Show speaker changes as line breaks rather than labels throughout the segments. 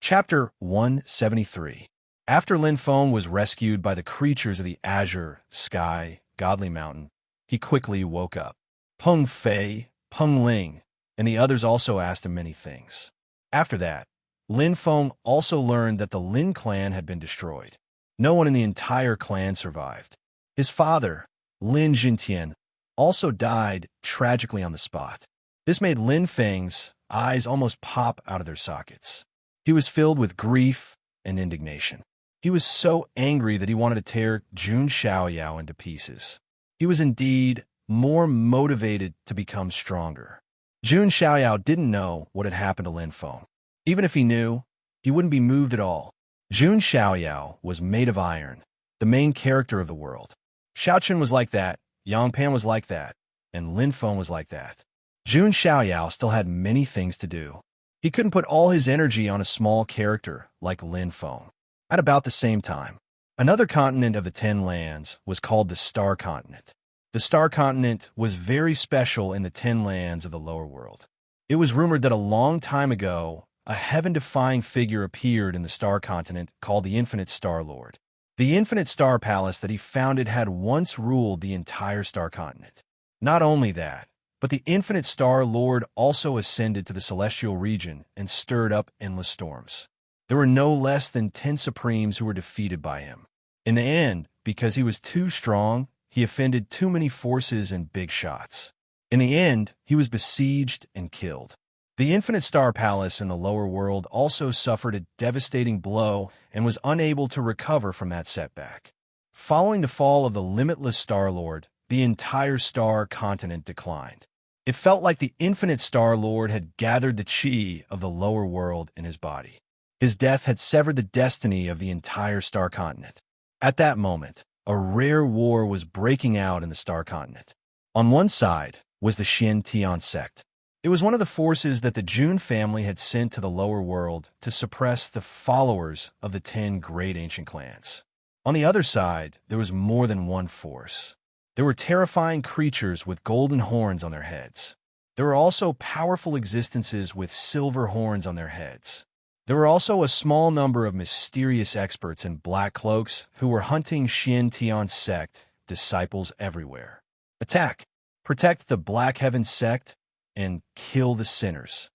Chapter 173. After Lin Feng was rescued by the creatures of the azure, sky, godly mountain, he quickly woke up. Peng Fei, Peng Ling, and the others also asked him many things. After that, Lin Feng also learned that the Lin clan had been destroyed. No one in the entire clan survived. His father, Lin Jintian, also died tragically on the spot. This made Lin Feng's eyes almost pop out of their sockets. He was filled with grief and indignation. He was so angry that he wanted to tear Jun Xiaoyao into pieces. He was indeed more motivated to become stronger. Jun Xiaoyao didn't know what had happened to Lin Feng. Even if he knew, he wouldn't be moved at all. Jun Xiaoyao was made of iron, the main character of the world. Xiaochun was like that, Yang Pan was like that, and Lin Feng was like that. Jun Xiaoyao still had many things to do. He couldn't put all his energy on a small character like Lin Feng. At about the same time, another continent of the 10 lands was called the Star Continent. The Star Continent was very special in the 10 lands of the lower world. It was rumored that a long time ago, a heaven-defying figure appeared in the Star Continent called the Infinite Star Lord. The Infinite Star Palace that he founded had once ruled the entire Star Continent. Not only that, but the Infinite Star Lord also ascended to the celestial region and stirred up endless storms. There were no less than 10 Supremes who were defeated by him. In the end, because he was too strong, he offended too many forces and big shots. In the end, he was besieged and killed. The Infinite Star Palace in the lower world also suffered a devastating blow and was unable to recover from that setback. Following the fall of the limitless Star Lord, the entire Star Continent declined. It felt like the Infinite Star Lord had gathered the chi of the lower world in his body. His death had severed the destiny of the entire Star Continent. At that moment, a rare war was breaking out in the Star Continent. On one side was the Xian sect. It was one of the forces that the Jun family had sent to the lower world to suppress the followers of the 10 great ancient clans. On the other side, there was more than one force. There were terrifying creatures with golden horns on their heads. There were also powerful existences with silver horns on their heads. There were also a small number of mysterious experts in black cloaks who were hunting Xian sect disciples everywhere. Attack, protect the Black Heaven sect, and kill the sinners.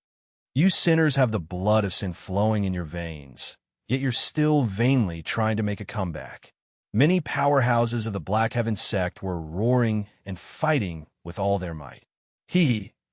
You sinners have the blood of sin flowing in your veins, yet you're still vainly trying to make a comeback. Many powerhouses of the Black Heaven sect were roaring and fighting with all their might.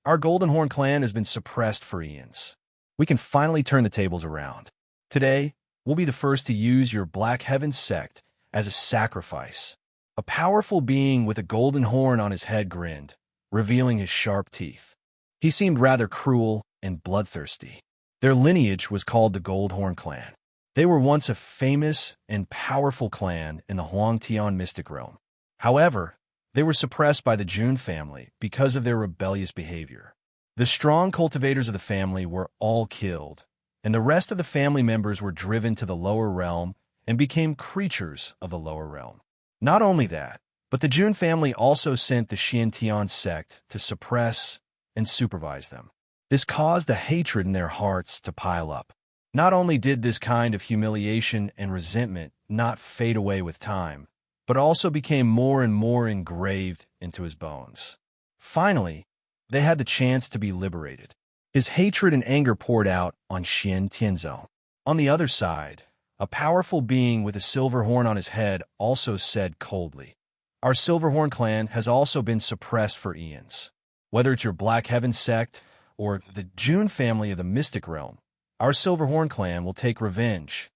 Our Golden Horn clan has been suppressed for eons. We can finally turn the tables around. Today, we'll be the first to use your Black Heaven sect as a sacrifice. A powerful being with a golden horn on his head grinned, revealing his sharp teeth. He seemed rather cruel and bloodthirsty. Their lineage was called the Gold Horn clan. They were once a famous and powerful clan in the Huangtian mystic realm. However, they were suppressed by the Jun family because of their rebellious behavior. The strong cultivators of the family were all killed, and the rest of the family members were driven to the lower realm and became creatures of the lower realm. Not only that, but the Jun family also sent the Xian sect to suppress and supervise them. This caused the hatred in their hearts to pile up. Not only did this kind of humiliation and resentment not fade away with time, but also became more and more engraved into his bones. Finally, they had the chance to be liberated. His hatred and anger poured out on Xian Tianzhou. On the other side, a powerful being with a silver horn on his head also said coldly, "Our Silverhorn clan has also been suppressed for eons. Whether it's your Black Heaven sect or the Jun family of the Mystic Realm, our Silverhorn clan will take revenge."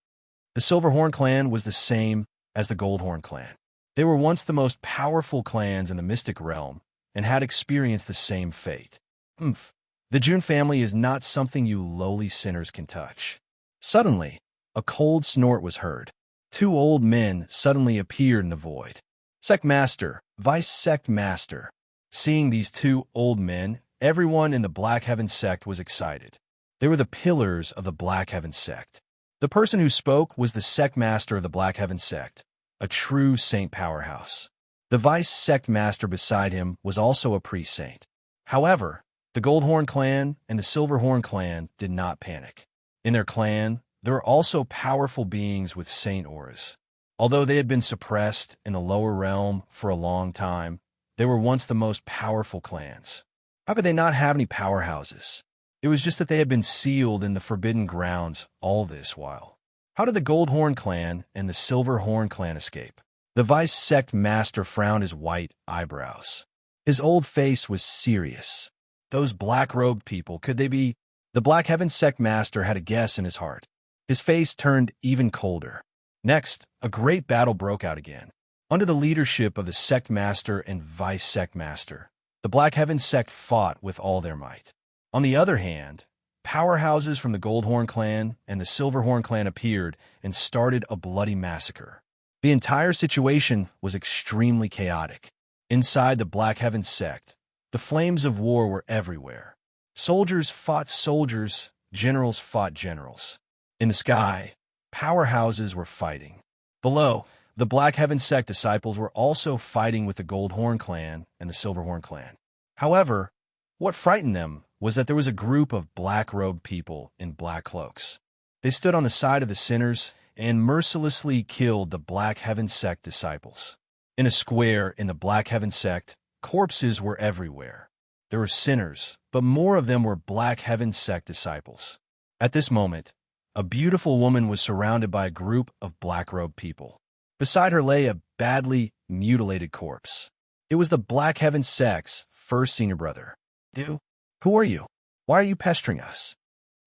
The Silverhorn clan was the same as the Goldhorn clan. They were once the most powerful clans in the Mystic Realm and had experienced the same fate. The Jun family is not something you lowly sinners can touch. Suddenly, a cold snort was heard. 2 old men suddenly appeared in the void. Sect Master, Vice Sect Master. Seeing these 2 old men, everyone in the Black Heaven sect was excited. They were the pillars of the Black Heaven sect. The person who spoke was the Sect Master of the Black Heaven sect, a true saint powerhouse. The Vice Sect Master beside him was also a priest saint. However, the Goldhorn clan and the Silverhorn clan did not panic. In their clan, there were also powerful beings with saint auras. Although they had been suppressed in the lower realm for a long time, they were once the most powerful clans. How could they not have any powerhouses? It was just that they had been sealed in the forbidden grounds all this while. How did the Goldhorn clan and the Silverhorn clan escape? The vice sect master frowned his white eyebrows. His old face was serious. Those black-robed people, could they be? The Black Heaven sect master had a guess in his heart. His face turned even colder. Next, a great battle broke out again. Under the leadership of the sect master and vice sect master, the Black Heaven sect fought with all their might. On the other hand, powerhouses from the Goldhorn clan and the Silverhorn clan appeared and started a bloody massacre. The entire situation was extremely chaotic. Inside the Black Heaven sect, the flames of war were everywhere. Soldiers fought soldiers, generals fought generals. In the sky, powerhouses were fighting. Below, the Black Heaven sect disciples were also fighting with the Goldhorn clan and the Silverhorn clan. However, what frightened them was that there was a group of black-robed people in black cloaks. They stood on the side of the sinners and mercilessly killed the Black Heaven sect disciples. In a square in the Black Heaven sect, corpses were everywhere. There were sinners, but more of them were Black Heaven sect disciples. At this moment, a beautiful woman was surrounded by a group of black-robed people. Beside her lay a badly mutilated corpse. It was the Black Heaven sect's first senior brother. Who are you? Why are you pestering us?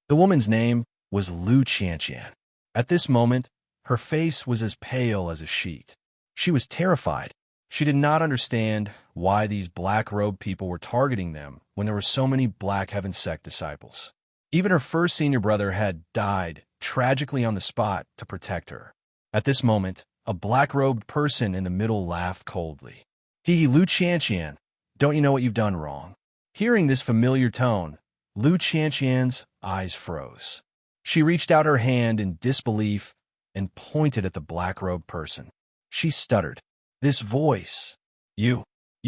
The woman's name was Lu Qianqian. At this moment, her face was as pale as a sheet. She was terrified. She did not understand why these black-robed people were targeting them when there were so many Black Heaven sect disciples. Even her first senior brother had died tragically on the spot to protect her. At this moment, a black-robed person in the middle laughed coldly. Lu Qianqian, don't you know what you've done wrong? Hearing this familiar tone, Lu Qianqian's eyes froze. She reached out her hand in disbelief and pointed at the black-robed person. She stuttered. This voice. You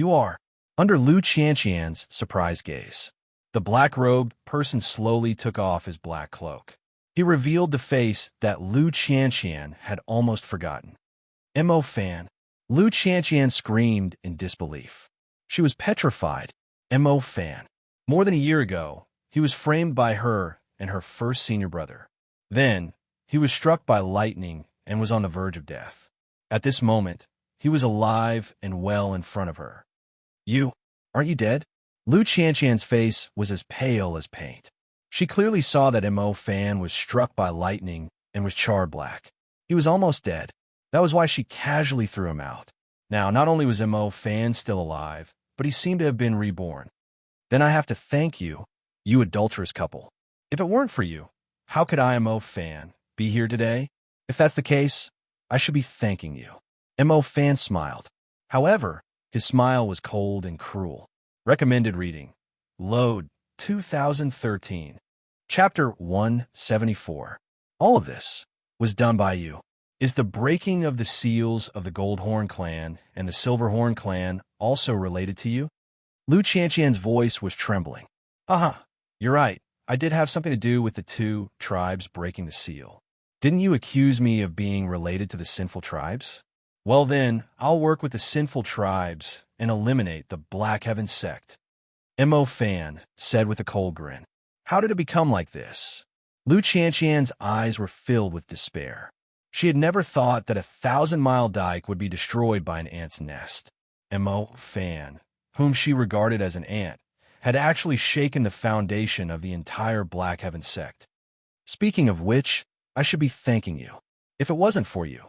are. Under Lu Qianqian's surprised gaze, the black-robed person slowly took off his black cloak. He revealed the face that Lu Qianqian had almost forgotten. Mo Fan. Lu Qianqian screamed in disbelief. She was petrified. Mo Fan. More than a year ago, he was framed by her and her first senior brother. Then, he was struck by lightning and was on the verge of death. At this moment, he was alive and well in front of her. Aren't you dead? Lu Qianqian's face was as pale as paint. She clearly saw that Mo Fan was struck by lightning and was charred black. He was almost dead. That was why she casually threw him out. Now, not only was Mo Fan still alive, but he seemed to have been reborn. Then I have to thank you, you adulterous couple. If it weren't for you, how could I, Mo Fan, be here today? If that's the case, I should be thanking you. Mo Fan smiled. However, his smile was cold and cruel. Recommended reading. Load 2013. Chapter 174. All of this was done by you. Is the breaking of the seals of the Goldhorn clan and the Silverhorn clan also related to you? Lu Qianqian's voice was trembling. You're right. I did have something to do with the two tribes breaking the seal. Didn't you accuse me of being related to the sinful tribes? Well then, I'll work with the sinful tribes and eliminate the Black Heaven sect. Mo Fan said with a cold grin. How did it become like this? Lu Qianqian's eyes were filled with despair. She had never thought that a 1,000-mile dike would be destroyed by an ant's nest. Mo Fan, whom she regarded as an ant, had actually shaken the foundation of the entire Black Heaven sect. Speaking of which, I should be thanking you. If it wasn't for you,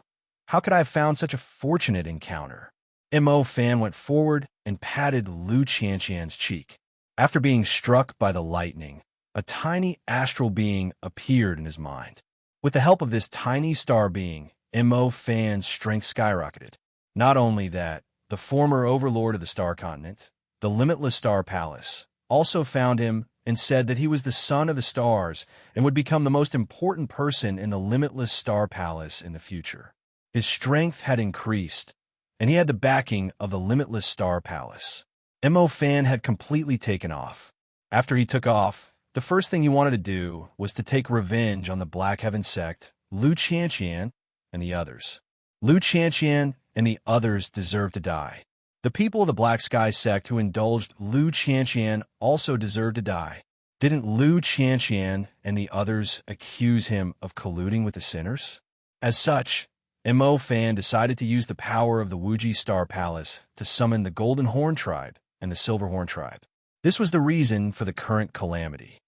how could I have found such a fortunate encounter? Mo Fan went forward and patted Lu Qianqian's cheek. After being struck by the lightning, a tiny astral being appeared in his mind. With the help of this tiny star being, Mo Fan's strength skyrocketed. Not only that, the former overlord of the Star Continent, the Limitless Star Palace, also found him and said that he was the son of the stars and would become the most important person in the Limitless Star Palace in the future. His strength had increased, and he had the backing of the Limitless Star Palace. Mo Fan had completely taken off. After he took off, The first thing he wanted to do was to take revenge on the Black Heaven sect, Liu Qianqian, and the others. Liu Qianqian and the others deserved to die. The people of the Black Sky sect who indulged Liu Qianqian also deserved to die. Didn't Liu Qianqian and the others accuse him of colluding with the sinners? As such, Mo Fan decided to use the power of the Wuji Star Palace to summon the Golden Horn Tribe and the Silver Horn Tribe. This was the reason for the current calamity.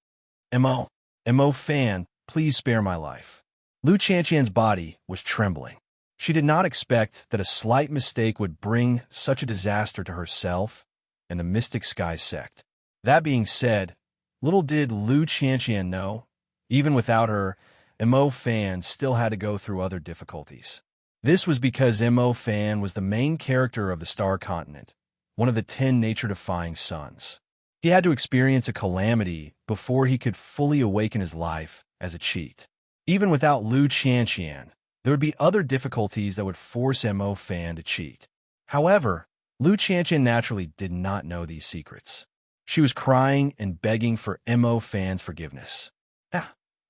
Mo Fan, please spare my life. Liu Qianqian's body was trembling. She did not expect that a slight mistake would bring such a disaster to herself and the Mystic Sky sect. That being said, little did Liu Qianqian know, even without her, Mo Fan still had to go through other difficulties. This was because Mo Fan was the main character of the Star Continent, one of the 10 nature-defying suns. He had to experience a calamity before he could fully awaken his life as a cheat. Even without Liu Qianqian, there would be other difficulties that would force Mo Fan to cheat. However, Liu Qianqian naturally did not know these secrets. She was crying and begging for Mo Fan's forgiveness.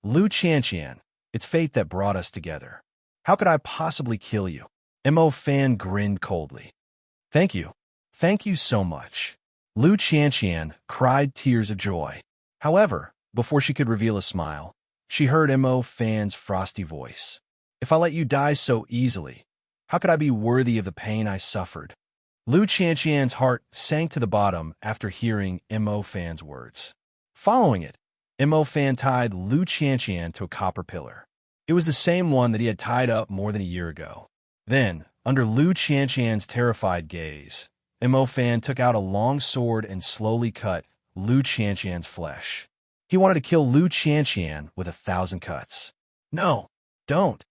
Liu Qianqian, it's fate that brought us together. How could I possibly kill you? Mo Fan grinned coldly. Thank you. Thank you so much. Liu Qianqian cried tears of joy. However, before she could reveal a smile, she heard Mo Fan's frosty voice. If I let you die so easily, how could I be worthy of the pain I suffered? Liu Qianqian's heart sank to the bottom after hearing Mo Fan's words. Following it, Mo Fan tied Liu Qianqian to a copper pillar. It was the same one that he had tied up more than a year ago. Then, under Liu Qianqian's terrified gaze, Mo Fan took out a long sword and slowly cut Liu Qianqian's flesh. He wanted to kill Liu Qianqian with 1,000 cuts. No, don't.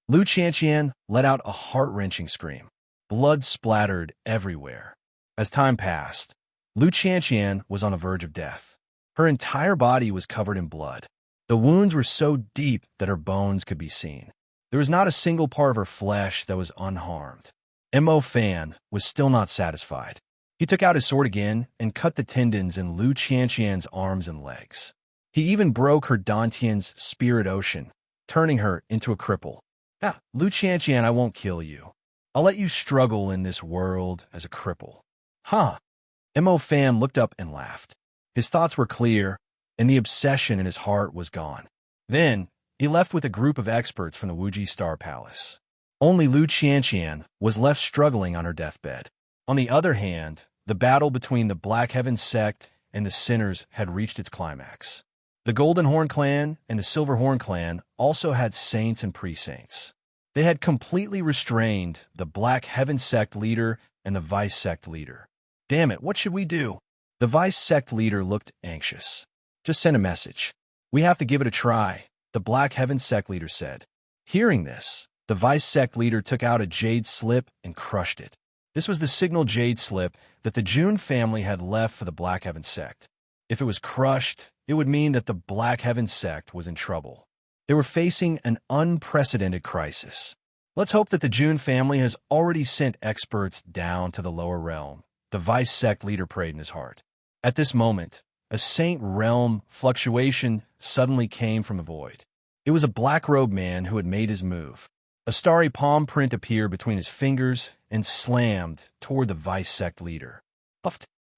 Liu Qianqian let out a heart-wrenching scream. Blood splattered everywhere. As time passed, Liu Qianqian was on the verge of death. Her entire body was covered in blood. The wounds were so deep that her bones could be seen. There was not a single part of her flesh that was unharmed. Mo Fan was still not satisfied. He took out his sword again and cut the tendons in Liu Qianqian's arms and legs. He even broke her Dantian's spirit ocean, turning her into a cripple. Liu Qianqian, I won't kill you. I'll let you struggle in this world as a cripple. Mo Fan looked up and laughed. His thoughts were clear, and the obsession in his heart was gone. Then, he left with a group of experts from the Wuji Star Palace. Only Liu Qianqian was left struggling on her deathbed. On the other hand, the battle between the Black Heaven sect and the sinners had reached its climax. The Golden Horn clan and the Silver Horn clan also had saints and pre-saints. They had completely restrained the Black Heaven sect leader and the Vice sect leader. Damn it, what should we do? The Vice sect leader looked anxious. Just send a message. We have to give it a try, the Black Heaven sect leader said. Hearing this, the Vice sect leader took out a jade slip and crushed it. This was the signal jade slip that the June family had left for the Black Heaven sect. If it was crushed, it would mean that the Black Heaven sect was in trouble. They were facing an unprecedented crisis. Let's hope that the June family has already sent experts down to the lower realm, the Vice sect leader prayed in his heart. At this moment, a saint realm fluctuation suddenly came from the void. It was a black-robed man who had made his move. A starry palm print appeared between his fingers and slammed toward the Vice sect leader.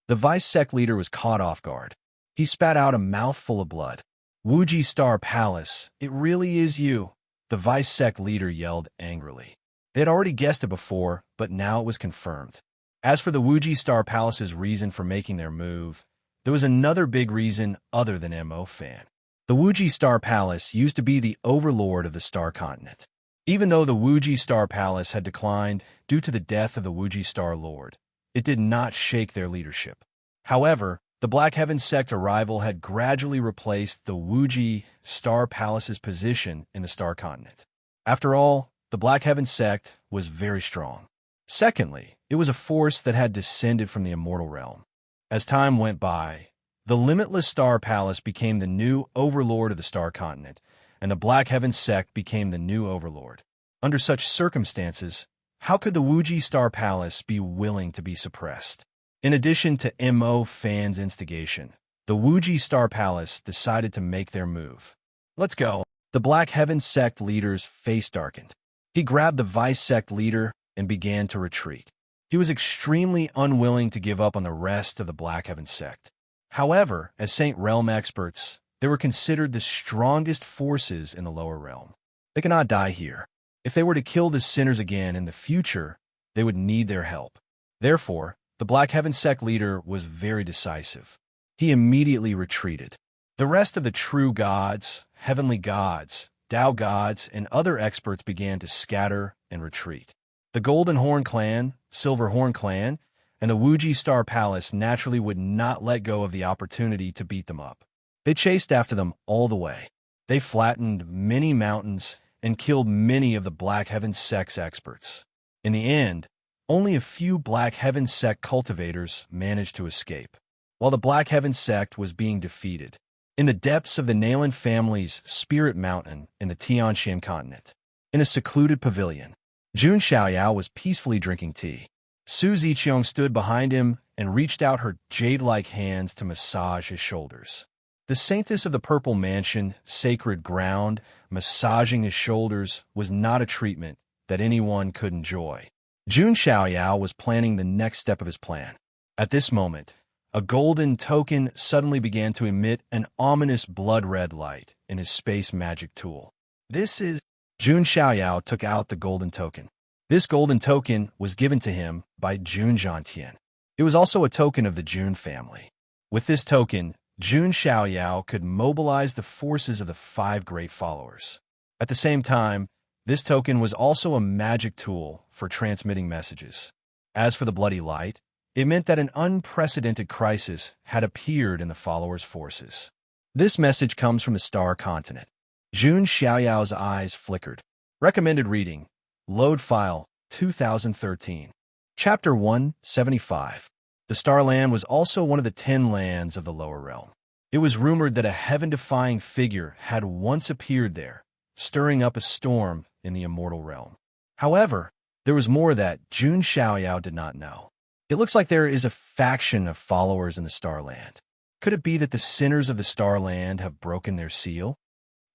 The Vice sect leader was caught off guard. He spat out a mouthful of blood. Wuji Star Palace, it really is you, the Vice sect leader yelled angrily. They had already guessed it before, but now it was confirmed. As for the Wuji Star Palace's reason for making their move, there was another big reason other than Mo Fan. The Wuji Star Palace used to be the overlord of the Star Continent. Even though the Wuji Star Palace had declined due to the death of the Wuji Star Lord, it did not shake their leadership. However, the Black Heaven sect arrival had gradually replaced the Wuji Star Palace's position in the Star Continent. After all, the Black Heaven sect was very strong. Secondly, it was a force that had descended from the immortal realm. As time went by, the Limitless Star Palace became the new overlord of the Star Continent, and the Black Heaven sect became the new overlord. Under such circumstances, how could the Wuji Star Palace be willing to be suppressed? In addition to Mo Fan's instigation, the Wuji Star Palace decided to make their move. "Let's go." The Black Heaven sect leader's face darkened. He grabbed the vice sect leader and began to retreat. He was extremely unwilling to give up on the rest of the Black Heaven sect. However, as Saint Realm experts, they were considered the strongest forces in the lower realm. They cannot die here. If they were to kill the sinners again in the future, they would need their help. Therefore, the Black Heaven sect leader was very decisive. He immediately retreated. The rest of the true gods, heavenly gods, Tao gods, and other experts began to scatter and retreat. The Golden Horn Clan, Silver Horn Clan, and the Wuji Star Palace naturally would not let go of the opportunity to beat them up. They chased after them all the way. They flattened many mountains and killed many of the Black Heaven sect's experts. In the end, only a few Black Heaven sect cultivators managed to escape, while the Black Heaven sect was being defeated. In the depths of the Nalan family's Spirit Mountain in the Tianxian continent, in a secluded pavilion, Jun Xiaoyao was peacefully drinking tea. Su Ziqiang stood behind him and reached out her jade-like hands to massage his shoulders. The saintess of the Purple Mansion, Sacred Ground, massaging his shoulders was not a treatment that anyone could enjoy. Jun Xiaoyao was planning the next step of his plan. At this moment, a golden token suddenly began to emit an ominous blood-red light in his space magic tool. "This is..." Jun Xiaoyao took out the golden token. This golden token was given to him by Jun Zhantian. It was also a token of the Jun family. With this token, Jun Xiaoyao could mobilize the forces of the 5 great followers. At the same time, this token was also a magic tool for transmitting messages. As for the bloody light, it meant that an unprecedented crisis had appeared in the followers' forces. This message comes from the Star Continent. Jun Xiaoyao's eyes flickered. Recommended reading. Load file, 2013. Chapter 175. The Starland was also one of the 10 lands of the lower realm. It was rumored that a heaven-defying figure had once appeared there, stirring up a storm in the immortal realm. However, there was more that Jun Xiaoyao did not know. It looks like there is a faction of followers in the Starland. Could it be that the sinners of the Starland have broken their seal?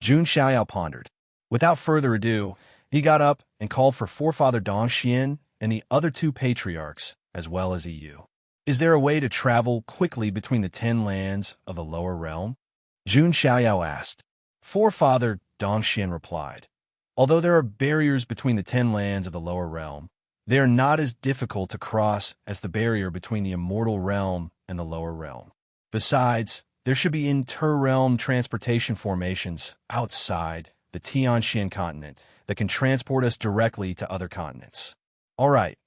Jun Xiaoyao pondered. Without further ado, he got up and called for Forefather Dongxian and the other 2 patriarchs, as well as EU. "Is there a way to travel quickly between the 10 lands of the lower realm?" Jun Xiaoyao asked. Forefather Dongxian replied, "Although there are barriers between the 10 lands of the lower realm, they are not as difficult to cross as the barrier between the immortal realm and the lower realm. Besides, there should be inter-realm transportation formations outside the Tianxian continent that can transport us directly to other continents." "All right,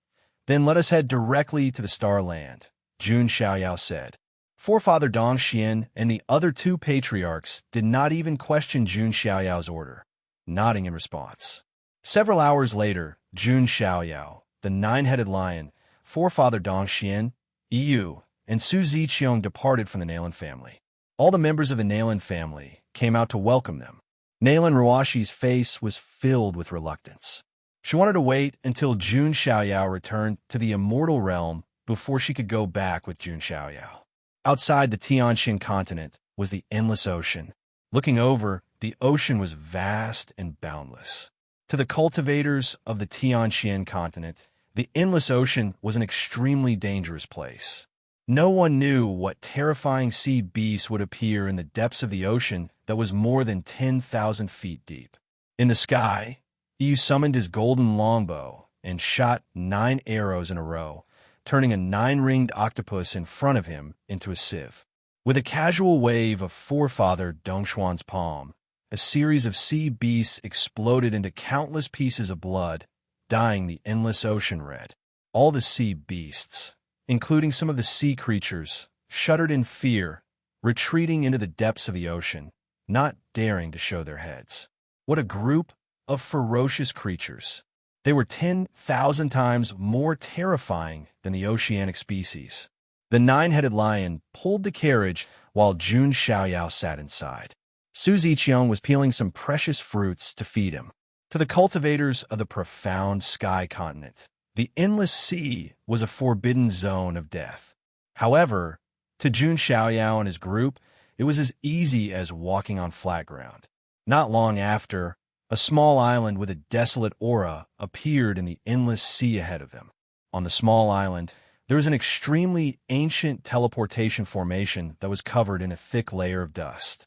then let us head directly to the Starland," Jun Xiaoyao said. Forefather Dongxian and the other 2 patriarchs did not even question Jun Xiaoyao's order, nodding in response. Several hours later, Jun Xiaoyao, the 9-headed lion, Forefather Dongxian, EU, and Su Ziqiang departed from the Nalan family. All the members of the Nalan family came out to welcome them. Nalan Ruashi's face was filled with reluctance. She wanted to wait until Jun Xiaoyao returned to the immortal realm before she could go back with Jun Xiaoyao. Outside the Tianxian continent was the endless ocean. Looking over, the ocean was vast and boundless. To the cultivators of the Tianxian continent, the endless ocean was an extremely dangerous place. No one knew what terrifying sea beast would appear in the depths of the ocean that was more than 10,000 feet deep. In the sky, Yu summoned his golden longbow and shot 9 arrows in a row, turning a 9-ringed octopus in front of him into a sieve. With a casual wave of Forefather Dongshuan's palm, a series of sea beasts exploded into countless pieces of blood, dyeing the endless ocean red. All the sea beasts, including some of the sea creatures, shuddered in fear, retreating into the depths of the ocean, not daring to show their heads. What a group of ferocious creatures! They were 10,000 times more terrifying than the oceanic species. The 9-headed lion pulled the carriage while Jun Xiaoyao sat inside. Su Ziqiang was peeling some precious fruits to feed him. To the cultivators of the profound sky continent, the endless sea was a forbidden zone of death. However, To Jun Xiaoyao and his group, it was as easy as walking on flat ground. Not long after, a small island with a desolate aura appeared in the endless sea ahead of them. On the small island, there was an extremely ancient teleportation formation that was covered in a thick layer of dust.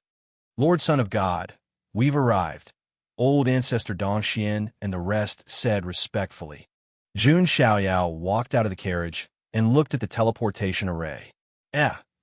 "Lord Son of God, we've arrived," old ancestor Dongxian and the rest said respectfully. Jun Xiaoyao walked out of the carriage and looked at the teleportation array.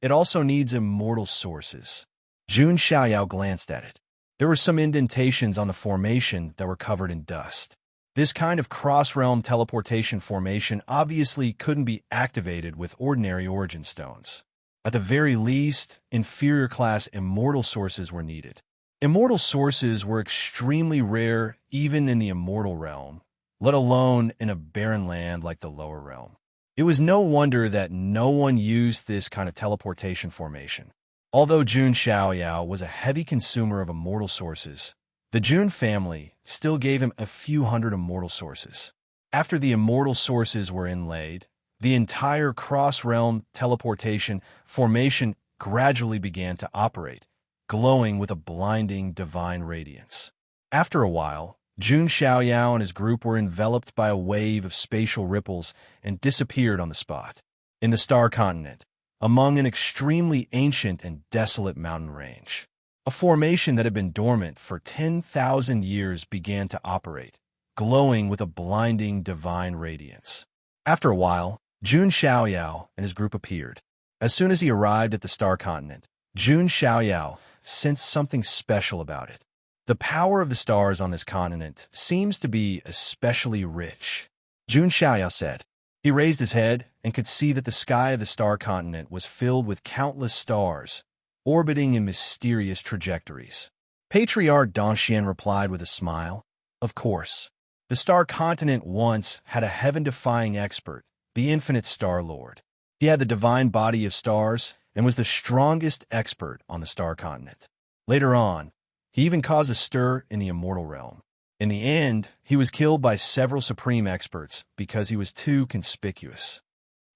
It also needs immortal sources. Jun Xiaoyao glanced at it. There were some indentations on the formation that were covered in dust. This kind of cross-realm teleportation formation obviously couldn't be activated with ordinary origin stones. At the very least, inferior-class immortal sources were needed. Immortal sources were extremely rare even in the immortal realm, let alone in a barren land like the lower realm. It was no wonder that no one used this kind of teleportation formation. Although Jun Xiaoyao was a heavy consumer of immortal sources, the Jun family still gave him a few hundred immortal sources. After the immortal sources were inlaid, the entire cross-realm teleportation formation gradually began to operate, glowing with a blinding divine radiance. After a while, Jun Xiaoyao and his group were enveloped by a wave of spatial ripples and disappeared on the spot. In the Star Continent, among an extremely ancient and desolate mountain range, a formation that had been dormant for 10,000 years began to operate, glowing with a blinding divine radiance. After a while, Jun Xiaoyao and his group appeared. As soon as he arrived at the Star Continent, Jun Xiaoyao sensed something special about it. The power of the stars on this continent seems to be especially rich, Jun Xiaoyao said. He raised his head and could see that the sky of the Star Continent was filled with countless stars, orbiting in mysterious trajectories. Patriarch Dongxian replied with a smile. Of course. The Star Continent once had a heaven-defying expert, the Infinite Star Lord. He had the divine body of stars and was the strongest expert on the Star Continent. Later on, he even caused a stir in the immortal realm. In the end, he was killed by several supreme experts because he was too conspicuous.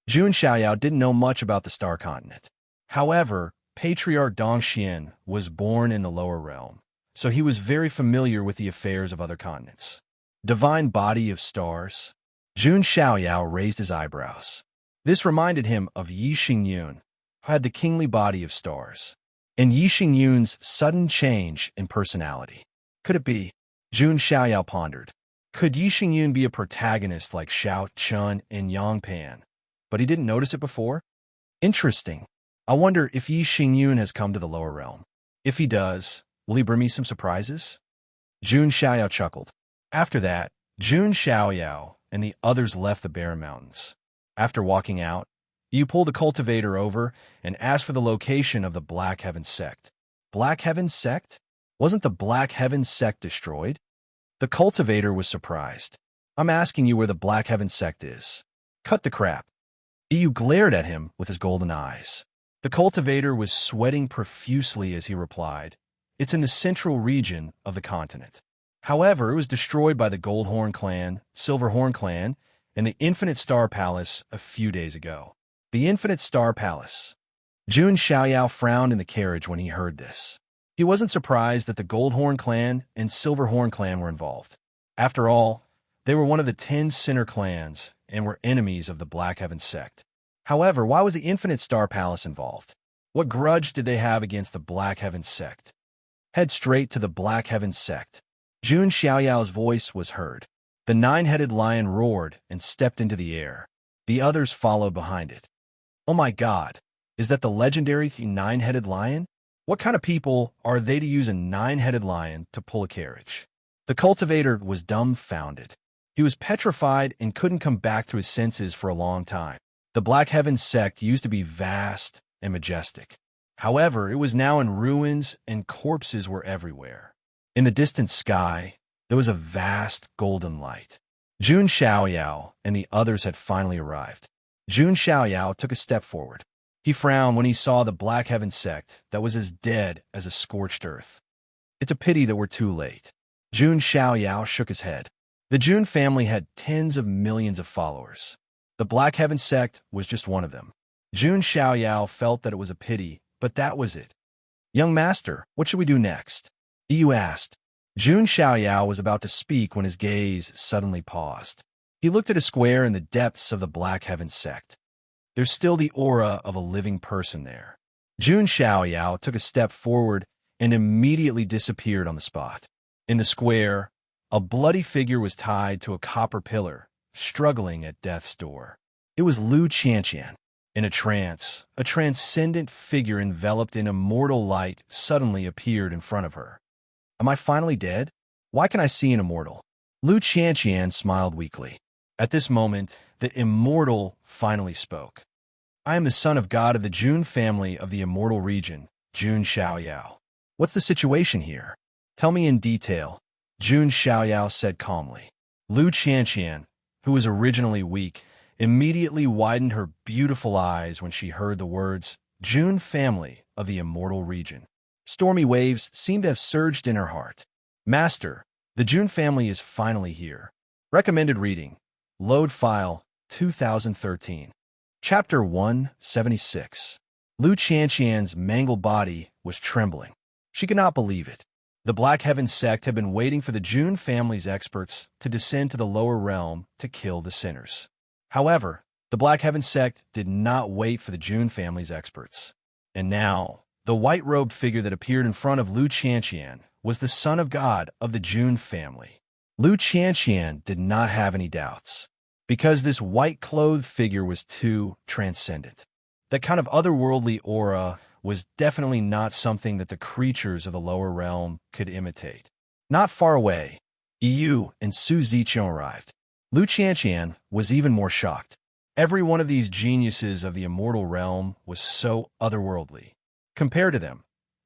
Jun Xiaoyao didn't know much about the Star Continent. However, Patriarch Dongxian was born in the lower realm, so he was very familiar with the affairs of other continents. Divine body of stars? Jun Xiaoyao raised his eyebrows. This reminded him of Yi Xingyun, who had the kingly body of stars, and Yi Xingyun's sudden change in personality. Could it be? Jun Xiaoyao pondered. Could Yi Xingyun be a protagonist like Xiao Chun and Yang Pan? But he didn't notice it before? Interesting. I wonder if Yi Xingyun has come to the lower realm. If he does, will he bring me some surprises? Jun Xiaoyao chuckled. After that, Jun Xiaoyao and the others left the barren mountains. After walking out, Yu pulled the cultivator over and asked for the location of the Black Heaven sect. Black Heaven sect? Wasn't the Black Heaven sect destroyed? The cultivator was surprised. I'm asking you where the Black Heaven sect is. Cut the crap. Yu glared at him with his golden eyes. The cultivator was sweating profusely as he replied, It's in the central region of the continent. However, it was destroyed by the Goldhorn clan, Silverhorn clan, and the Infinite Star Palace a few days ago. The Infinite Star Palace. Jun Xiaoyao frowned in the carriage when he heard this. He wasn't surprised that the Goldhorn clan and Silverhorn clan were involved. After all, they were one of the 10 Sinner clans and were enemies of the Black Heaven sect. However, why was the Infinite Star Palace involved? What grudge did they have against the Black Heaven sect? Head straight to the Black Heaven sect. Jun Xiaoyao's voice was heard. The 9-headed lion roared and stepped into the air. The others followed behind it. Oh my God, is that the legendary 9-headed lion? What kind of people are they to use a 9-headed lion to pull a carriage? The cultivator was dumbfounded. He was petrified and couldn't come back to his senses for a long time. The Black Heaven sect used to be vast and majestic. However, it was now in ruins and corpses were everywhere. In the distant sky, there was a vast golden light. Jun Xiaoyao and the others had finally arrived. Jun Xiaoyao took a step forward. He frowned when he saw the Black Heaven sect that was as dead as a scorched earth. It's a pity that we're too late. Jun Xiaoyao shook his head. The Jun family had tens of millions of followers. The Black Heaven sect was just one of them. Jun Xiaoyao felt that it was a pity, but that was it. "Young master, what should we do next?" Yu asked. Jun Xiaoyao was about to speak when his gaze suddenly paused. He looked at a square in the depths of the Black Heaven sect. There's still the aura of a living person there. Jun Xiaoyao took a step forward and immediately disappeared on the spot. In the square, a bloody figure was tied to a copper pillar, struggling at death's door. It was Lu Qianqian. In a trance, a transcendent figure enveloped in immortal light suddenly appeared in front of her. "Am I finally dead? Why can I see an immortal?" Lu Qianqian smiled weakly. At this moment, the immortal finally spoke. "I am the son of God of the Jun family of the immortal region, Jun Xiaoyao. What's the situation here? Tell me in detail," Jun Xiaoyao said calmly. Lu Qianqian, who was originally weak, immediately widened her beautiful eyes when she heard the words, "Jun family of the immortal region." Stormy waves seemed to have surged in her heart. "Master, the Jun family is finally here." Recommended reading. Load file 2013. Chapter 176. Lu Qianqian's mangled body was trembling. She could not believe it. The Black Heaven sect had been waiting for the Jun family's experts to descend to the lower realm to kill the sinners. However, the Black Heaven sect did not wait for the Jun family's experts. And now, the white-robed figure that appeared in front of Lu Qianqian was the son of God of the Jun family. Lu Qianqian did not have any doubts, because this white-clothed figure was too transcendent. That kind of otherworldly aura was definitely not something that the creatures of the lower realm could imitate. Not far away, Yu and Su Ziqiang arrived. Lu Qianqian was even more shocked. Every one of these geniuses of the immortal realm was so otherworldly. Compared to them,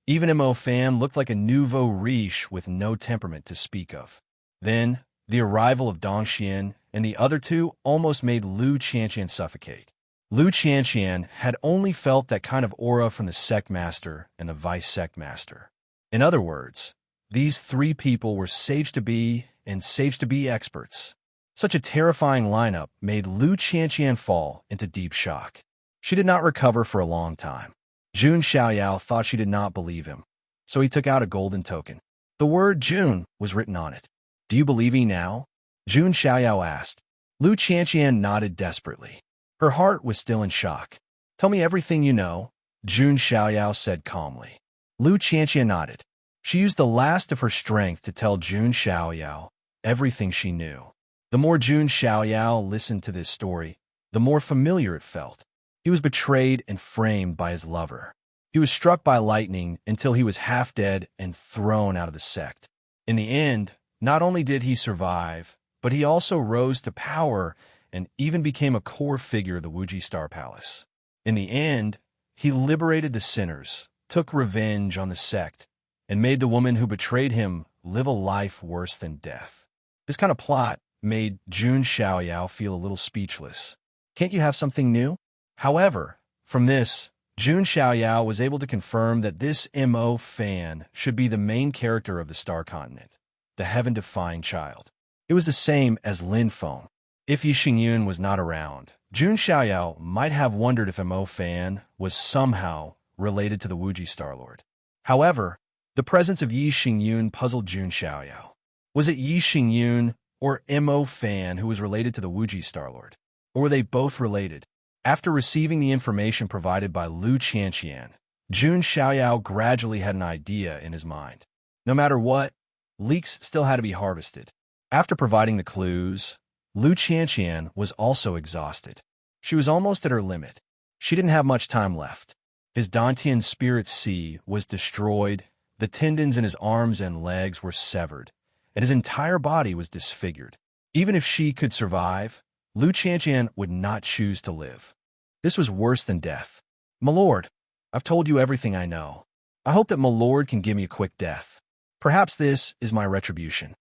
even Mo Fan looked like a nouveau riche with no temperament to speak of. Then, the arrival of Dong Xian and the other two almost made Lu Qianqian suffocate. Lu Qianqian had only felt that kind of aura from the sect master and the vice sect master. In other words, these three people were sage-to-be and sage-to-be experts. Such a terrifying lineup made Lu Qianqian fall into deep shock. She did not recover for a long time. Jun Xiaoyao thought she did not believe him, so he took out a golden token. The word Jun was written on it. "Do you believe me now?" Jun Xiaoyao asked. Lu Qianqian nodded desperately. Her heart was still in shock. "Tell me everything you know," Jun Xiaoyao said calmly. Lu Qianqian nodded. She used the last of her strength to tell Jun Xiaoyao everything she knew. The more Jun Xiaoyao listened to this story, the more familiar it felt. He was betrayed and framed by his lover. He was struck by lightning until he was half dead and thrown out of the sect. In the end, not only did he survive, but he also rose to power and even became a core figure of the Wuji Star Palace. In the end, he liberated the sinners, took revenge on the sect, and made the woman who betrayed him live a life worse than death. This kind of plot made Jun Xiaoyao feel a little speechless. Can't you have something new? However, from this, Jun Xiaoyao was able to confirm that this Mo Fan should be the main character of the Star Continent, the heaven-defying child. It was the same as Lin Feng. If Yi Xingyun was not around, Jun Xiaoyao might have wondered if Mo Fan was somehow related to the Wuji Star Lord. However, the presence of Yi Xingyun puzzled Jun Xiaoyao. Was it Yi Xingyun or Mo Fan who was related to the Wuji Star Lord? Or were they both related? After receiving the information provided by Lu Qianqian, Jun Xiaoyao gradually had an idea in his mind. No matter what, leeks still had to be harvested. After providing the clues, Lu Qianqian was also exhausted. She was almost at her limit. She didn't have much time left. His Dantian spirit sea was destroyed, the tendons in his arms and legs were severed, and his entire body was disfigured. Even if she could survive, Lu Qianqian would not choose to live. This was worse than death. "My lord, I've told you everything I know. I hope that my lord can give me a quick death. Perhaps this is my retribution."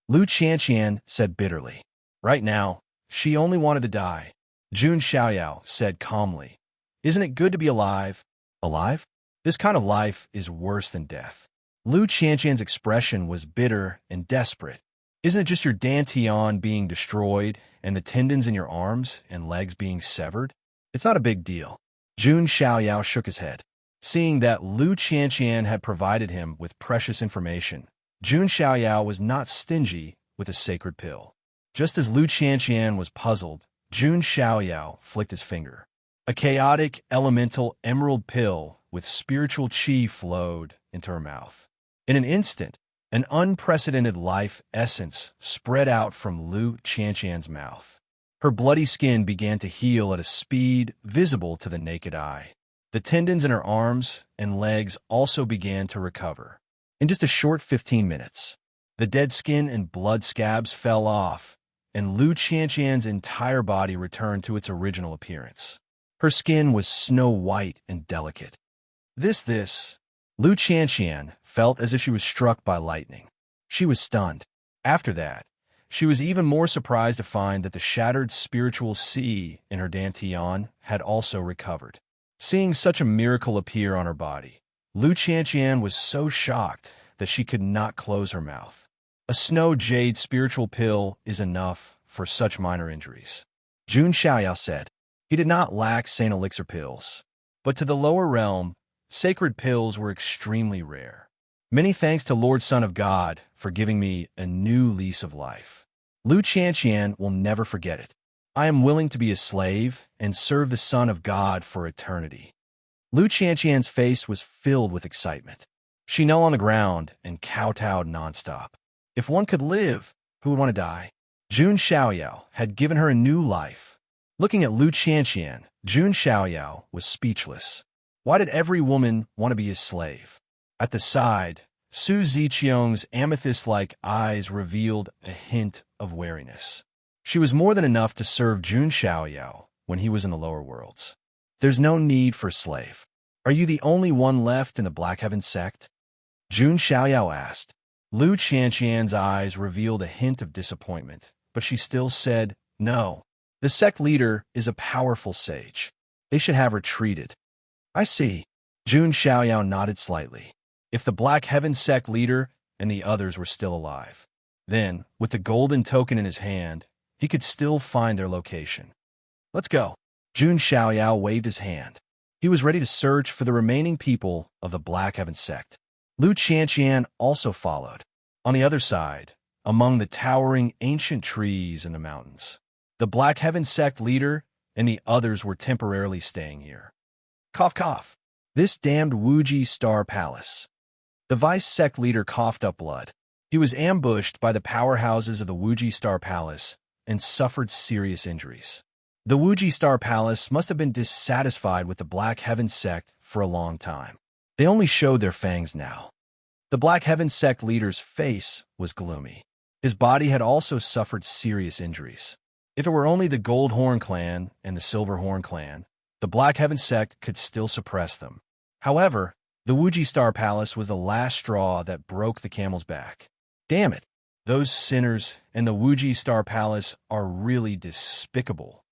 Lu Qianqian said bitterly. Right now, she only wanted to die. Jun Xiaoyao said calmly, "Isn't it good to be alive?" "Alive? This kind of life is worse than death." Lu Qianqian's expression was bitter and desperate. "Isn't it just your Dantian being destroyed and the tendons in your arms and legs being severed? It's not a big deal. Jun Xiaoyao shook his head. Seeing that Lu Qianqian had provided him with precious information, Jun Xiaoyao was not stingy with a sacred pill. Just as Lu Qianqian was puzzled, Jun Xiaoyao flicked his finger. A chaotic, elemental emerald pill with spiritual qi flowed into her mouth. In an instant, an unprecedented life essence spread out from Lu Qianqian's mouth. Her bloody skin began to heal at a speed visible to the naked eye. The tendons in her arms and legs also began to recover. In just a short 15 minutes, the dead skin and blood scabs fell off, and Lu Qianqian's entire body returned to its original appearance. Her skin was snow-white and delicate. Lu Qianqian felt as if she was struck by lightning. She was stunned. After that, she was even more surprised to find that the shattered spiritual sea in her dantian had also recovered. Seeing such a miracle appear on her body, Lu Qianqian was so shocked that she could not close her mouth. A snow jade spiritual pill is enough for such minor injuries, Jun Xiaoyao said. He did not lack Saint Elixir pills, but to the lower realm, sacred pills were extremely rare. Many thanks to Lord Son of God for giving me a new lease of life. Lu Qianqian will never forget it. I am willing to be a slave and serve the Son of God for eternity. Lu Qianqian's face was filled with excitement. She knelt on the ground and kowtowed nonstop. If one could live, who would want to die? Jun Xiaoyao had given her a new life. Looking at Lu Qianqian, Jun Xiaoyao was speechless. Why did every woman want to be his slave? At the side, Su Ziqiang's amethyst-like eyes revealed a hint of wariness. She was more than enough to serve Jun Xiaoyao when he was in the lower worlds. There's no need for a slave. Are you the only one left in the Black Heaven sect? Jun Xiaoyao asked. Lu Qianqian's eyes revealed a hint of disappointment, but she still said, no. The sect leader is a powerful sage. They should have retreated. I see. Jun Xiaoyao nodded slightly. If the Black Heaven sect leader and the others were still alive, then, with the golden token in his hand, he could still find their location. Let's go. Jun Xiaoyao waved his hand. He was ready to search for the remaining people of the Black Heaven sect. Lu Qianqian also followed. On the other side, among the towering ancient trees in the mountains, the Black Heaven sect leader and the others were temporarily staying here. Cough, cough. This damned Wuji Star Palace. The vice sect leader coughed up blood. He was ambushed by the powerhouses of the Wuji Star Palace and suffered serious injuries. The Wuji Star Palace must have been dissatisfied with the Black Heaven sect for a long time. They only showed their fangs now. The Black Heaven sect leader's face was gloomy. His body had also suffered serious injuries. If it were only the Goldhorn clan and the Silverhorn clan, the Black Heaven sect could still suppress them. However, the Wuji Star Palace was the last straw that broke the camel's back. Damn it, those sinners and the Wuji Star Palace are really despicable.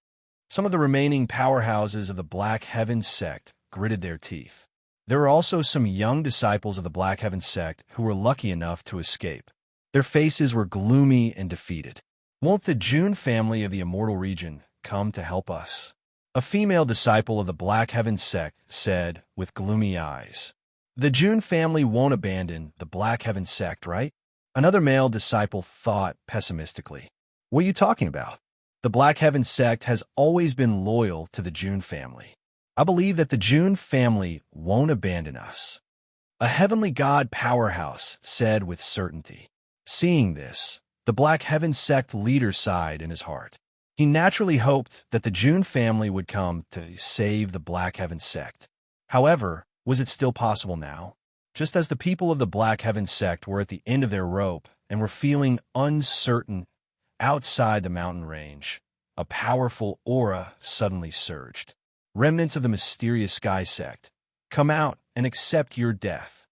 Some of the remaining powerhouses of the Black Heaven sect gritted their teeth. There were also some young disciples of the Black Heaven sect who were lucky enough to escape. Their faces were gloomy and defeated. Won't the Jun family of the Immortal Region come to help us? A female disciple of the Black Heaven sect said with gloomy eyes. The Jun family won't abandon the Black Heaven sect, right? Another male disciple thought pessimistically. What are you talking about? The Black Heaven sect has always been loyal to the Jun family. I believe that the Jun family won't abandon us. A heavenly god powerhouse said with certainty. Seeing this, the Black Heaven sect leader sighed in his heart. He naturally hoped that the Jun family would come to save the Black Heaven sect. However, was it still possible now? Just as the people of the Black Heaven sect were at the end of their rope and were feeling uncertain outside the mountain range, a powerful aura suddenly surged. Remnants of the mysterious Sky sect, come out and accept your death.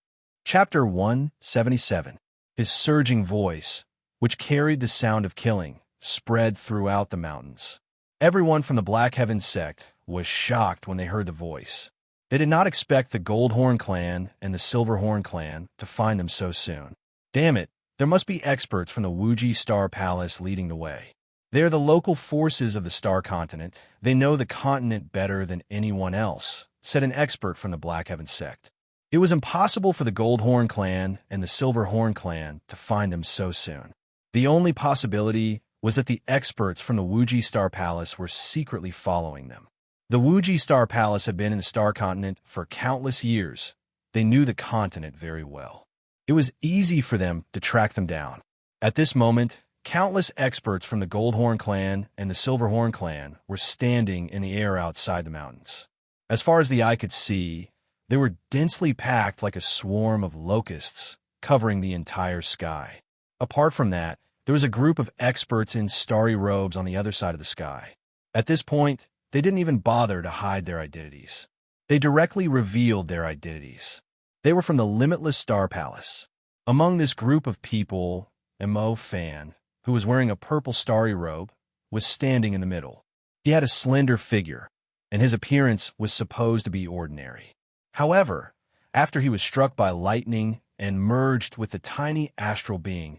Chapter 177. His surging voice, which carried the sound of killing, spread throughout the mountains. Everyone from the Black Heaven sect was shocked when they heard the voice. They did not expect the Goldhorn clan and the Silverhorn clan to find them so soon. Damn it, there must be experts from the Wuji Star Palace leading the way. They are the local forces of the star continent. They know the continent better than anyone else, said an expert from the Black Heaven sect. It was impossible for the Goldhorn clan and the Silverhorn clan to find them so soon. The only possibility was that the experts from the Wuji Star Palace were secretly following them. The Wuji Star Palace had been in the Star Continent for countless years. They knew the continent very well. It was easy for them to track them down. At this moment, countless experts from the Goldhorn clan and the Silverhorn clan were standing in the air outside the mountains. As far as the eye could see, they were densely packed like a swarm of locusts, covering the entire sky. Apart from that, there was a group of experts in starry robes on the other side of the sky. At this point, they didn't even bother to hide their identities. They directly revealed their identities. They were from the Limitless Star Palace. Among this group of people, Mo Fan, who was wearing a purple starry robe, was standing in the middle. He had a slender figure, and his appearance was supposed to be ordinary. However, after he was struck by lightning and merged with the tiny astral being,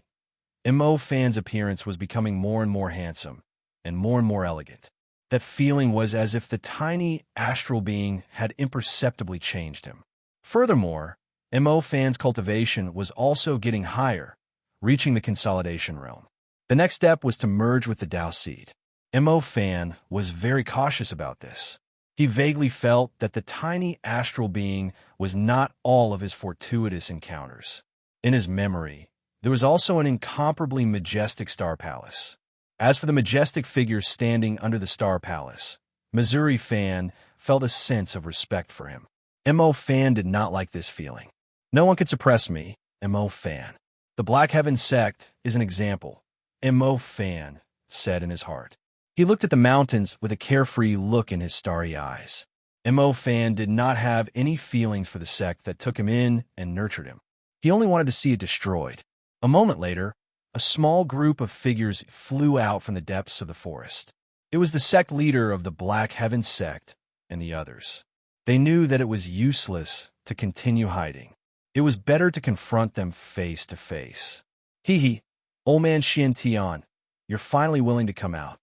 Mo Fan's appearance was becoming more and more handsome and more elegant. That feeling was as if the tiny astral being had imperceptibly changed him. Furthermore, Mo Fan's cultivation was also getting higher, reaching the consolidation realm. The next step was to merge with the Tao seed. Mo Fan was very cautious about this. He vaguely felt that the tiny astral being was not all of his fortuitous encounters. In his memory, there was also an incomparably majestic star palace. As for the majestic figure standing under the star palace, Missouri Fan felt a sense of respect for him. Mo Fan did not like this feeling. No one could suppress me, Mo Fan. The Black Heaven sect is an example, Mo Fan said in his heart. He looked at the mountains with a carefree look in his starry eyes. Mo Fan did not have any feelings for the sect that took him in and nurtured him. He only wanted to see it destroyed. A moment later, a small group of figures flew out from the depths of the forest. It was the sect leader of the Black Heaven sect and the others. They knew that it was useless to continue hiding. It was better to confront them face to face. Hee, old man Xian Tian, you're finally willing to come out.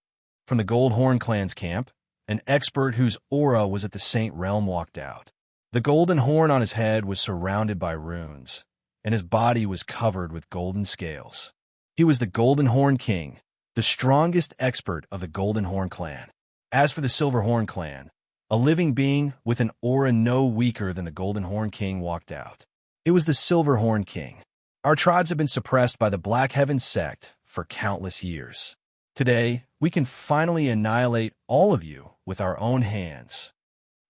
From the Goldhorn clan's camp, an expert whose aura was at the Saint Realm walked out. The golden horn on his head was surrounded by runes, and his body was covered with golden scales. He was the Golden Horn King, the strongest expert of the Golden Horn clan. As for the Silverhorn clan, a living being with an aura no weaker than the Golden Horn King walked out. It was the Silverhorn King. Our tribes have been suppressed by the Black Heaven sect for countless years. Today, we can finally annihilate all of you with our own hands.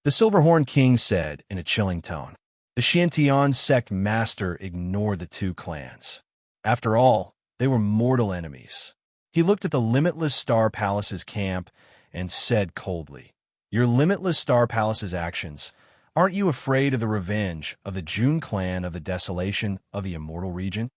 The Silverhorn King said in a chilling tone. The Xiantian sect master ignored the two clans. After all, they were mortal enemies. He looked at the Limitless Star Palace's camp and said coldly, Your Limitless Star Palace's actions, aren't you afraid of the revenge of the June clan of the desolation of the Immortal Region?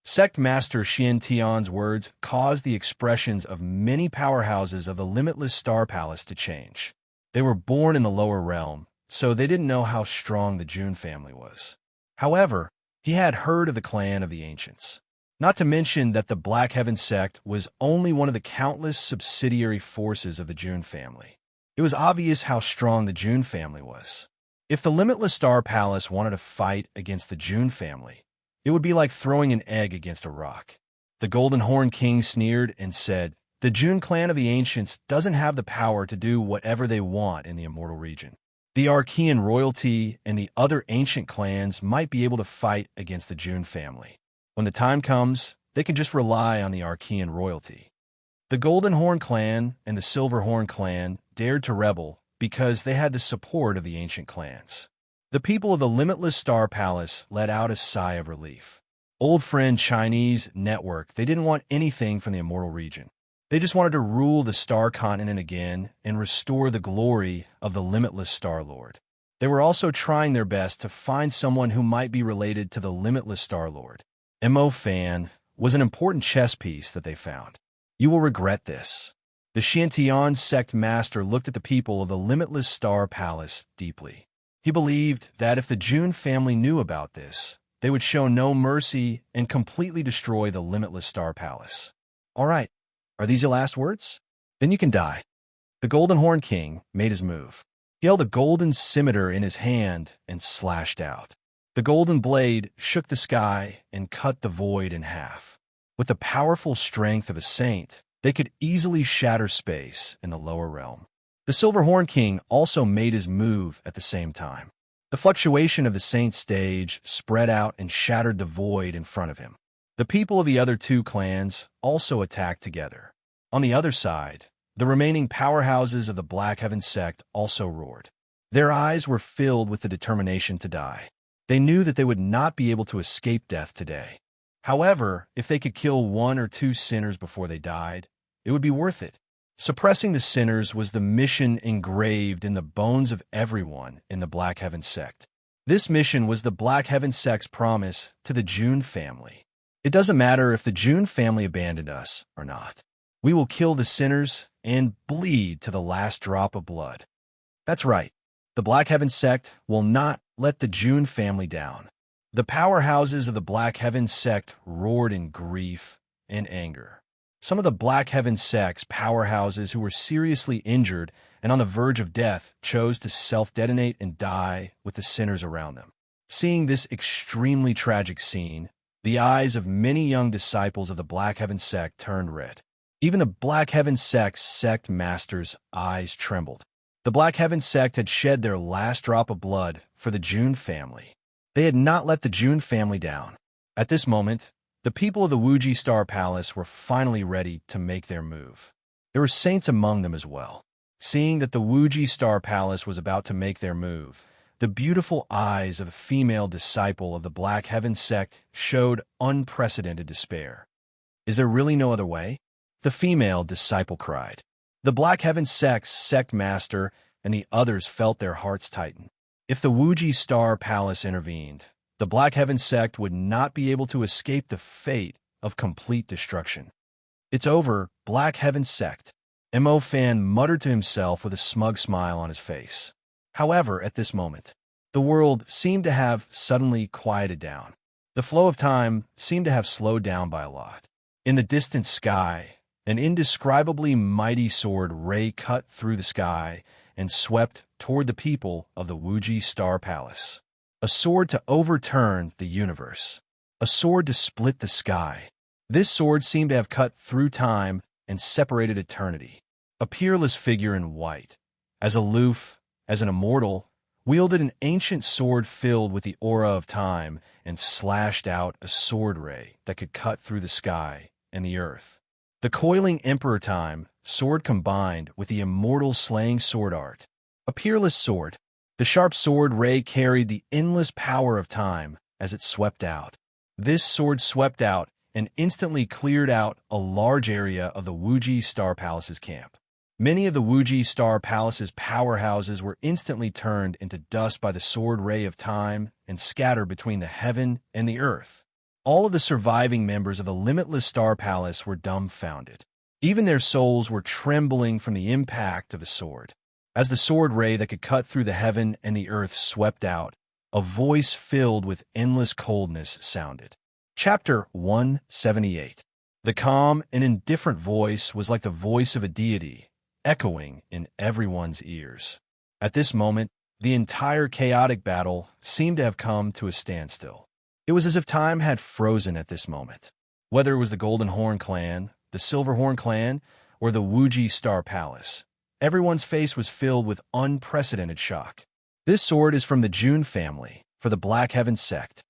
Sect Master Xian Tian's words caused the expressions of many powerhouses of the Limitless Star Palace to change. They were born in the lower realm, so they didn't know how strong the June family was. However, he had heard of the clan of the ancients. Not to mention that the Black Heaven sect was only one of the countless subsidiary forces of the June family. It was obvious how strong the June family was. If the Limitless Star Palace wanted to fight against the June family, it would be like throwing an egg against a rock. The Golden Horn King sneered and said, The June clan of the ancients doesn't have the power to do whatever they want in the Immortal Region. The Archean royalty and the other ancient clans might be able to fight against the June family. When the time comes, they can just rely on the Archean royalty. The Golden Horn clan and the Silverhorn clan dared to rebel because they had the support of the ancient clans. The people of the Limitless Star Palace let out a sigh of relief. Old friend Chinese network, they didn't want anything from the Immortal Region. They just wanted to rule the Star Continent again and restore the glory of the Limitless Star Lord. They were also trying their best to find someone who might be related to the Limitless Star Lord. Mo Fan was an important chess piece that they found. You will regret this. The Xiantian sect master looked at the people of the Limitless Star Palace deeply. He believed that if the June family knew about this, they would show no mercy and completely destroy the Limitless Star Palace. All right, Are these your last words? Then you can die. The Golden Horn King made his move. He held a golden scimitar in his hand and slashed out. The golden blade shook the sky and cut the void in half. With the powerful strength of a saint, they could easily shatter space in the lower realm. The Silver Horn King also made his move at the same time. The fluctuation of the saint's stage spread out and shattered the void in front of him. The people of the other two clans also attacked together. On the other side, the remaining powerhouses of the Black Heaven sect also roared. Their eyes were filled with the determination to die. They knew that they would not be able to escape death today. However, if they could kill one or two sinners before they died, it would be worth it. Suppressing the sinners was the mission engraved in the bones of everyone in the Black Heaven sect. This mission was the Black Heaven sect's promise to the June family. It doesn't matter if the June family abandoned us or not. We will kill the sinners and bleed to the last drop of blood. That's right. The Black Heaven sect will not let the June family down. The powerhouses of the Black Heaven sect roared in grief and anger. Some of the Black Heaven sect's powerhouses who were seriously injured and on the verge of death chose to self-detonate and die with the sinners around them. Seeing this extremely tragic scene, the eyes of many young disciples of the Black Heaven sect turned red. Even the Black Heaven sect's sect master's eyes trembled. The Black Heaven sect had shed their last drop of blood for the June family. They had not let the June family down. At this moment, the people of the Wuji Star Palace were finally ready to make their move. There were saints among them as well. Seeing that the Wuji Star Palace was about to make their move, the beautiful eyes of a female disciple of the Black Heaven sect showed unprecedented despair. Is there really no other way? The female disciple cried. The Black Heaven sect's sect master and the others felt their hearts tighten. If the Wuji Star Palace intervened, the Black Heaven sect would not be able to escape the fate of complete destruction. It's over, Black Heaven sect. Mo Fan muttered to himself with a smug smile on his face. However, at this moment, the world seemed to have suddenly quieted down. The flow of time seemed to have slowed down by a lot. In the distant sky, an indescribably mighty sword ray cut through the sky and swept toward the people of the Wuji Star Palace. A sword to overturn the universe. A sword to split the sky. This sword seemed to have cut through time and separated eternity. A peerless figure in white, as aloof as an immortal, wielded an ancient sword filled with the aura of time and slashed out a sword ray that could cut through the sky and the earth. The coiling Emperor Time sword combined with the immortal slaying sword art. A peerless sword. The sharp sword ray carried the endless power of time as it swept out. This sword swept out and instantly cleared out a large area of the Wuji Star Palace's camp. Many of the Wuji Star Palace's powerhouses were instantly turned into dust by the sword ray of time and scattered between the heaven and the earth. All of the surviving members of the Limitless Star Palace were dumbfounded. Even their souls were trembling from the impact of the sword. As the sword ray that could cut through the heaven and the earth swept out, a voice filled with endless coldness sounded. Chapter 178. The calm and indifferent voice was like the voice of a deity, echoing in everyone's ears. At this moment, the entire chaotic battle seemed to have come to a standstill. It was as if time had frozen at this moment. Whether it was the Golden Horn Clan, the Silver Horn Clan, or the Wuji Star Palace, everyone's face was filled with unprecedented shock. This sword is from the June family, for the Black Heaven sect.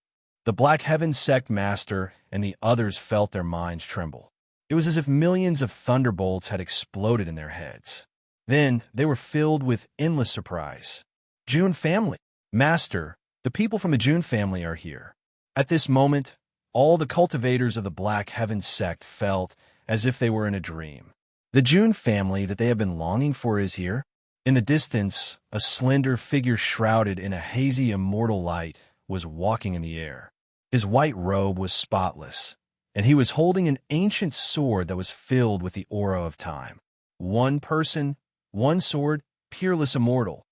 The Black Heaven sect master and the others felt their minds tremble. It was as if millions of thunderbolts had exploded in their heads. Then they were filled with endless surprise. June family. Master, the people from the June family are here. At this moment, all the cultivators of the Black Heaven sect felt as if they were in a dream. The June family that they have been longing for is here. In the distance, a slender figure shrouded in a hazy immortal light was walking in the air. His white robe was spotless, and he was holding an ancient sword that was filled with the aura of time. One person, one sword, peerless immortal.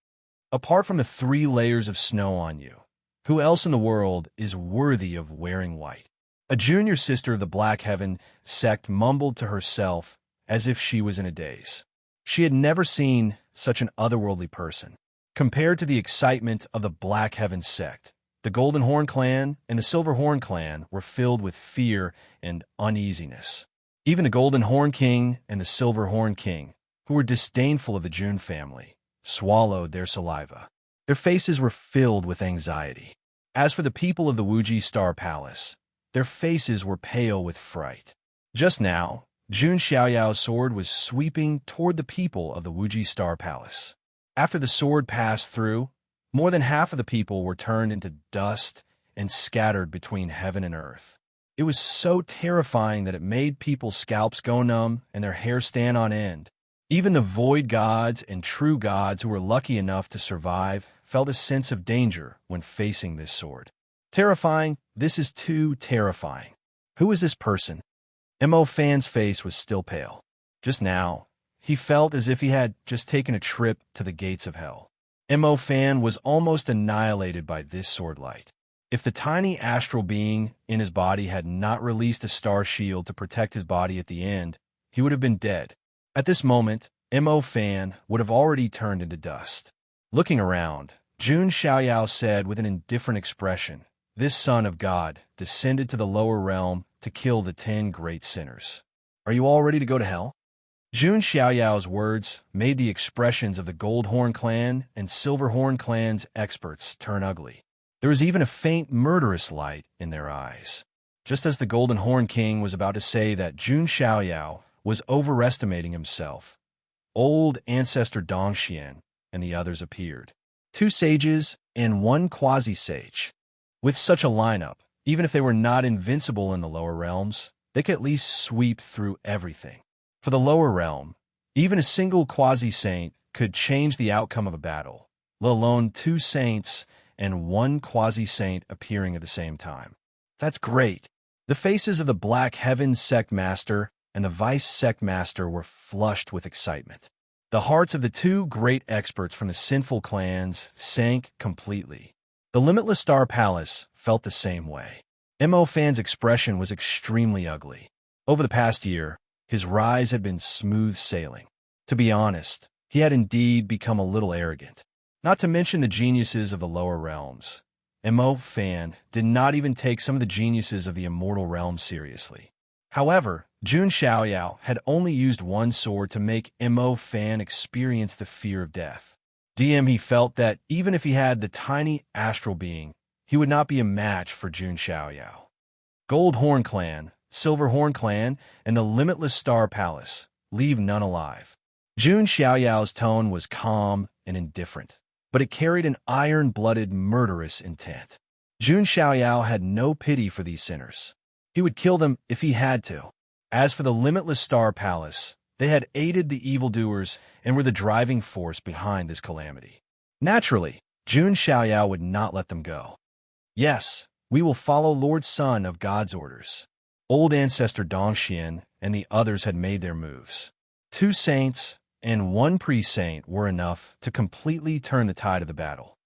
Apart from the 3 layers of snow on you, who else in the world is worthy of wearing white? A junior sister of the Black Heaven sect mumbled to herself as if she was in a daze. She had never seen such an otherworldly person. Compared to the excitement of the Black Heaven sect, the Golden Horn clan and the Silver Horn clan were filled with fear and uneasiness. Even the Golden Horn King and the Silver Horn King, who were disdainful of the June family, swallowed their saliva. Their faces were filled with anxiety. As for the people of the Wuji Star Palace, their faces were pale with fright. Just now, Jun Xiaoyao's sword was sweeping toward the people of the Wuji Star Palace. After the sword passed through, more than half of the people were turned into dust and scattered between heaven and earth. It was so terrifying that it made people's scalps go numb and their hair stand on end. Even the void gods and true gods who were lucky enough to survive felt a sense of danger when facing this sword. Terrifying, this is too terrifying. Who is this person? Mo Fan's face was still pale. Just now, he felt as if he had just taken a trip to the gates of hell. Mo Fan was almost annihilated by this sword light. If the tiny astral being in his body had not released a star shield to protect his body at the end, he would have been dead. At this moment, Mo Fan would have already turned into dust. Looking around, Jun Xiaoyao said with an indifferent expression, "This son of God descended to the lower realm to kill the 10 great sinners. Are you all ready to go to hell?" Jun Xiaoyao's words made the expressions of the Gold Horn clan and Silver Horn clan's experts turn ugly. There was even a faint murderous light in their eyes. Just as the Golden Horn King was about to say that Jun Xiaoyao was overestimating himself, old ancestor Dongxian and the others appeared. 2 sages and 1 quasi-sage. With such a lineup, even if they were not invincible in the lower realms, they could at least sweep through everything. For the lower realm, even a single quasi-saint could change the outcome of a battle, let alone 2 saints and 1 quasi-saint appearing at the same time. That's great. The faces of the Black Heaven sect master and the vice sect master were flushed with excitement. The hearts of the 2 great experts from the sinful clans sank completely. The Limitless Star Palace felt the same way. Mo Fan's expression was extremely ugly. Over the past year, his rise had been smooth sailing. To be honest, he had indeed become a little arrogant. Not to mention the geniuses of the lower realms. Mo Fan did not even take some of the geniuses of the immortal realm seriously. However, Jun Xiaoyao had only used 1 sword to make Mo Fan experience the fear of death. He felt that even if he had the tiny astral being, he would not be a match for Jun Xiaoyao. Gold Horn Clan, Silver Horn Clan, and the Limitless Star Palace leave none alive. Jun Xiaoyao's tone was calm and indifferent, but it carried an iron-blooded, murderous intent. Jun Xiaoyao had no pity for these sinners. He would kill them if he had to. As for the Limitless Star Palace, they had aided the evildoers and were the driving force behind this calamity. Naturally, Jun Xiaoyao would not let them go. Yes, we will follow Lord Sun of God's orders. Old ancestor Dongxian and the others had made their moves. 2 saints and 1 pre-saint were enough to completely turn the tide of the battle.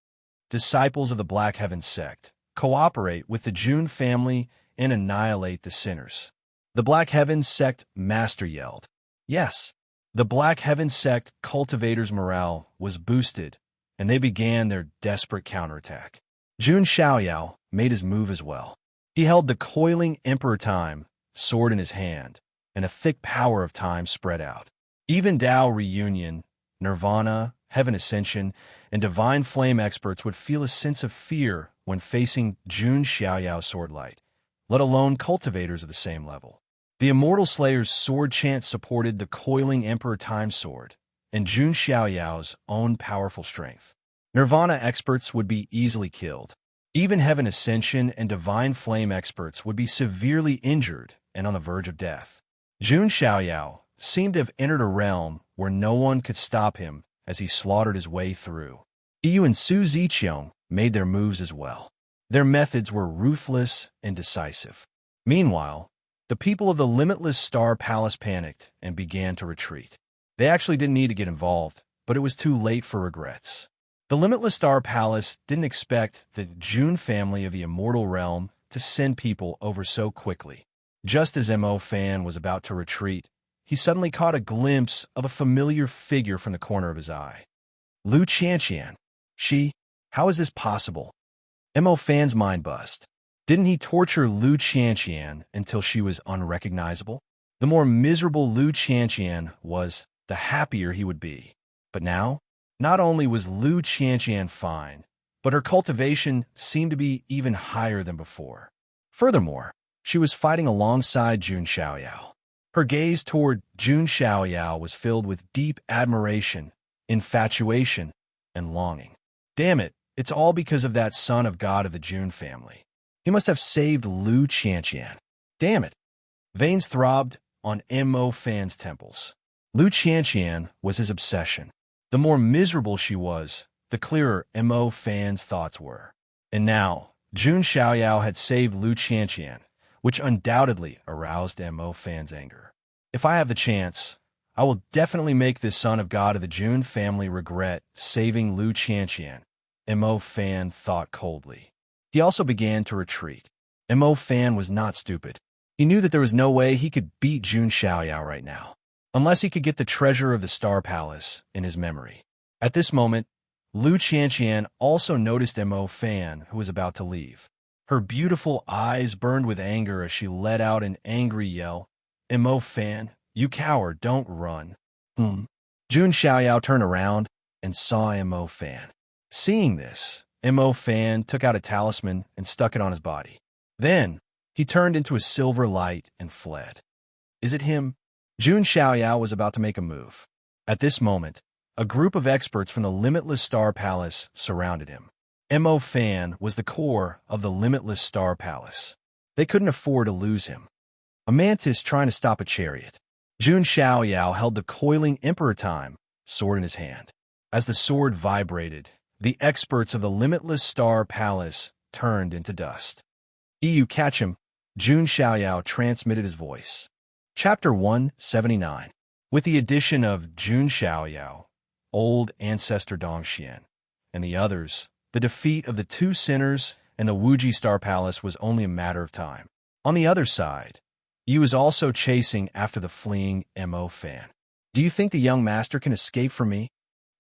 Disciples of the Black Heaven sect, cooperate with the Jun family and annihilate the sinners. The Black Heaven sect master yelled. Yes, the Black Heaven sect cultivators' morale was boosted, and they began their desperate counterattack. Jun Xiaoyao made his move as well. He held the coiling Emperor Time sword in his hand, and a thick power of time spread out. Even Tao Reunion, Nirvana, Heaven Ascension, and Divine Flame experts would feel a sense of fear when facing Jun Xiaoyao's sword light, let alone cultivators of the same level. The Immortal Slayer's sword chant supported the coiling Emperor Time sword and Jun Xiaoyao's own powerful strength. Nirvana experts would be easily killed. Even Heaven Ascension and Divine Flame experts would be severely injured and on the verge of death. Jun Xiaoyao seemed to have entered a realm where no one could stop him as he slaughtered his way through. Yu and Su Ziqiang made their moves as well. Their methods were ruthless and decisive. Meanwhile, the people of the Limitless Star Palace panicked and began to retreat. They actually didn't need to get involved, but it was too late for regrets. The Limitless Star Palace didn't expect the Jun family of the Immortal Realm to send people over so quickly. Just as Mo Fan was about to retreat, he suddenly caught a glimpse of a familiar figure from the corner of his eye. Lu Qianqian. How is this possible? Mo Fan's mind bust. Didn't he torture Lu Qianqian until she was unrecognizable? The more miserable Lu Qianqian was, the happier he would be. But now, not only was Lu Qianqian fine, but her cultivation seemed to be even higher than before. Furthermore, she was fighting alongside Jun Xiaoyao. Her gaze toward Jun Xiaoyao was filled with deep admiration, infatuation, and longing. Damn it, it's all because of that son of God of the Jun family. He must have saved Lu Qianqian. Damn it. Veins throbbed on Mo Fan's temples. Lu Qianqian was his obsession. The more miserable she was, the clearer Mo Fan's thoughts were. And now, Jun Xiaoyao had saved Lu Qianqian, which undoubtedly aroused Mo Fan's anger. If I have the chance, I will definitely make this son of God of the Jun family regret saving Lu Qianqian, Mo Fan thought coldly. He also began to retreat. Mo Fan was not stupid. He knew that there was no way he could beat Jun Xiaoyao right now, unless he could get the treasure of the Star Palace in his memory. At this moment, Lu Qianqian also noticed Mo Fan, who was about to leave. Her beautiful eyes burned with anger as she let out an angry yell. Mo Fan, you coward, don't run. Jun Xiaoyao turned around and saw Mo Fan. Seeing this, Mo Fan took out a talisman and stuck it on his body. Then, he turned into a silver light and fled. Is it him? Jun Xiaoyao was about to make a move. At this moment, a group of experts from the Limitless Star Palace surrounded him. Mo Fan was the core of the Limitless Star Palace. They couldn't afford to lose him. A mantis trying to stop a chariot. Jun Xiaoyao held the coiling Emperor Time sword in his hand. As the sword vibrated, the experts of the Limitless Star Palace turned into dust. You catch him, Jun Xiaoyao transmitted his voice. Chapter 179. With the addition of Jun Xiaoyao, Old Ancestor Dongxian, and the others, the defeat of the two sinners and the Wuji Star Palace was only a matter of time. On the other side, Yi was also chasing after the fleeing Mo Fan. Do you think the young master can escape from me?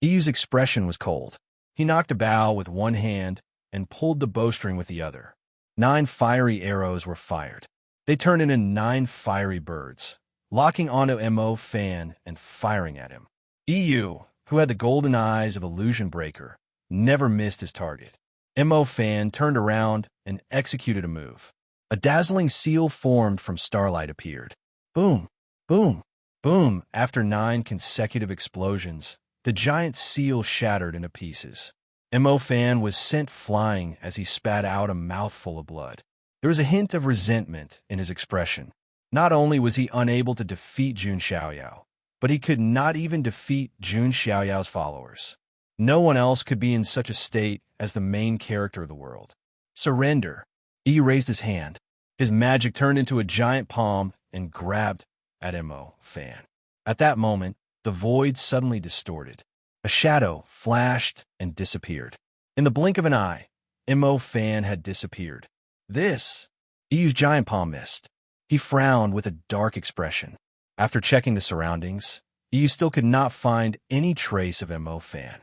Yi's expression was cold. He knocked a bow with one hand and pulled the bowstring with the other. 9 fiery arrows were fired. They turned into 9 fiery birds, locking onto Mo Fan and firing at him. Yu, who had the golden eyes of Illusion Breaker, never missed his target. Mo Fan turned around and executed a move. A dazzling seal formed from starlight appeared. Boom, boom, boom. After 9 consecutive explosions, the giant seal shattered into pieces. Mo Fan was sent flying as he spat out a mouthful of blood. There was a hint of resentment in his expression. Not only was he unable to defeat Jun Xiaoyao, but he could not even defeat Jun Xiaoyao's followers. No one else could be in such a state as the main character of the world. Surrender. Yi raised his hand. His magic turned into a giant palm and grabbed at Mo Fan. At that moment, the void suddenly distorted. A shadow flashed and disappeared. In the blink of an eye, Mo Fan had disappeared. This, Yi's giant palm missed. He frowned with a dark expression. After checking the surroundings, Yi still could not find any trace of Mo Fan.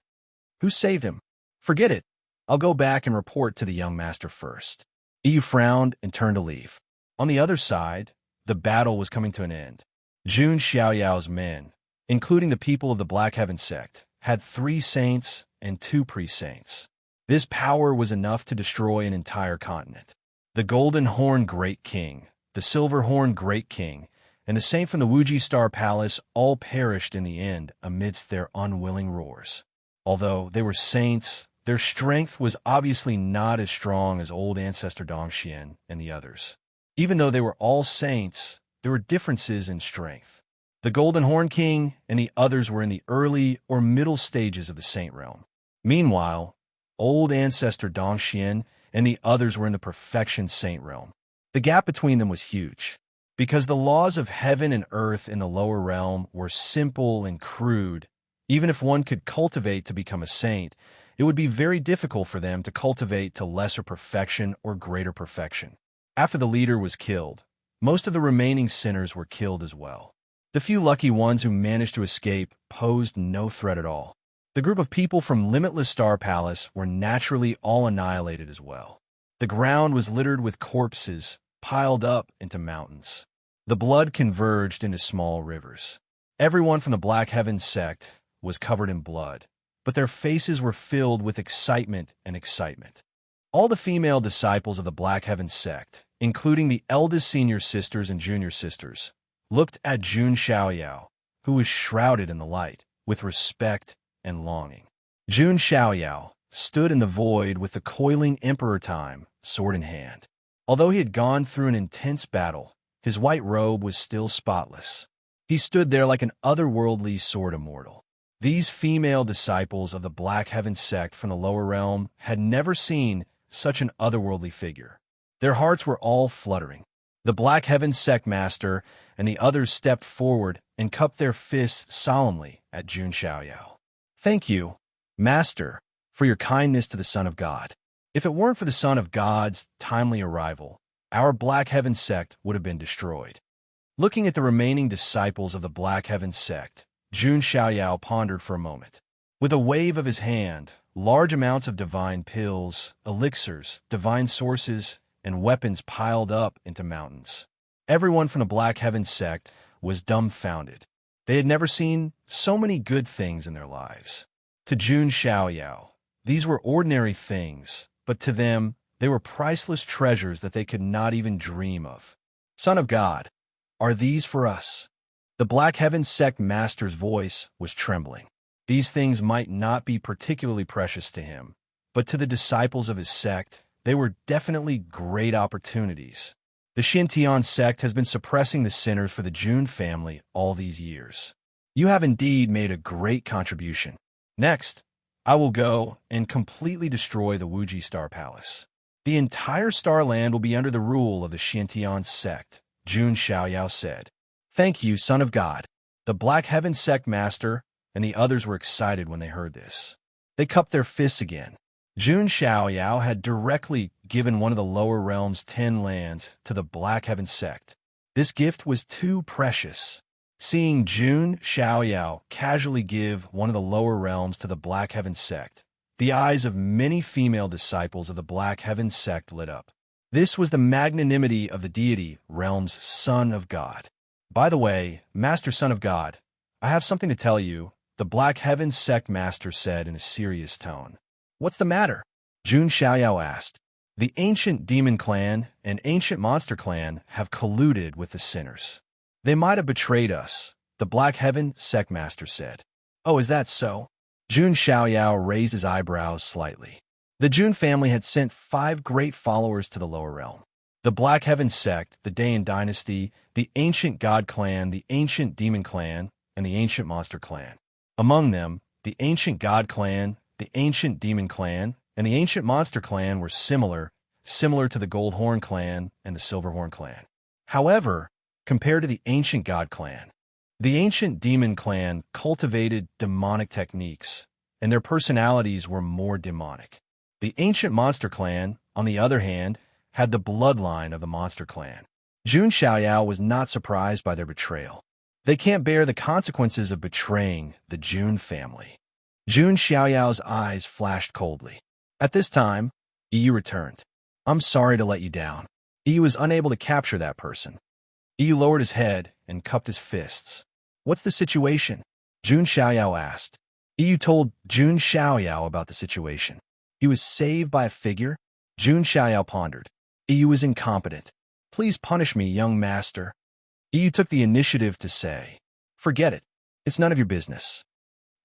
Who saved him? Forget it. I'll go back and report to the young master first. Yi frowned and turned to leave. On the other side, the battle was coming to an end. Jun Xiaoyao's men, including the people of the Black Heaven sect, had 3 saints and 2 pre-saints. This power was enough to destroy an entire continent. The Golden Horn Great King, the Silver Horn Great King, and the saint from the Wuji Star Palace all perished in the end amidst their unwilling roars. Although they were saints, their strength was obviously not as strong as Old Ancestor Dongxian and the others. Even though they were all saints, there were differences in strength. The Golden Horn King and the others were in the early or middle stages of the saint realm. Meanwhile, Old Ancestor Dongxian and the others were in the perfection saint realm. The gap between them was huge, because the laws of heaven and earth in the lower realm were simple and crude. Even if one could cultivate to become a saint, it would be very difficult for them to cultivate to lesser perfection or greater perfection. After the leader was killed, most of the remaining sinners were killed as well. The few lucky ones who managed to escape posed no threat at all. The group of people from Limitless Star Palace were naturally all annihilated as well. The ground was littered with corpses, piled up into mountains. The blood converged into small rivers. Everyone from the Black Heaven sect was covered in blood, but their faces were filled with excitement and excitement. All the female disciples of the Black Heaven sect, including the eldest senior sisters and junior sisters, looked at Jun Xiaoyao, who was shrouded in the light, with respect and longing. Jun Xiaoyao stood in the void with the coiling Emperor Time, sword in hand. Although he had gone through an intense battle, his white robe was still spotless. He stood there like an otherworldly sword immortal. These female disciples of the Black Heaven sect from the lower realm had never seen such an otherworldly figure. Their hearts were all fluttering. The Black Heaven sect master and the others stepped forward and cupped their fists solemnly at Jun Xiaoyao. "Thank you, Master, for your kindness to the Son of God. If it weren't for the Son of God's timely arrival, our Black Heaven sect would have been destroyed." Looking at the remaining disciples of the Black Heaven sect, Jun Xiaoyao pondered for a moment. With a wave of his hand, large amounts of divine pills, elixirs, divine sources, and weapons piled up into mountains. Everyone from the Black Heaven sect was dumbfounded. They had never seen so many good things in their lives. To Jun Xiaoyao, these were ordinary things, but to them, they were priceless treasures that they could not even dream of. "Son of God, are these for us?" The Black Heaven sect master's voice was trembling. These things might not be particularly precious to him, but to the disciples of his sect, they were definitely great opportunities. The Xintian sect has been suppressing the sinners for the Jun family all these years. You have indeed made a great contribution. Next, I will go and completely destroy the Wuji Star Palace. The entire Starland will be under the rule of the Xintian sect, Jun Xiaoyao said. "Thank you, Son of God." The Black Heaven sect master and the others were excited when they heard this. They cupped their fists again. Jun Xiaoyao had directly given one of the lower realms 10 lands to the Black Heaven sect. This gift was too precious. Seeing Jun Xiaoyao casually give one of the lower realms to the Black Heaven sect, the eyes of many female disciples of the Black Heaven sect lit up. This was the magnanimity of the deity realm's Son of God. "By the way, Master Son of God, I have something to tell you," the Black Heaven sect master said in a serious tone. "What's the matter?" Jun Xiaoyao asked. "The ancient demon clan and ancient monster clan have colluded with the sinners. They might have betrayed us," the Black Heaven sect master said. "Oh, is that so?" Jun Xiaoyao raised his eyebrows slightly. The Jun family had sent 5 great followers to the lower realm. The Black Heaven sect, the Dayan dynasty, the ancient god clan, the ancient demon clan, and the ancient monster clan. Among them, the ancient god clan, the ancient demon clan, and the ancient monster clan were similar to the Goldhorn clan and the Silverhorn clan. However, compared to the ancient god clan, the ancient demon clan cultivated demonic techniques, and their personalities were more demonic. The ancient monster clan, on the other hand, had the bloodline of the monster clan. Jun Xiaoyao was not surprised by their betrayal. They can't bear the consequences of betraying the Jun family. Jun Xiaoyao's eyes flashed coldly. At this time, Yi returned. "I'm sorry to let you down." Yi was unable to capture that person. Yi lowered his head and cupped his fists. "What's the situation?" Jun Xiaoyao asked. Yi told Jun Xiaoyao about the situation. He was saved by a figure? Jun Xiaoyao pondered. Yi was incompetent. "Please punish me, young master." Yi took the initiative to say, "Forget it. It's none of your business."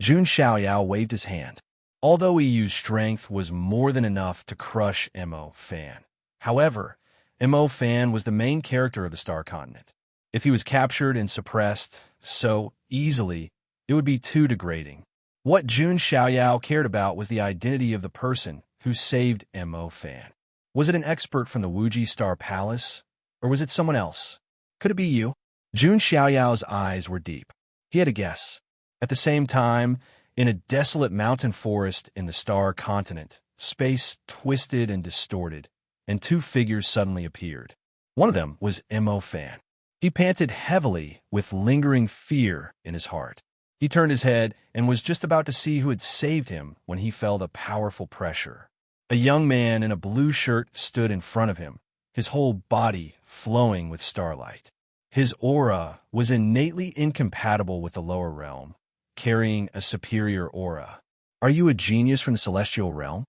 Jun Xiaoyao waved his hand. Although Yi's strength was more than enough to crush Mo Fan. However, Mo Fan was the main character of the Star Continent. If he was captured and suppressed so easily, it would be too degrading. What Jun Xiaoyao cared about was the identity of the person who saved Mo Fan. Was it an expert from the Wuji Star Palace, or was it someone else? Could it be you? Jun Xiaoyao's eyes were deep. He had a guess. At the same time, in a desolate mountain forest in the Star Continent, space twisted and distorted, and 2 figures suddenly appeared. One of them was Mo Fan. He panted heavily with lingering fear in his heart. He turned his head and was just about to see who had saved him when he felt a powerful pressure. A young man in a blue shirt stood in front of him, his whole body flowing with starlight. His aura was innately incompatible with the lower realm, carrying a superior aura. "Are you a genius from the celestial realm?"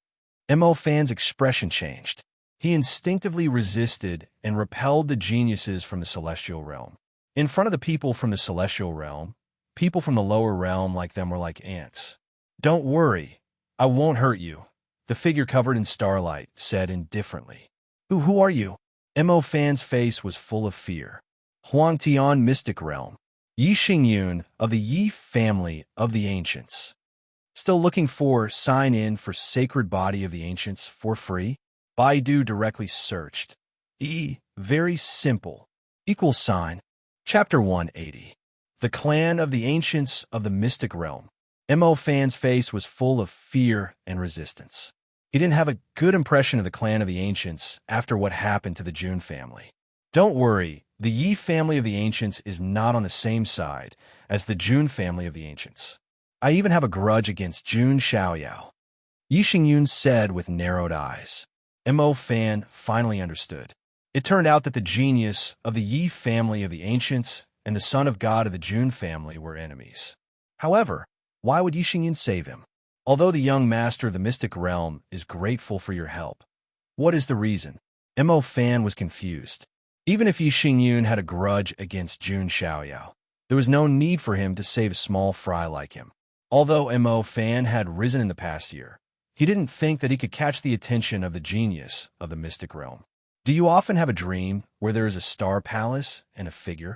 Mo Fan's expression changed. He instinctively resisted and repelled the geniuses from the celestial realm. In front of the people from the celestial realm, people from the lower realm like them were like ants. "Don't worry, I won't hurt you," the figure covered in starlight said indifferently. Who are you?" Mo Fan's face was full of fear. "Huang Tian, Mystic Realm. Yi Xingyun of the Yi family of the Ancients. Still looking for sign in for Sacred Body of the Ancients for free?" Baidu directly searched. Very simple. =. Chapter 180. The Clan of the Ancients of the Mystic Realm. Mo Fan's face was full of fear and resistance. He didn't have a good impression of the Clan of the Ancients after what happened to the Jun family. "Don't worry, the Yi family of the Ancients is not on the same side as the Jun family of the Ancients. I even have a grudge against Jun Xiaoyao," Yi Xingyun said with narrowed eyes. Mo Fan finally understood. It turned out that the genius of the Yi family of the Ancients and the son of God of the Jun family were enemies. However, why would Yi Xingyun save him? Although the young master of the mystic realm is grateful for your help, what is the reason? Mo Fan was confused. Even if Yi Xingyun had a grudge against Jun Xiaoyao, there was no need for him to save a small fry like him. Although Mo Fan had risen in the past year, he didn't think that he could catch the attention of the genius of the mystic realm. "Do you often have a dream where there is a star palace and a figure?"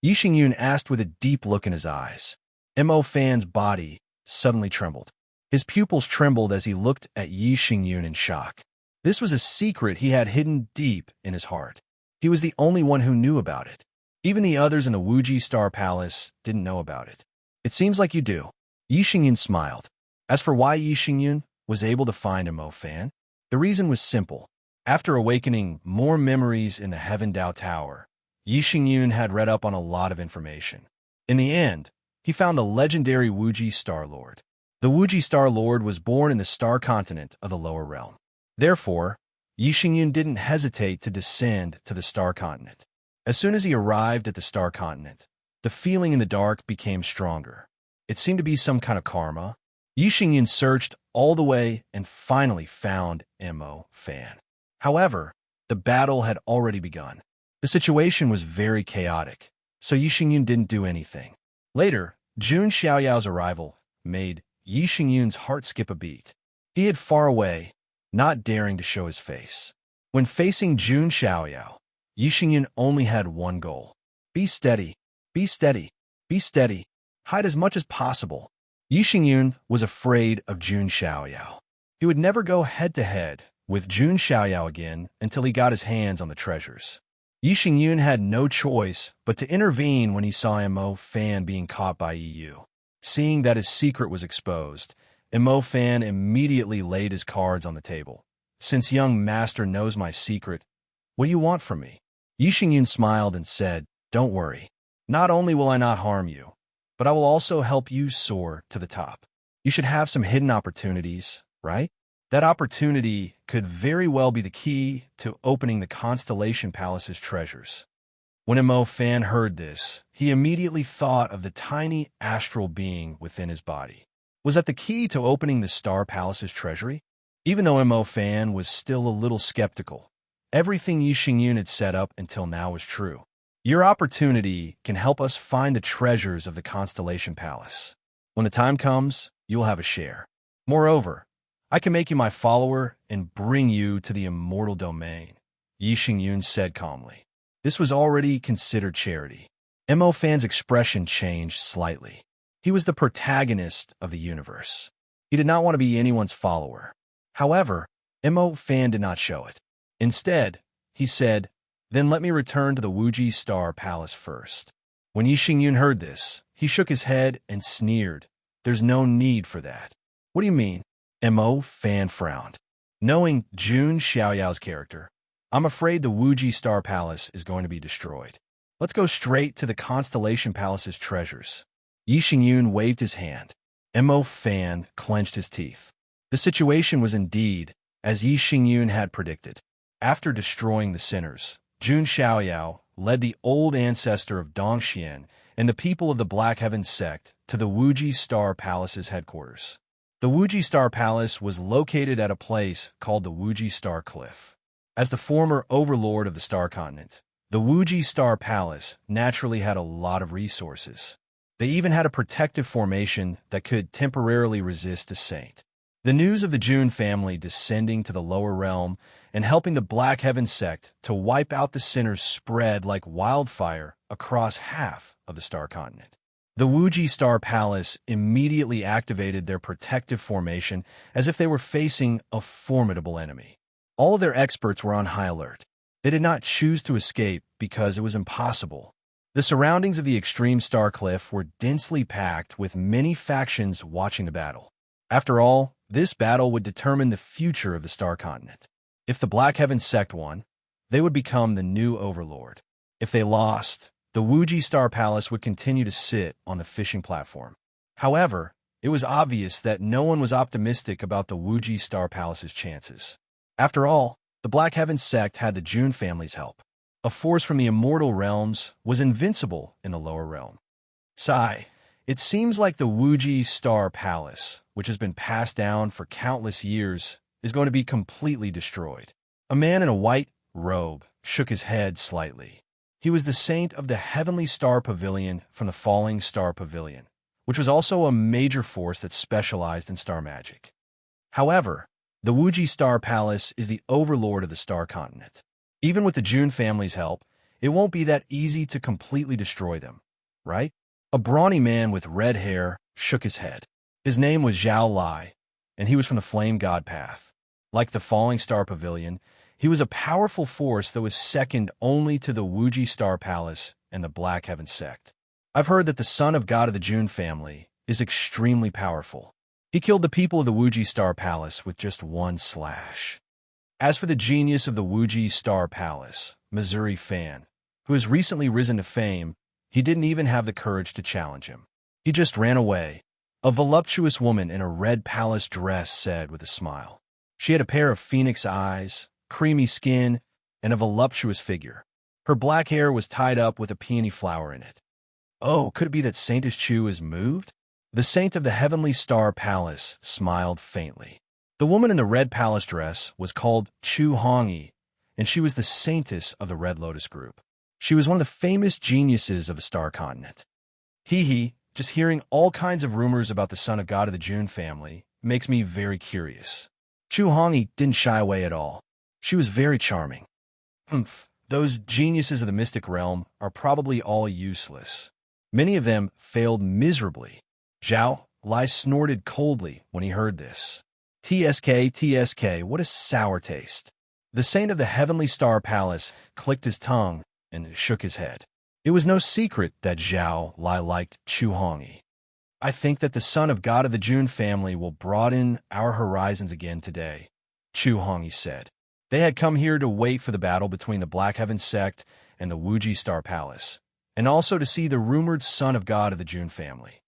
Yi Xingyun asked with a deep look in his eyes. Mo Fan's body suddenly trembled. His pupils trembled as he looked at Yi Xingyun in shock. This was a secret he had hidden deep in his heart. He was the only one who knew about it. Even the others in the Wuji Star Palace didn't know about it. "It seems like you do." Yi Xingyun smiled. As for why Yi Xingyun was able to find Mo Fan, the reason was simple. After awakening more memories in the Heaven Dao Tower, Yi Xingyun had read up on a lot of information. In the end, he found the legendary Wuji Star Lord. The Wuji Star Lord was born in the star continent of the lower realm. Therefore, Yi Xingyun didn't hesitate to descend to the star continent. As soon as he arrived at the star continent, the feeling in the dark became stronger. It seemed to be some kind of karma. Yi Xingyun searched all the way and finally found Mo Fan. However, the battle had already begun. The situation was very chaotic, so Yi Xingyun didn't do anything. Later, Jun Xiaoyao's arrival made Yi Xingyun's heart skip a beat. He hid far away, not daring to show his face. When facing Jun Xiaoyao, Yi Xingyun only had one goal. Be steady, be steady, be steady. Hide as much as possible. Yi Xingyun was afraid of Jun Xiaoyao. He would never go head-to-head with Jun Xiaoyao again until he got his hands on the treasures. Yi Xingyun had no choice but to intervene when he saw Mo Fan being caught by Yu. Seeing that his secret was exposed, Mo Fan immediately laid his cards on the table. "Since young master knows my secret, what do you want from me?" Yi Xingyun smiled and said, "Don't worry. Not only will I not harm you, but I will also help you soar to the top. You should have some hidden opportunities, right? That opportunity could very well be the key to opening the Constellation Palace's treasures." When Mo Fan heard this, he immediately thought of the tiny astral being within his body. Was that the key to opening the Star Palace's treasury? Even though Mo Fan was still a little skeptical, everything Yi Xingyun had set up until now was true. Your opportunity can help us find the treasures of the Constellation Palace. When the time comes, you will have a share. Moreover, I can make you my follower and bring you to the immortal domain, Yi Xingyun said calmly. This was already considered charity. Mo Fan's expression changed slightly. He was the protagonist of the universe. He did not want to be anyone's follower. However, Mo Fan did not show it. Instead, he said, "Then let me return to the Wuji Star Palace first." When Yi Xingyun heard this, he shook his head and sneered. "There's no need for that." "What do you mean?" Mo Fan frowned. "Knowing Jun Xiaoyao's character, I'm afraid the Wuji Star Palace is going to be destroyed. Let's go straight to the Constellation Palace's treasures. Yi Xingyun waved his hand. Mo Fan clenched his teeth. The situation was indeed as Yi Xingyun had predicted. After destroying the sinners, Jun Xiaoyao led the old ancestor of Dongxian and the people of the Black Heaven sect to the Wuji Star Palace's headquarters. The Wuji Star Palace was located at a place called the Wuji Star Cliff. As the former overlord of the Star Continent, the Wuji Star Palace naturally had a lot of resources. They even had a protective formation that could temporarily resist a saint. The news of the Jun family descending to the lower realm and helping the Black Heaven sect to wipe out the sinners spread like wildfire across half of the Star Continent. The Wuji Star Palace immediately activated their protective formation as if they were facing a formidable enemy. All of their experts were on high alert. They did not choose to escape because it was impossible. The surroundings of the extreme star cliff were densely packed with many factions watching the battle. After all, this battle would determine the future of the Star Continent. If the Black Heaven sect won, they would become the new overlord. If they lost, the Wuji Star Palace would continue to sit on the fishing platform. However, it was obvious that no one was optimistic about the Wuji Star Palace's chances. After all, the Black Heaven sect had the Jun family's help. A force from the immortal realms was invincible in the lower realm. Sigh, it seems like the Wuji Star Palace, which has been passed down for countless years, is going to be completely destroyed. A man in a white robe shook his head slightly. He was the saint of the Heavenly Star Pavilion from the Falling Star Pavilion, which was also a major force that specialized in star magic. However, the Wuji Star Palace is the overlord of the Star Continent. Even with the Jun family's help, it won't be that easy to completely destroy them, right? A brawny man with red hair shook his head. His name was Zhao Lai, and he was from the Flame God Path. Like the Falling Star Pavilion, he was a powerful force that was second only to the Wuji Star Palace and the Black Heaven sect. I've heard that the son of God of the Jun family is extremely powerful. He killed the people of the Wuji Star Palace with just one slash. As for the genius of the Wuji Star Palace, Missouri Fan, who has recently risen to fame, he didn't even have the courage to challenge him. He just ran away. A voluptuous woman in a red palace dress said with a smile. She had a pair of phoenix eyes, creamy skin, and a voluptuous figure. Her black hair was tied up with a peony flower in it. Oh, could it be that Saintess Chu is moved? The saint of the Heavenly Star Palace smiled faintly. The woman in the red palace dress was called Chu Hongyi, and she was the saintess of the Red Lotus group. She was one of the famous geniuses of the Star Continent. Just hearing all kinds of rumors about the son of God of the Jun family makes me very curious. Chu Hongyi didn't shy away at all. She was very charming. Those geniuses of the mystic realm are probably all useless. Many of them failed miserably. Zhao Lai snorted coldly when he heard this. TSK, what a sour taste. The saint of the Heavenly Star Palace clicked his tongue and shook his head. It was no secret that Zhao Lai liked Chu Hongyi. I think that the son of God of the Jun family will broaden our horizons again today, Chu Hongyi said. They had come here to wait for the battle between the Black Heaven sect and the Wuji Star Palace, and also to see the rumored son of God of the Jun family.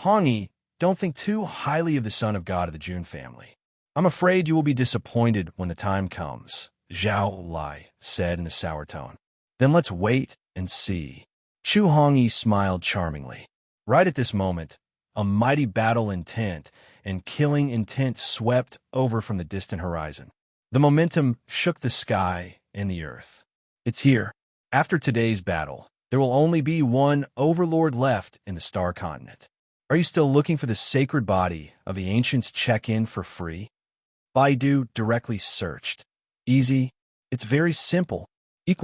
Hongyi, don't think too highly of the son of God of the Jun family. I'm afraid you will be disappointed when the time comes, Zhao Lai said in a sour tone. Then let's wait and see. Chu Hongyi smiled charmingly. Right at this moment, a mighty battle intent and killing intent swept over from the distant horizon. The momentum shook the sky and the earth. It's here. After today's battle, there will only be one overlord left in the Star Continent. Are you still looking for the sacred body of the ancients? Check in for free? Baidu directly searched. Easy. It's very simple. =.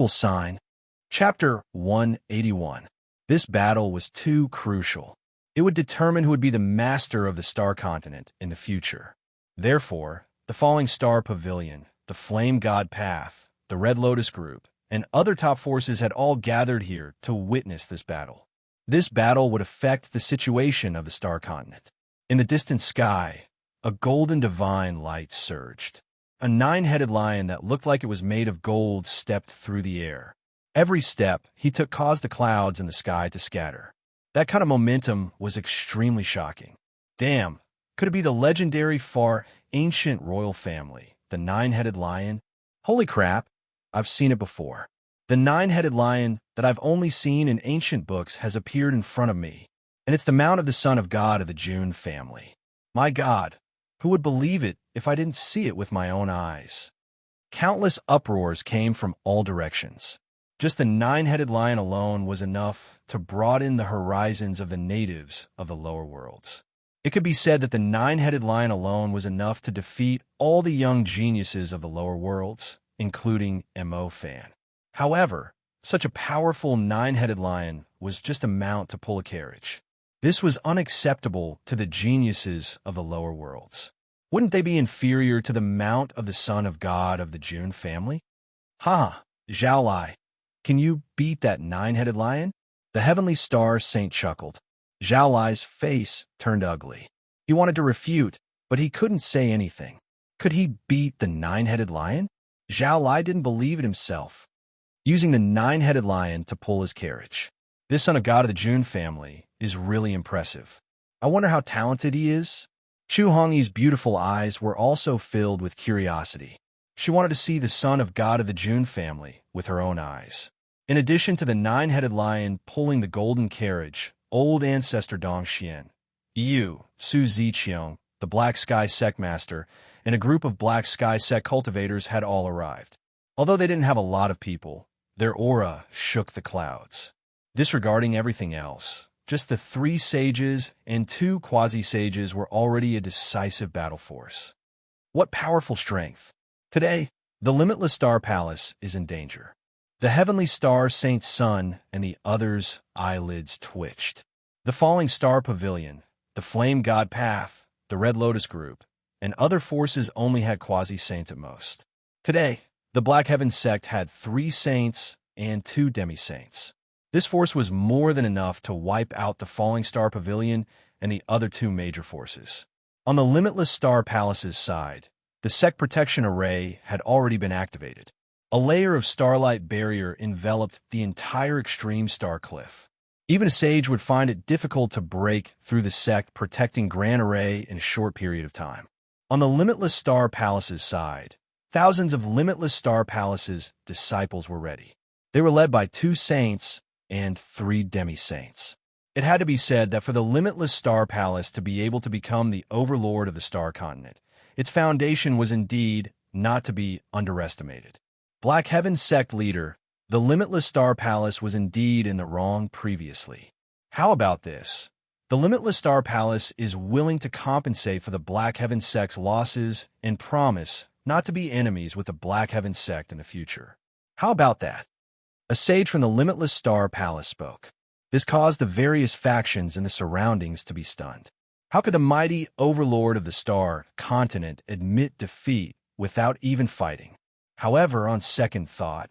Chapter 181. This battle was too crucial. It would determine who would be the master of the Star Continent in the future. Therefore, the Falling Star Pavilion, the Flame God Path, the Red Lotus Group, and other top forces had all gathered here to witness this battle. This battle would affect the situation of the Star Continent. In the distant sky, a golden divine light surged. A 9-headed lion that looked like it was made of gold stepped through the air. Every step he took caused the clouds in the sky to scatter. That kind of momentum was extremely shocking. Damn, could it be the legendary, far ancient royal family, the nine-headed lion? Holy crap, I've seen it before. The nine-headed lion that I've only seen in ancient books has appeared in front of me, and it's the mount of the son of God of the June family. My God, who would believe it if I didn't see it with my own eyes? Countless uproars came from all directions. Just the nine-headed lion alone was enough to broaden the horizons of the natives of the lower worlds. It could be said that the nine-headed lion alone was enough to defeat all the young geniuses of the lower worlds, including M.O. Fan. However, such a powerful nine-headed lion was just a mount to pull a carriage. This was unacceptable to the geniuses of the lower worlds. Wouldn't they be inferior to the mount of the son of God of the June family? Ha! Zhao Lai, can you beat that nine-headed lion? The heavenly star saint chuckled. Zhao Lai's face turned ugly. He wanted to refute, but he couldn't say anything. Could he beat the nine-headed lion? Zhao Lai didn't believe it himself. Using the nine-headed lion to pull his carriage. This son of God of the June family is really impressive. I wonder how talented he is. Chu Hongyi's beautiful eyes were also filled with curiosity. She wanted to see the son of God of the June family with her own eyes. In addition to the nine-headed lion pulling the golden carriage, old ancestor Dong Xian, Yu, Su Ziqiang, the Black Sky Sect Master, and a group of Black Sky Sect cultivators had all arrived. Although they didn't have a lot of people, their aura shook the clouds. Disregarding everything else, just the 3 sages and 2 quasi-sages were already a decisive battle force. What powerful strength! Today, the Limitless Star Palace is in danger. The heavenly star Saint Sun and the others' eyelids twitched. The Falling Star Pavilion, the Flame God Path, the Red Lotus Group, and other forces only had quasi-saints at most. Today, the Black Heaven sect had 3 saints and 2 demi-saints. This force was more than enough to wipe out the Falling Star Pavilion and the other 2 major forces. On the Limitless Star Palace's side, the Sect Protection Array had already been activated. A layer of starlight barrier enveloped the entire extreme star cliff. Even a sage would find it difficult to break through the sect protecting Grand Array in a short period of time. On the Limitless Star Palace's side, thousands of Limitless Star Palace's disciples were ready. They were led by 2 saints and 3 demi-saints. It had to be said that for the Limitless Star Palace to be able to become the overlord of the Star Continent, its foundation was indeed not to be underestimated. Black Heaven sect leader, the Limitless Star Palace was indeed in the wrong previously. How about this? The Limitless Star Palace is willing to compensate for the Black Heaven sect's losses and promise not to be enemies with the Black Heaven sect in the future. How about that? A sage from the Limitless Star Palace spoke. This caused the various factions in the surroundings to be stunned. How could the mighty overlord of the Star Continent admit defeat without even fighting? However, on second thought,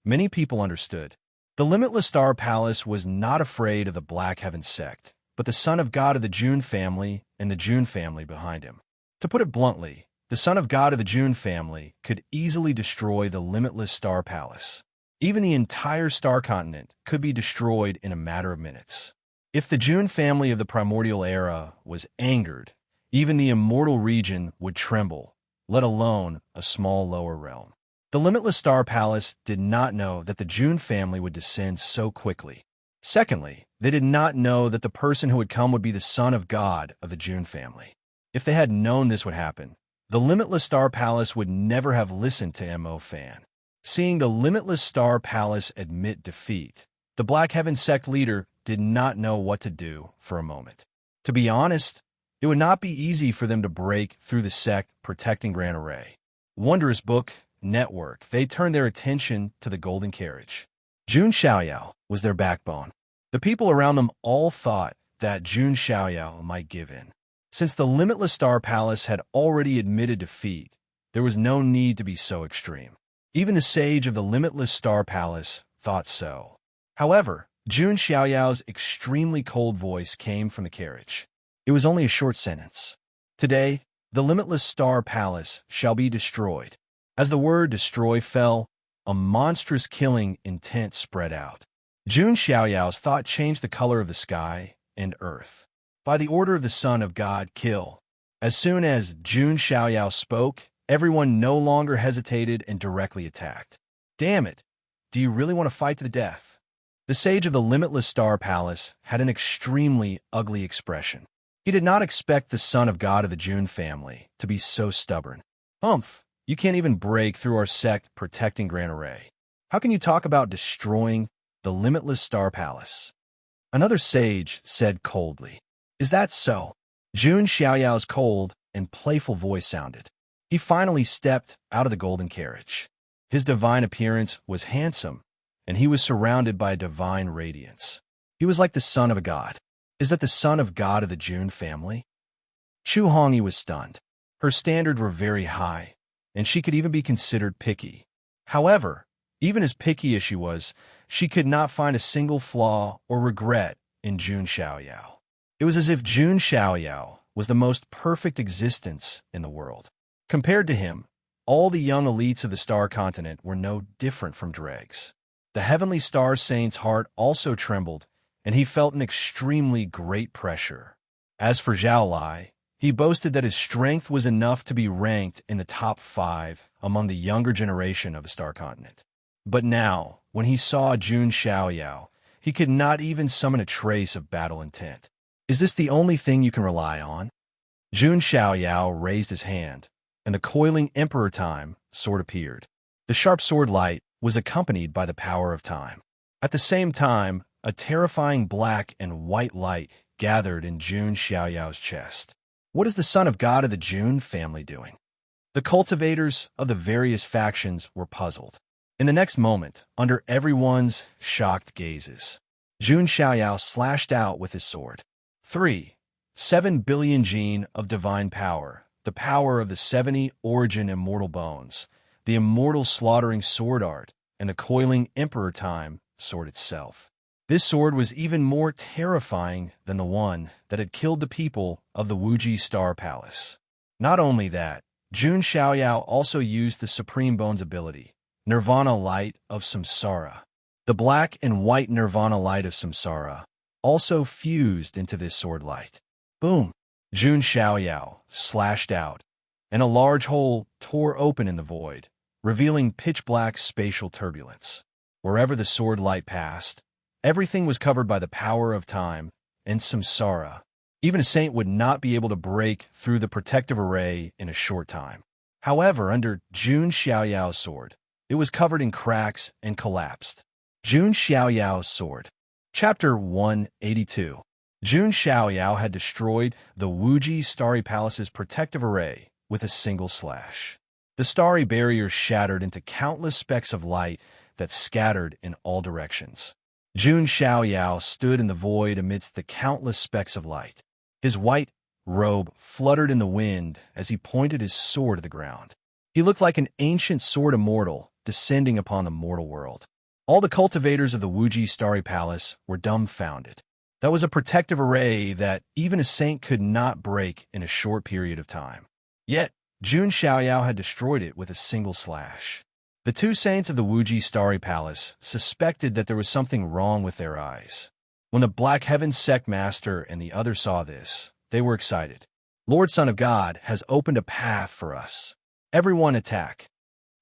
many people understood. The Limitless Star Palace was not afraid of the Black Heaven sect, but the son of God of the June family and the June family behind him. To put it bluntly, the son of God of the June family could easily destroy the Limitless Star Palace. Even the entire Star Continent could be destroyed in a matter of minutes. If the June family of the Primordial era was angered, even the immortal region would tremble, let alone a small lower realm. The Limitless Star Palace did not know that the June family would descend so quickly. Secondly, they did not know that the person who would come would be the son of God of the June family. If they had known this would happen, the Limitless Star Palace would never have listened to M.O. Fan. Seeing the Limitless Star Palace admit defeat, the Black Heaven sect leader did not know what to do for a moment. To be honest, it would not be easy for them to break through the sect protecting Grand Array. Wondrous Book, Network, they turned their attention to the Golden Carriage. Jun Xiaoyao was their backbone. The people around them all thought that Jun Xiaoyao might give in. Since the Limitless Star Palace had already admitted defeat, there was no need to be so extreme. Even the sage of the Limitless Star Palace thought so. However, Jun Xiaoyao's extremely cold voice came from the carriage. It was only a short sentence. Today, the Limitless Star Palace shall be destroyed. As the word destroy fell, a monstrous killing intent spread out. Jun Xiaoyao's thought changed the color of the sky and earth. By the order of the Son of God, kill. As soon as Jun Xiaoyao spoke, everyone no longer hesitated and directly attacked. Damn it! Do you really want to fight to the death? The sage of the limitless star palace had an extremely ugly expression. He did not expect the Son of God of the Jun family to be so stubborn. Humph! You can't even break through our sect protecting Grand Array. How can you talk about destroying the limitless star palace? Another sage said coldly. Is that so? Jun Xiaoyao's cold and playful voice sounded. He finally stepped out of the golden carriage. His divine appearance was handsome, and he was surrounded by a divine radiance. He was like the son of a god. Is that the Son of God of the Jun family? Chu Hongyi was stunned. Her standards were very high, and she could even be considered picky. However, even as picky as she was, she could not find a single flaw or regret in Jun Xiaoyao. It was as if Jun Xiaoyao was the most perfect existence in the world. Compared to him, all the young elites of the Star Continent were no different from dregs. The heavenly star saint's heart also trembled, and he felt an extremely great pressure. As for Zhao Lai, he boasted that his strength was enough to be ranked in the top 5 among the younger generation of the Star Continent. But now, when he saw Jun Xiaoyao, he could not even summon a trace of battle intent. Is this the only thing you can rely on? Jun Xiaoyao raised his hand, and the coiling Emperor Time sword appeared. The sharp sword light was accompanied by the power of time. At the same time, a terrifying black and white light gathered in Jun Xiaoyao's chest. What is the Son of God of the Jun family doing? The cultivators of the various factions were puzzled. In the next moment, under everyone's shocked gazes, Jun Xiaoyao slashed out with his sword. 7 billion gene of divine power, the power of the 70 origin immortal bones, the immortal slaughtering sword art, and the coiling Emperor Time sword itself. This sword was even more terrifying than the one that had killed the people of the Wuji Star Palace. Not only that, Jun Xiaoyao also used the Supreme Bones ability, Nirvana Light of Samsara. The black and white Nirvana Light of Samsara also fused into this sword light. Boom! Jun Xiaoyao slashed out, and a large hole tore open in the void, revealing pitch-black spatial turbulence. Wherever the sword light passed, everything was covered by the power of time and samsara. Even a saint would not be able to break through the protective array in a short time. However, under Jun Xiaoyao's sword, it was covered in cracks and collapsed. Jun Xiaoyao's sword. Chapter 182. Jun Xiaoyao had destroyed the Wuji Starry Palace's protective array with a single slash. The starry barrier shattered into countless specks of light that scattered in all directions. Jun Xiaoyao stood in the void amidst the countless specks of light. His white robe fluttered in the wind as he pointed his sword to the ground. He looked like an ancient sword immortal descending upon the mortal world. All the cultivators of the Wuji Starry Palace were dumbfounded. That was a protective array that even a saint could not break in a short period of time. Yet, Jun Xiaoyao had destroyed it with a single slash. The two saints of the Wuji Starry Palace suspected that there was something wrong with their eyes. When the Black Heaven Sect Master and the other saw this, they were excited. Lord Son of God has opened a path for us. Everyone attack.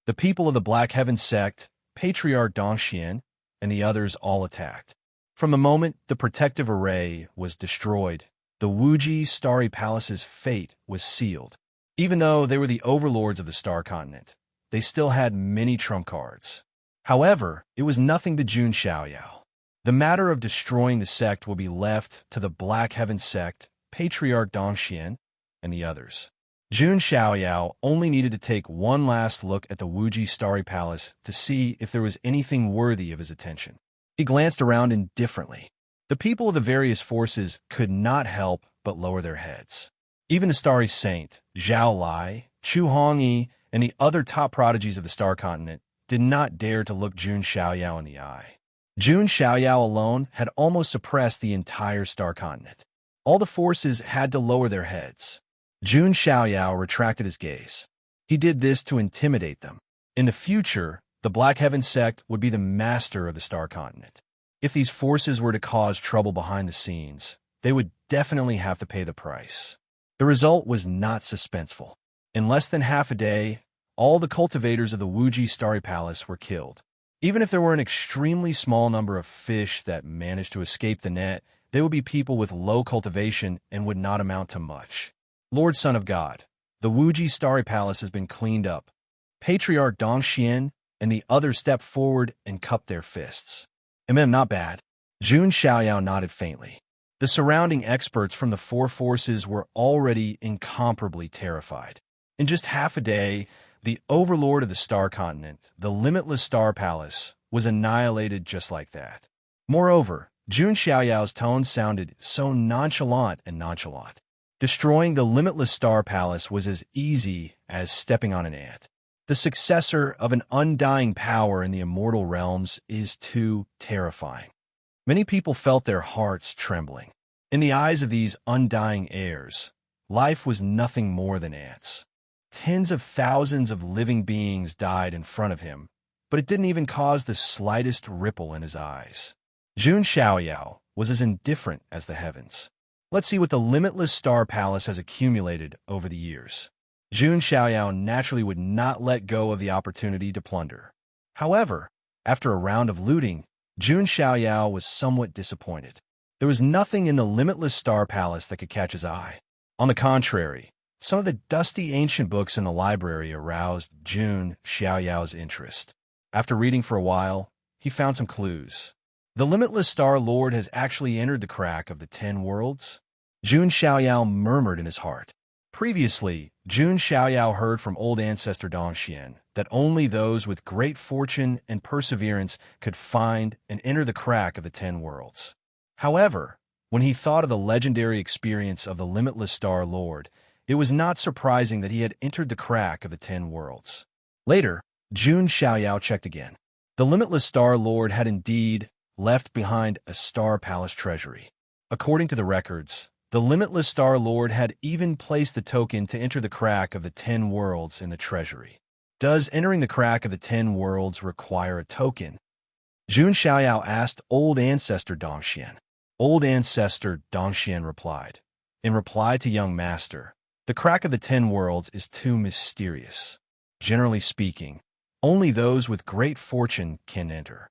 The people of the Black Heaven Sect, Patriarch Dongxian, and the others all attacked. From the moment the protective array was destroyed, the Wuji Starry Palace's fate was sealed. Even though they were the overlords of the Star Continent, they still had many trump cards. However, it was nothing to Jun Xiaoyao. The matter of destroying the sect will be left to the Black Heaven Sect, Patriarch Dongxian, and the others. Jun Xiaoyao only needed to take one last look at the Wuji Starry Palace to see if there was anything worthy of his attention. He glanced around indifferently. The people of the various forces could not help but lower their heads. Even the Starry Saint, Zhao Lai, Chu Hongyi, and the other top prodigies of the Star Continent did not dare to look Jun Xiaoyao in the eye. Jun Xiaoyao alone had almost suppressed the entire Star Continent. All the forces had to lower their heads. Jun Xiaoyao retracted his gaze. He did this to intimidate them. In the future, The Black Heaven sect would be the master of the star continent. If these forces were to cause trouble behind the scenes, they would definitely have to pay the price. The result was not suspenseful. In less than half a day, all the cultivators of the Wuji Starry Palace were killed. Even if there were an extremely small number of fish that managed to escape the net, they would be people with low cultivation and would not amount to much. Lord Son of God, the Wuji Starry Palace has been cleaned up. Patriarch Dongxian and the others stepped forward and cupped their fists. Not bad. Jun Xiaoyao nodded faintly. The surrounding experts from the four forces were already incomparably terrified. In just half a day, the overlord of the star continent, the limitless star palace, was annihilated just like that. Moreover, Jun Xiaoyao's tone sounded so nonchalant. Destroying the limitless star palace was as easy as stepping on an ant. The successor of an undying power in the immortal realms is too terrifying. Many people felt their hearts trembling. In the eyes of these undying heirs, life was nothing more than ants. Tens of thousands of living beings died in front of him, but it didn't even cause the slightest ripple in his eyes. Jun Xiaoyao was as indifferent as the heavens. Let's see what the limitless star palace has accumulated over the years. Jun Xiaoyao naturally would not let go of the opportunity to plunder. However, after a round of looting, Jun Xiaoyao was somewhat disappointed. There was nothing in the limitless star palace that could catch his eye. On the contrary, some of the dusty ancient books in the library aroused Jun Xiaoyao's interest. After reading for a while, he found some clues. The limitless Star Lord has actually entered the crack of the 10 worlds. Jun Xiaoyao murmured in his heart. Previously, Jun Xiaoyao heard from old ancestor Dongxian that only those with great fortune and perseverance could find and enter the crack of the 10 worlds. However, when he thought of the legendary experience of the limitless Star Lord, it was not surprising that he had entered the crack of the 10 worlds. Later, Jun Xiaoyao checked again. The limitless Star Lord had indeed left behind a star palace treasury. According to the records, the limitless Star Lord had even placed the token to enter the crack of the 10 worlds in the treasury. Does entering the crack of the 10 worlds require a token? Jun Xiaoyao asked old ancestor Dongxian. Old ancestor Dongxian replied. In reply to young master, the crack of the 10 worlds is too mysterious. Generally speaking, only those with great fortune can enter.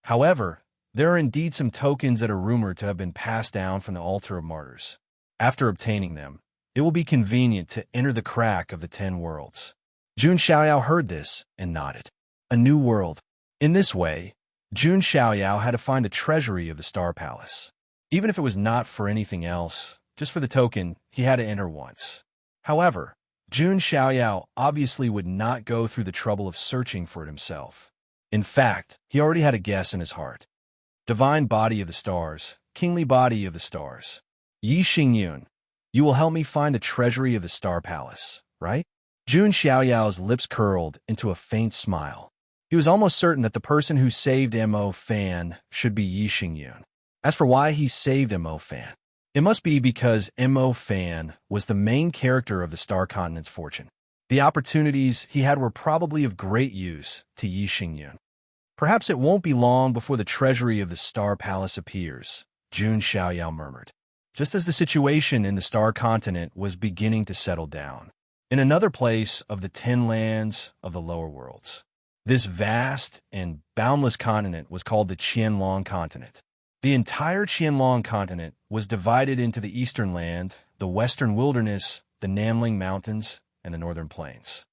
However, there are indeed some tokens that are rumored to have been passed down from the altar of martyrs. After obtaining them, it will be convenient to enter the crack of the 10 worlds. Jun Xiaoyao heard this and nodded. A new world. In this way, Jun Xiaoyao had to find the treasury of the Star Palace. Even if it was not for anything else, just for the token, he had to enter once. However, Jun Xiaoyao obviously would not go through the trouble of searching for it himself. In fact, he already had a guess in his heart. Divine body of the stars, kingly body of the stars. Yi Xingyun, you will help me find the treasury of the Star Palace, right? Jun Xiaoyao's lips curled into a faint smile. He was almost certain that the person who saved Mo Fan should be Yi Xingyun. As for why he saved Mo Fan, it must be because Mo Fan was the main character of the Star Continent's fortune. The opportunities he had were probably of great use to Yi Xingyun. Perhaps it won't be long before the treasury of the Star Palace appears, Jun Xiaoyao murmured, just as the situation in the Star Continent was beginning to settle down. In another place of the 10 lands of the lower worlds. This vast and boundless continent was called the Qianlong Continent. The entire Qianlong Continent was divided into the Eastern Land, the Western Wilderness, the Nanling Mountains, and the Northern Plains.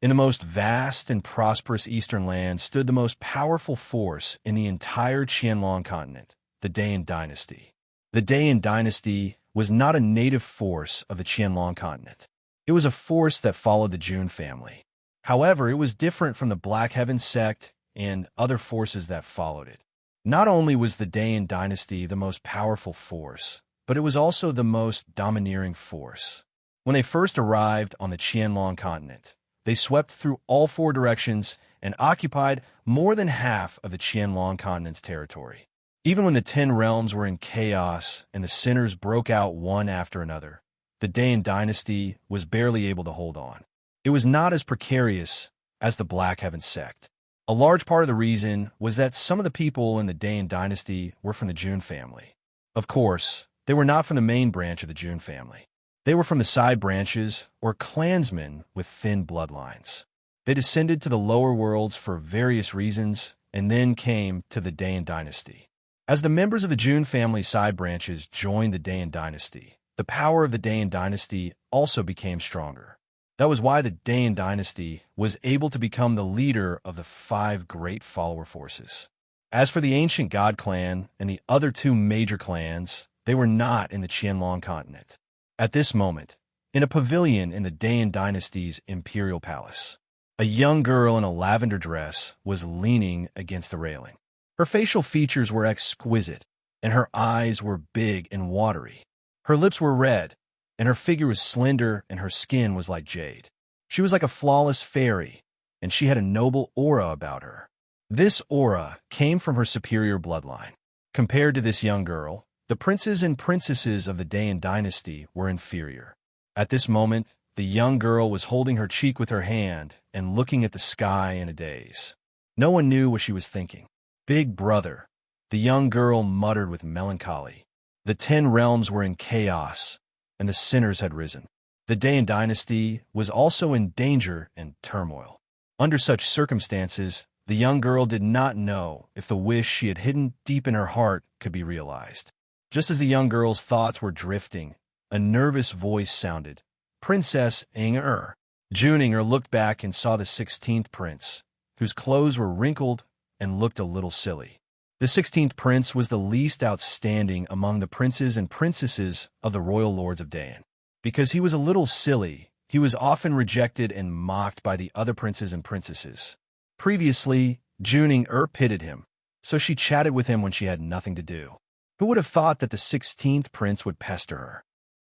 In the most vast and prosperous Eastern Land stood the most powerful force in the entire Qianlong Continent, the Dayan Dynasty. The Dayan Dynasty was not a native force of the Qianlong Continent. It was a force that followed the Jun family. However, it was different from the Black Heaven sect and other forces that followed it. Not only was the Dayan Dynasty the most powerful force, but it was also the most domineering force. When they first arrived on the Qianlong Continent, they swept through all 4 directions and occupied more than half of the Qianlong Continent's territory. Even when the 10 realms were in chaos and the sinners broke out one after another, the Dayan Dynasty was barely able to hold on. It was not as precarious as the Black Heaven sect. A large part of the reason was that some of the people in the Dayan dynasty were from the Jun family. Of course, they were not from the main branch of the Jun family. They were from the side branches, or clansmen with thin bloodlines. They descended to the lower worlds for various reasons, and then came to the Dayan dynasty. As the members of the Jun family side branches joined the Dayan dynasty, the power of the Dayan dynasty also became stronger. That was why the Dayan dynasty was able to become the leader of the 5 great follower forces. As for the ancient God clan and the other 2 major clans, they were not in the Qianlong continent. At this moment, in a pavilion in the Dayan dynasty's imperial palace, a young girl in a lavender dress was leaning against the railing. Her facial features were exquisite, and her eyes were big and watery. Her lips were red, and her figure was slender, and her skin was like jade. She was like a flawless fairy, and she had a noble aura about her. This aura came from her superior bloodline. Compared to this young girl, the princes and princesses of the Dayan dynasty were inferior. At this moment, the young girl was holding her cheek with her hand and looking at the sky in a daze. No one knew what she was thinking. Big brother, the young girl muttered with melancholy. The 10 realms were in chaos, and the sinners had risen. The Dayan dynasty was also in danger and turmoil. Under such circumstances, the young girl did not know if the wish she had hidden deep in her heart could be realized. Just as the young girl's thoughts were drifting, a nervous voice sounded. Princess Inger. Jun Inger looked back and saw the 16th prince, whose clothes were wrinkled and looked a little silly. The 16th prince was the least outstanding among the princes and princesses of the royal lords of Dayan. Because he was a little silly, he was often rejected and mocked by the other princes and princesses. Previously, Jun Inger pitied him, so she chatted with him when she had nothing to do. Who would have thought that the 16th prince would pester her?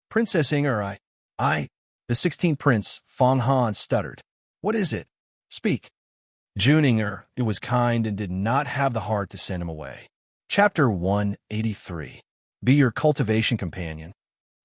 Princess Inger, the 16th prince, Fong Han, stuttered. What is it? Speak. Jun Inger, it was kind and did not have the heart to send him away. Chapter 183. Be your cultivation companion.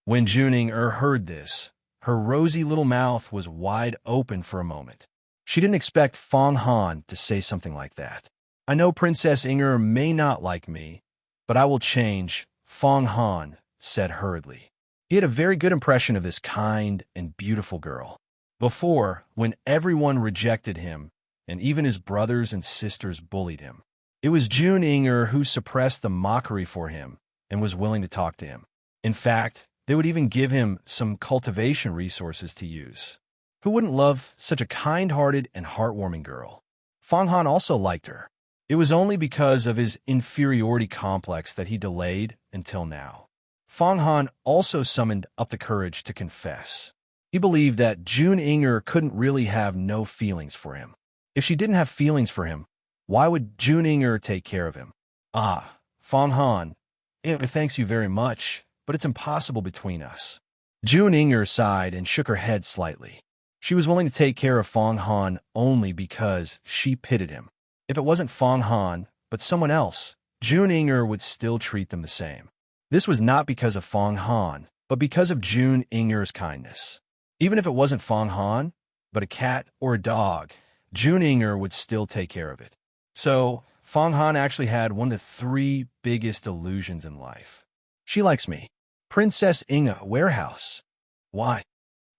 When Jun Inger heard this, her rosy little mouth was wide open for a moment. She didn't expect Fong Han to say something like that. I know Princess Inger may not like me, but I will change, Fong Han said hurriedly. He had a very good impression of this kind and beautiful girl. Before, when everyone rejected him, and even his brothers and sisters bullied him, it was Jun Inger who suppressed the mockery for him and was willing to talk to him. In fact, they would even give him some cultivation resources to use. Who wouldn't love such a kind-hearted and heartwarming girl? Fong Han also liked her. It was only because of his inferiority complex that he delayed until now. Fong Han also summoned up the courage to confess. He believed that Jun Inger couldn't really have no feelings for him. If she didn't have feelings for him, why would Jun Inger take care of him? Fong Han, it thanks you very much, but it's impossible between us. Jun Inger sighed and shook her head slightly. She was willing to take care of Fong Han only because she pitied him. If it wasn't Fong Han, but someone else, Jun Inger would still treat them the same. This was not because of Fong Han, but because of Jun Inger's kindness. Even if it wasn't Fong Han, but a cat or a dog, Jun Inger would still take care of it. So, Fong Han actually had one of the 3 biggest illusions in life. She likes me. Princess Inger, warehouse. Why?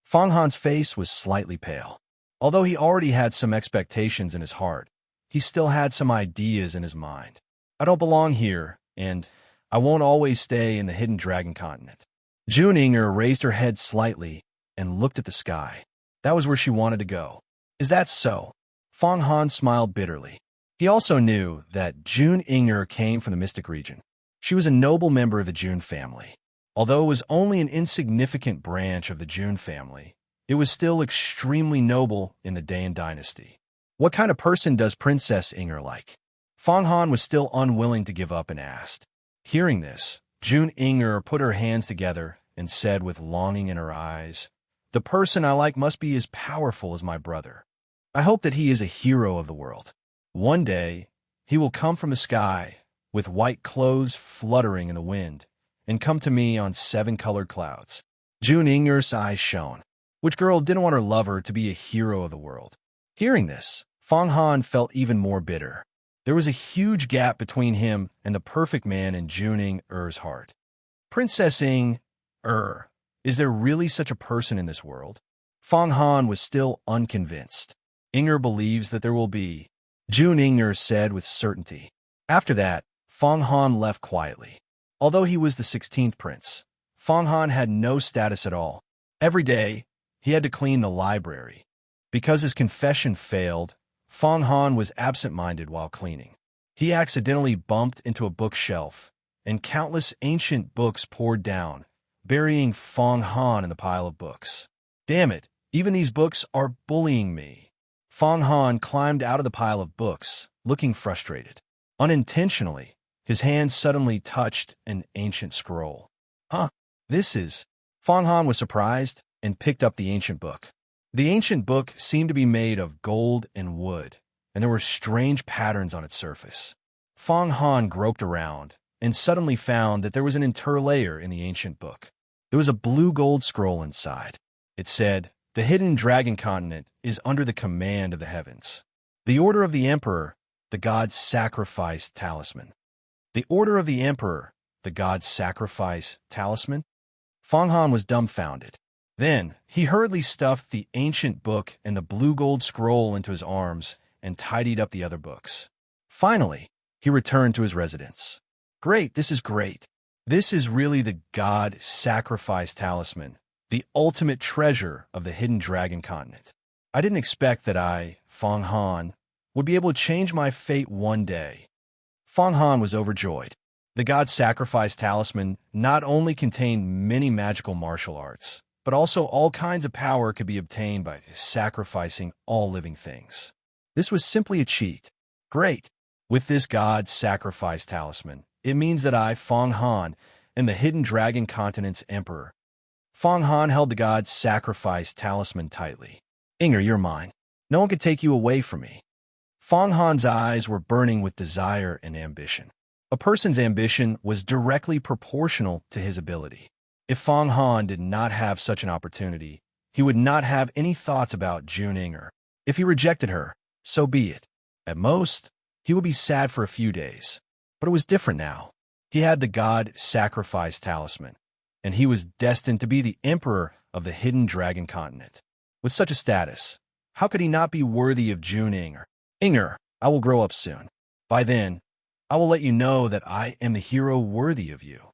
Fong Han's face was slightly pale. Although he already had some expectations in his heart, he still had some ideas in his mind. I don't belong here, and I won't always stay in the Hidden Dragon continent. Jun Inger raised her head slightly and looked at the sky. That was where she wanted to go. Is that so? Fong Han smiled bitterly. He also knew that Jun Inger came from the Mystic region. She was a noble member of the Jun family. Although it was only an insignificant branch of the Jun family, it was still extremely noble in the Dayan dynasty. What kind of person does Princess Inger like? Fong Han was still unwilling to give up and asked. Hearing this, Jun Inger put her hands together and said with longing in her eyes, "The person I like must be as powerful as my brother. I hope that he is a hero of the world. One day, he will come from the sky, with white clothes fluttering in the wind, and come to me on 7-colored clouds." Jun Inger's eyes shone. Which girl didn't want her lover to be a hero of the world? Hearing this, Fang Han felt even more bitter. There was a huge gap between him and the perfect man in Juning Er's heart. Princess Ing Er, is there really such a person in this world? Fang Han was still unconvinced. Inger believes that there will be, Jun Inger said with certainty. After that, Fang Han left quietly. Although he was the 16th prince, Fang Han had no status at all. Every day, he had to clean the library. Because his confession failed, Fang Han was absent-minded while cleaning. He accidentally bumped into a bookshelf, and countless ancient books poured down, burying Fang Han in the pile of books. Damn it, even these books are bullying me. Fang Han climbed out of the pile of books, looking frustrated. Unintentionally, his hand suddenly touched an ancient scroll. Huh, this is... Fang Han was surprised and picked up the ancient book. The ancient book seemed to be made of gold and wood, and there were strange patterns on its surface. Fang Han groped around and suddenly found that there was an interlayer in the ancient book. There was a blue-gold scroll inside. It said, "The hidden dragon continent is under the command of the heavens. The order of the emperor, the god's sacrifice talisman." The order of the emperor, the god's sacrifice talisman? Fang Han was dumbfounded. Then, he hurriedly stuffed the ancient book and the blue-gold scroll into his arms and tidied up the other books. Finally, he returned to his residence. Great, this is great. This is really the god sacrifice talisman, the ultimate treasure of the hidden dragon continent. I didn't expect that I, Fang Han, would be able to change my fate one day. Fang Han was overjoyed. The god sacrifice talisman not only contained many magical martial arts, but also all kinds of power could be obtained by sacrificing all living things. This was simply a cheat. Great. With this god sacrifice talisman, it means that I, Fang Han, am the hidden dragon continent's emperor. Fang Han held the god's sacrifice talisman tightly. Inger, you're mine. No one can take you away from me. Fang Han's eyes were burning with desire and ambition. A person's ambition was directly proportional to his ability. If Fang Han did not have such an opportunity, he would not have any thoughts about Jun Inger. If he rejected her, so be it. At most, he would be sad for a few days. But it was different now. He had the god sacrifice talisman, and he was destined to be the emperor of the hidden dragon continent. With such a status, how could he not be worthy of Jun Inger? Inger, I will grow up soon. By then, I will let you know that I am the hero worthy of you.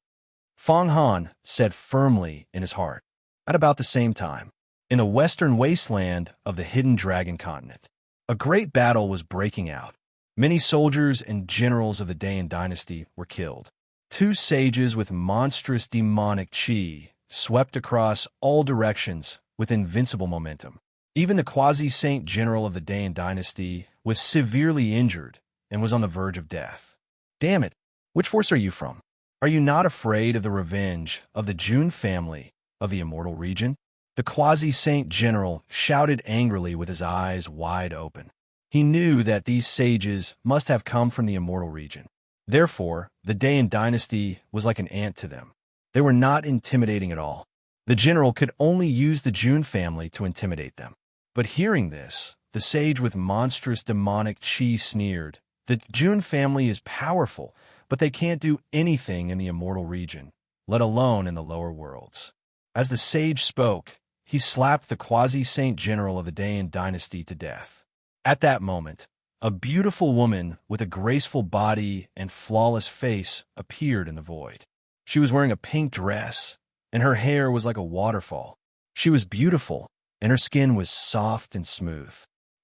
Fang Han said firmly in his heart. At about the same time, in the western wasteland of the hidden dragon continent, a great battle was breaking out. Many soldiers and generals of the Dayan dynasty were killed. Two sages with monstrous demonic chi swept across all directions with invincible momentum. Even the quasi-saint general of the Dayan dynasty was severely injured and was on the verge of death. Damn it, which force are you from? Are you not afraid of the revenge of the Jun family of the immortal region? The quasi-saint general shouted angrily with his eyes wide open. He knew that these sages must have come from the immortal region. Therefore, the Dayan dynasty was like an ant to them. They were not intimidating at all. The general could only use the Jun family to intimidate them. But hearing this, the sage with monstrous demonic chi sneered. The Jun family is powerful, but they can't do anything in the immortal region, let alone in the lower worlds. As the sage spoke, he slapped the quasi-saint general of the Dayan dynasty to death. At that moment, a beautiful woman with a graceful body and flawless face appeared in the void. She was wearing a pink dress, and her hair was like a waterfall. She was beautiful, and her skin was soft and smooth.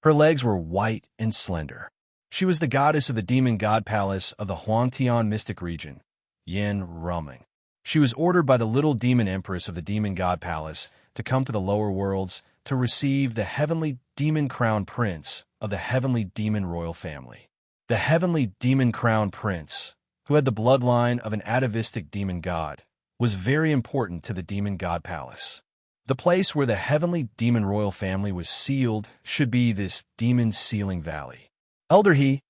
Her legs were white and slender. She was the goddess of the demon god palace of the Huangtian mystic region, Yin Ruming. She was ordered by the little demon empress of the demon god palace to come to the lower worlds to receive the heavenly demon crown prince of the heavenly demon royal family. The heavenly demon crown prince, who had the bloodline of an atavistic demon god, was very important to the demon god palace. The place where the heavenly demon royal family was sealed should be this demon sealing valley. Elder He,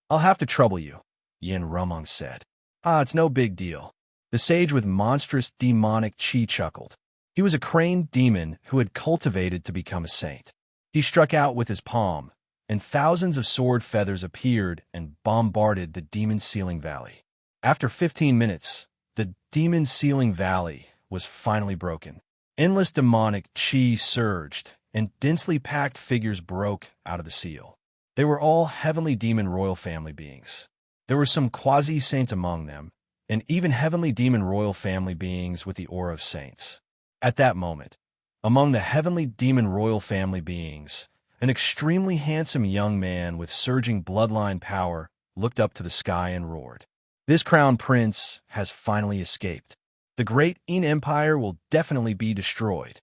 I'll have to trouble you, Yin Rumong said. It's no big deal. The sage with monstrous demonic chi chuckled. He was a crane demon who had cultivated to become a saint. He struck out with his palm, and thousands of sword feathers appeared and bombarded the demon sealing valley. After 15 minutes, the demon sealing valley was finally broken. Endless demonic chi surged, and densely packed figures broke out of the seal. They were all heavenly demon royal family beings. There were some quasi-saints among them, and even heavenly demon royal family beings with the aura of saints. At that moment, among the heavenly demon royal family beings, an extremely handsome young man with surging bloodline power looked up to the sky and roared. This crown prince has finally escaped. The great Een Empire will definitely be destroyed.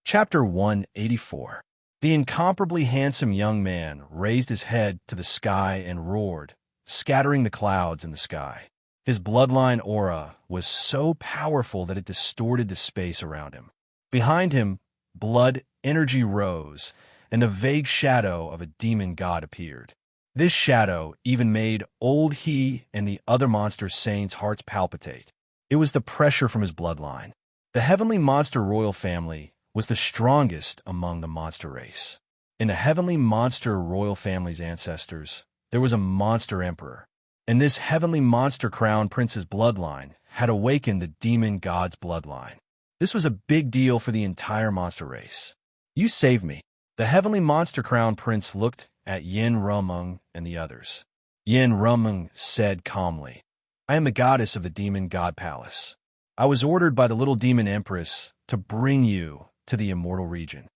Chapter 184. The incomparably handsome young man raised his head to the sky and roared, scattering the clouds in the sky. His bloodline aura was so powerful that it distorted the space around him. Behind him, blood energy rose, and a vague shadow of a demon god appeared. This shadow even made old he and the other monster saints' hearts palpitate. It was the pressure from his bloodline. The heavenly monster royal family was the strongest among the monster race. In the heavenly monster royal family's ancestors, there was a monster emperor, and this heavenly monster crown prince's bloodline had awakened the demon god's bloodline. This was a big deal for the entire monster race. You saved me. The heavenly monster crown prince looked at Yin Rumung and the others. Yin Rumung said calmly, I am the goddess of the demon god palace. I was ordered by the little demon empress to bring you to the immortal region.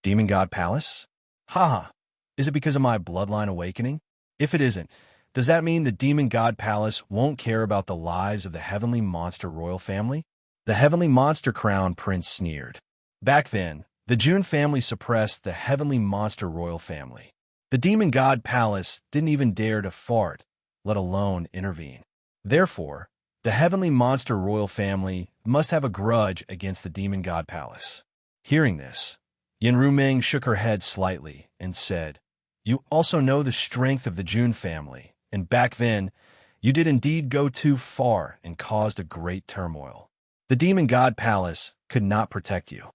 Demon god palace? Haha. Is it because of my bloodline awakening? If it isn't, does that mean the demon god palace won't care about the lives of the heavenly monster royal family? The heavenly monster crown prince sneered. Back then, the June family suppressed the heavenly monster royal family. The demon god palace didn't even dare to fart, let alone intervene. Therefore, the heavenly monster royal family must have a grudge against the demon god palace. Hearing this, Yin Rumeng shook her head slightly and said, You also know the strength of the June family, and back then, you did indeed go too far and caused a great turmoil. The demon god palace could not protect you.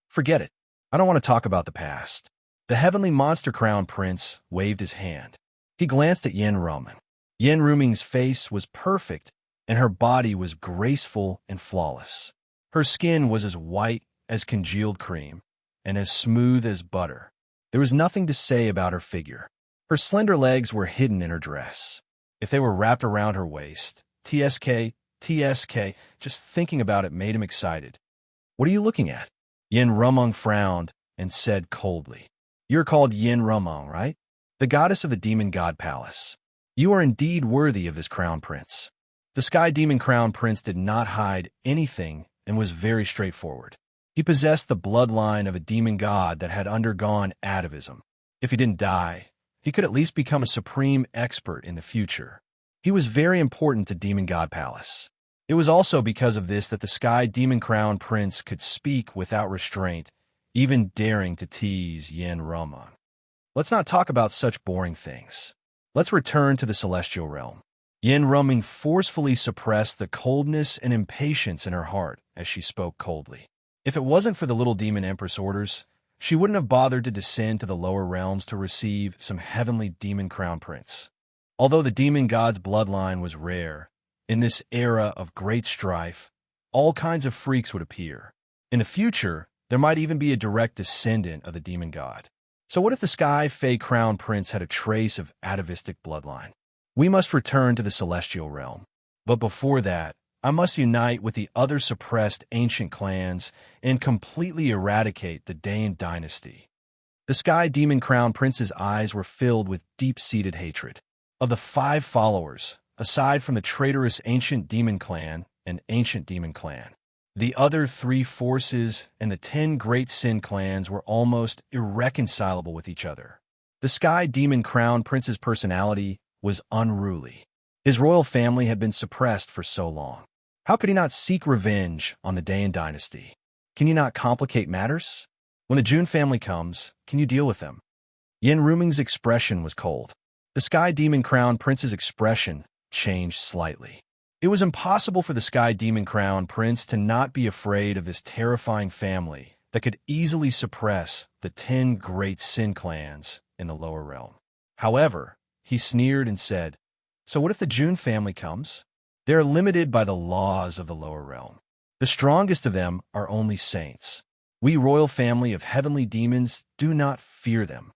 Forget it. I don't want to talk about the past. The heavenly monster crown prince waved his hand. He glanced at Yin Rumeng. Yin Rumeng's face was perfect, and her body was graceful and flawless. Her skin was as white as congealed cream, and as smooth as butter. There was nothing to say about her figure. Her slender legs were hidden in her dress. If they were wrapped around her waist, TSK, just thinking about it made him excited. What are you looking at? Yin Rumeng frowned and said coldly, You're called Yin Rumeng, right? The goddess of the demon god palace. You are indeed worthy of this crown prince. The sky demon crown prince did not hide anything and was very straightforward. He possessed the bloodline of a demon god that had undergone atavism. If he didn't die, he could at least become a supreme expert in the future. He was very important to Demon God Palace. It was also because of this that the Sky Demon Crown Prince could speak without restraint, even daring to tease Yin Rumeng. Let's not talk about such boring things. Let's return to the celestial realm. Yin Rumeng forcefully suppressed the coldness and impatience in her heart as she spoke coldly. If it wasn't for the little demon empress orders, she wouldn't have bothered to descend to the lower realms to receive some heavenly demon crown prince. Although the demon god's bloodline was rare, in this era of great strife, all kinds of freaks would appear. In the future, there might even be a direct descendant of the demon god. So what if the Sky Fae Crown Prince had a trace of atavistic bloodline? We must return to the celestial realm. But before that, I must unite with the other suppressed ancient clans and completely eradicate the Daein dynasty. The Sky Demon Crown Prince's eyes were filled with deep-seated hatred. Of the 5 followers, aside from the traitorous Ancient Demon Clan and Ancient Demon Clan, the other 3 forces and the 10 Great Sin clans were almost irreconcilable with each other. The Sky Demon Crown Prince's personality was unruly. His royal family had been suppressed for so long. How could he not seek revenge on the Daein dynasty? Can you not complicate matters? When the June family comes, can you deal with them? Yin Rumeng's expression was cold. The Sky Demon Crown Prince's expression changed slightly. It was impossible for the Sky Demon Crown Prince to not be afraid of this terrifying family that could easily suppress the 10 Great Sin clans in the lower realm. However, he sneered and said, "So what if the June family comes? They are limited by the laws of the lower realm. The strongest of them are only saints. We royal family of heavenly demons do not fear them."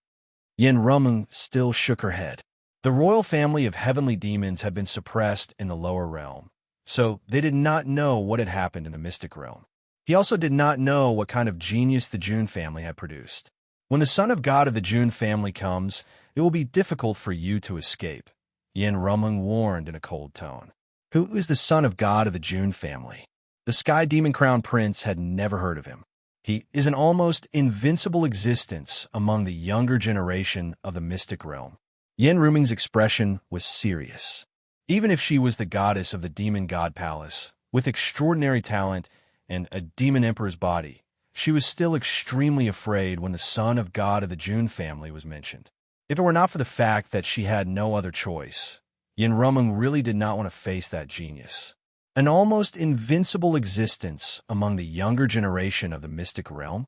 Yin Rumeng still shook her head. The royal family of heavenly demons had been suppressed in the lower realm, so they did not know what had happened in the mystic realm. He also did not know what kind of genius the June family had produced. When the son of God of the June family comes, it will be difficult for you to escape, Yin Rumeng warned in a cold tone. Who is the son of God of the June family? The Sky Demon Crown Prince had never heard of him. He is an almost invincible existence among the younger generation of the mystic realm. Yin Rumeng's expression was serious. Even if she was the goddess of the Demon God Palace, with extraordinary talent and a demon emperor's body, she was still extremely afraid when the son of God of the June family was mentioned. If it were not for the fact that she had no other choice, Yin Rumeng really did not want to face that genius. An almost invincible existence among the younger generation of the mystic realm?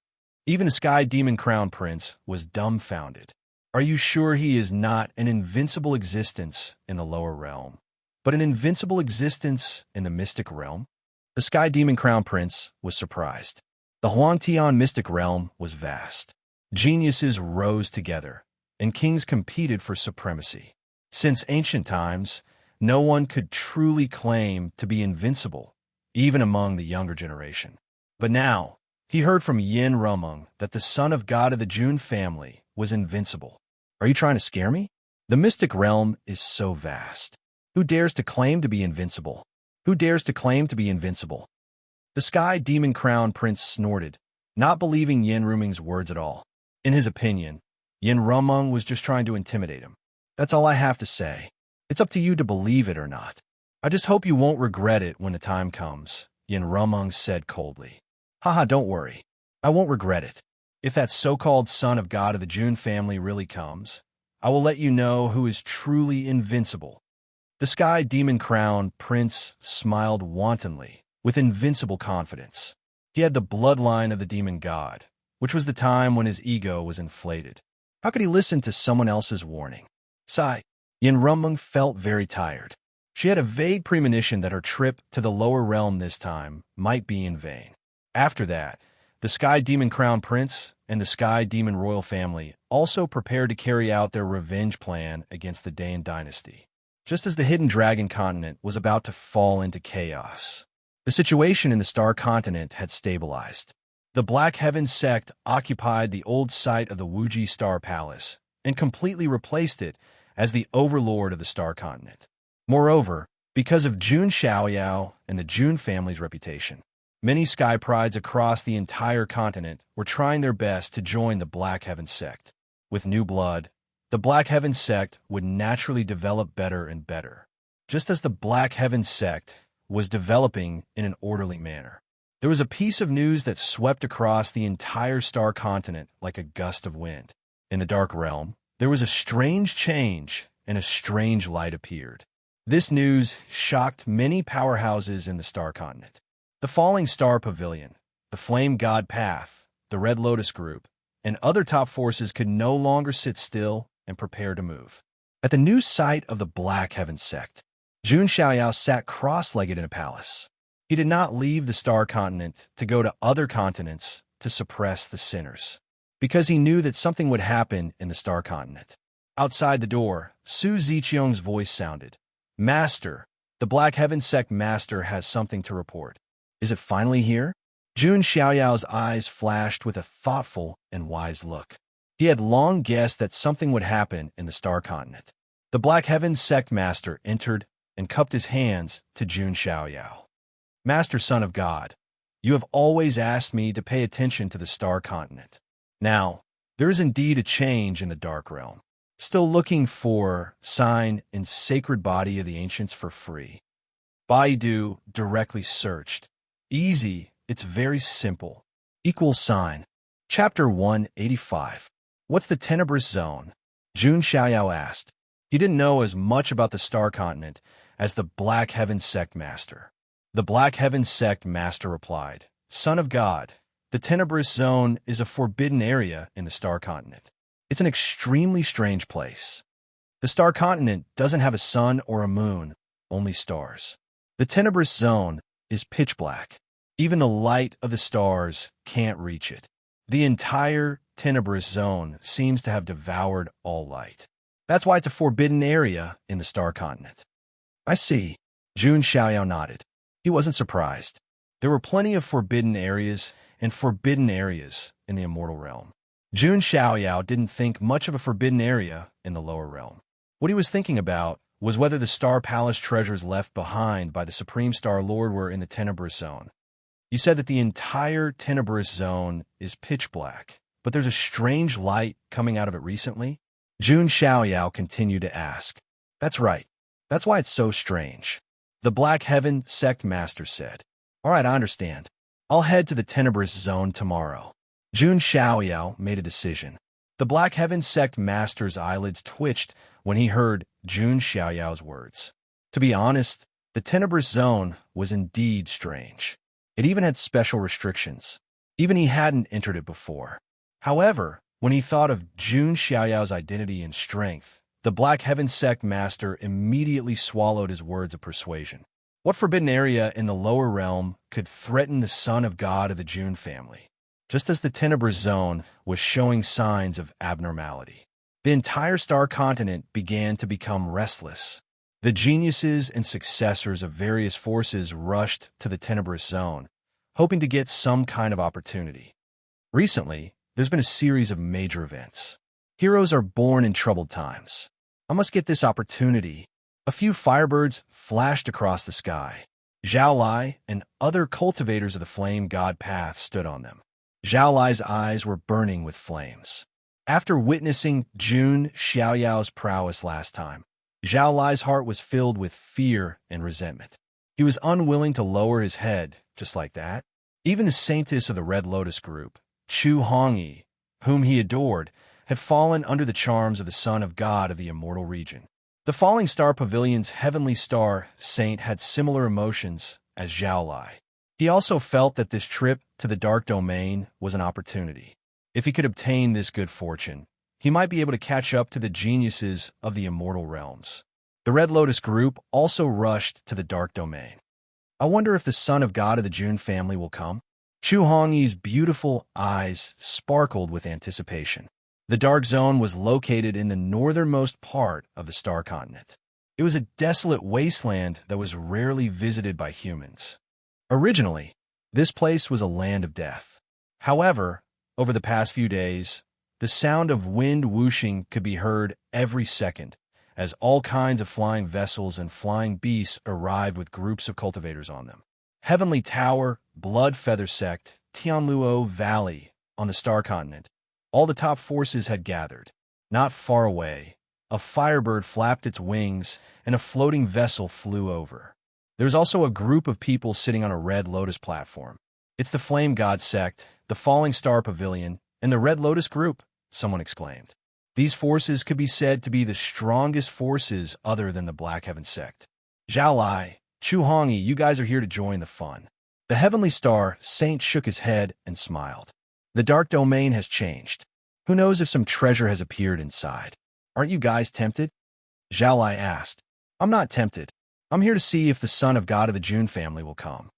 Even the Sky Demon Crown Prince was dumbfounded. Are you sure he is not an invincible existence in the lower realm, but an invincible existence in the mystic realm? The Sky Demon Crown Prince was surprised. The Huangtian mystic realm was vast. Geniuses rose together, and kings competed for supremacy. Since ancient times, no one could truly claim to be invincible, even among the younger generation. But now, he heard from Yin Rumeng that the son of God of the June family was invincible. Are you trying to scare me? The mystic realm is so vast. Who dares to claim to be invincible? Who dares to claim to be invincible? The Sky Demon Crown Prince snorted, not believing Yin Rumeng's words at all. In his opinion, Yin Rumeng was just trying to intimidate him. That's all I have to say. It's up to you to believe it or not. I just hope you won't regret it when the time comes, Yin Rumeng said coldly. Haha, don't worry. I won't regret it. If that so-called son of God of the June family really comes, I will let you know who is truly invincible. The Sky Demon Crown Prince smiled wantonly, with invincible confidence. He had the bloodline of the demon god, which was the time when his ego was inflated. How could he listen to someone else's warning? Sigh. Yin Rumeng felt very tired. She had a vague premonition that her trip to the lower realm this time might be in vain. After that, the Sky Demon Crown Prince and the Sky Demon Royal family also prepared to carry out their revenge plan against the Dayan dynasty. Just as the Hidden Dragon continent was about to fall into chaos, the situation in the Star Continent had stabilized. The Black Heaven sect occupied the old site of the Wuji Star Palace and completely replaced it as the overlord of the Star Continent. Moreover, because of Jun Xiaoyao and the Jun family's reputation, many Sky Prides across the entire continent were trying their best to join the Black Heaven sect. With new blood, the Black Heaven sect would naturally develop better and better, just as the Black Heaven sect was developing in an orderly manner. There was a piece of news that swept across the entire Star Continent like a gust of wind. In the Dark Realm, there was a strange change, and a strange light appeared. This news shocked many powerhouses in the Star Continent. The Falling Star Pavilion, the Flame God Path, the Red Lotus Group, and other top forces could no longer sit still and prepare to move. At the new site of the Black Heaven sect, Jun Xiaoyao sat cross-legged in a palace. He did not leave the Star Continent to go to other continents to suppress the sinners, because he knew that something would happen in the Star Continent. Outside the door, Su Ziqiang's voice sounded. Master, the Black Heaven sect master has something to report. Is it finally here? Jun Xiaoyao's eyes flashed with a thoughtful and wise look. He had long guessed that something would happen in the Star Continent. The Black Heaven sect master entered and cupped his hands to Jun Xiaoyao. Master Son of God, you have always asked me to pay attention to the Star Continent. Now, there is indeed a change in the Dark Realm. Still looking for sign and sacred body of the ancients for free. Baidu directly searched. Easy, it's very simple. Equal sign. Chapter 185. What's the tenebrous zone? Jun Xiaoyao asked. He didn't know as much about the Star Continent as the Black Heaven sect master. The Black Heaven sect master replied, Son of God, the tenebrous zone is a forbidden area in the Star Continent. It's an extremely strange place. The star continent doesn't have a sun or a moon, only stars. The tenebrous zone is pitch black. Even the light of the stars can't reach it. The entire tenebrous zone seems to have devoured all light. That's why it's a forbidden area in the star continent. I see. Jun Xiaoyao nodded. He wasn't surprised. There were plenty of forbidden areas and forbidden areas in the immortal realm. Jun Xiaoyao didn't think much of a forbidden area in the lower realm. What he was thinking about was whether the Star Palace treasures left behind by the Supreme Star Lord were in the tenebrous zone. You said that the entire tenebrous zone is pitch black, but there's a strange light coming out of it recently? Jun Xiaoyao continued to ask. That's right. That's why it's so strange. The Black Heaven Sect Master said. All right, I understand. I'll head to the tenebrous zone tomorrow. Jun Xiaoyao made a decision. The Black Heaven Sect Master's eyelids twitched when he heard Jun Xiaoyao's words. To be honest, the tenebrous zone was indeed strange. It even had special restrictions. Even he hadn't entered it before. However, when he thought of Jun Xiaoyao's identity and strength, the Black Heaven Sect Master immediately swallowed his words of persuasion. What forbidden area in the lower realm could threaten the son of God of the Jun family? Just as the tenebrous zone was showing signs of abnormality, the entire star continent began to become restless. The geniuses and successors of various forces rushed to the tenebrous zone, hoping to get some kind of opportunity. Recently, there's been a series of major events. Heroes are born in troubled times. I must get this opportunity. A few firebirds flashed across the sky. Zhao Lai and other cultivators of the flame god path stood on them. Zhao Lai's eyes were burning with flames. After witnessing Jun Xiaoyao's prowess last time, Zhao Lai's heart was filled with fear and resentment. He was unwilling to lower his head just like that. Even the saintess of the Red Lotus group, Chu Hongyi, whom he adored, had fallen under the charms of the Son of God of the immortal region. The Falling Star Pavilion's heavenly star saint had similar emotions as Zhao Lai. He also felt that this trip to the Dark Domain was an opportunity. If he could obtain this good fortune, he might be able to catch up to the geniuses of the immortal realms. The Red Lotus group also rushed to the Dark Domain. I wonder if the Son of God of the Jun family will come? Chu Hongyi's beautiful eyes sparkled with anticipation. The Dark Zone was located in the northernmost part of the Star Continent. It was a desolate wasteland that was rarely visited by humans. Originally, this place was a land of death. However, over the past few days, the sound of wind whooshing could be heard every second, as all kinds of flying vessels and flying beasts arrived with groups of cultivators on them. Heavenly Tower, Blood Feather Sect, Tianluo Valley, on the Star Continent, all the top forces had gathered. Not far away, a firebird flapped its wings and a floating vessel flew over. There was also a group of people sitting on a Red Lotus platform. It's the Flame God Sect, the Falling Star Pavilion, and the Red Lotus Group, someone exclaimed. These forces could be said to be the strongest forces other than the Black Heaven Sect. Zhao Lai, Chu Hongyi, you guys are here to join the fun. The Heavenly Star Saint shook his head and smiled. The Dark Domain has changed. Who knows if some treasure has appeared inside? Aren't you guys tempted? Zhao Lai asked. I'm not tempted. I'm here to see if the Son of God of the Jun family will come.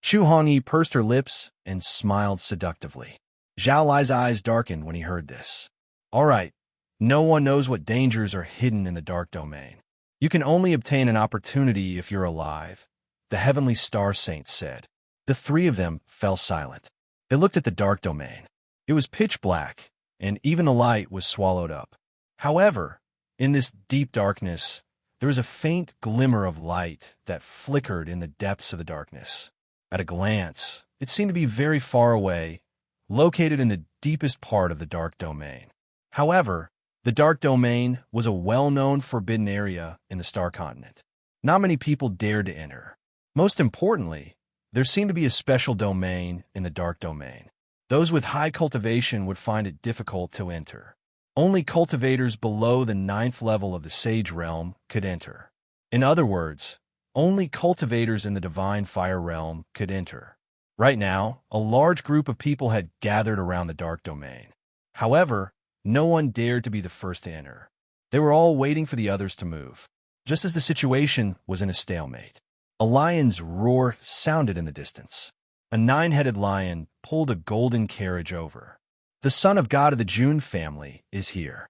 Chu Hongyi pursed her lips and smiled seductively. Zhao Lai's eyes darkened when he heard this. All right, no one knows what dangers are hidden in the Dark Domain. You can only obtain an opportunity if you're alive, the Heavenly Star Saint said. The three of them fell silent. They looked at the Dark Domain. It was pitch black, and even the light was swallowed up. However, in this deep darkness, there was a faint glimmer of light that flickered in the depths of the darkness. At a glance, it seemed to be very far away, located in the deepest part of the Dark Domain. However, the Dark Domain was a well-known forbidden area in the Star Continent. Not many people dared to enter. Most importantly, there seemed to be a special domain in the Dark Domain. Those with high cultivation would find it difficult to enter. Only cultivators below the 9th level of the Sage Realm could enter. In other words, only cultivators in the Divine Fire Realm could enter. Right now, a large group of people had gathered around the Dark Domain. However, no one dared to be the first to enter. They were all waiting for the others to move. Just as the situation was in a stalemate, a lion's roar sounded in the distance. A 9-headed lion pulled a golden carriage over. The son of God of the June family is here.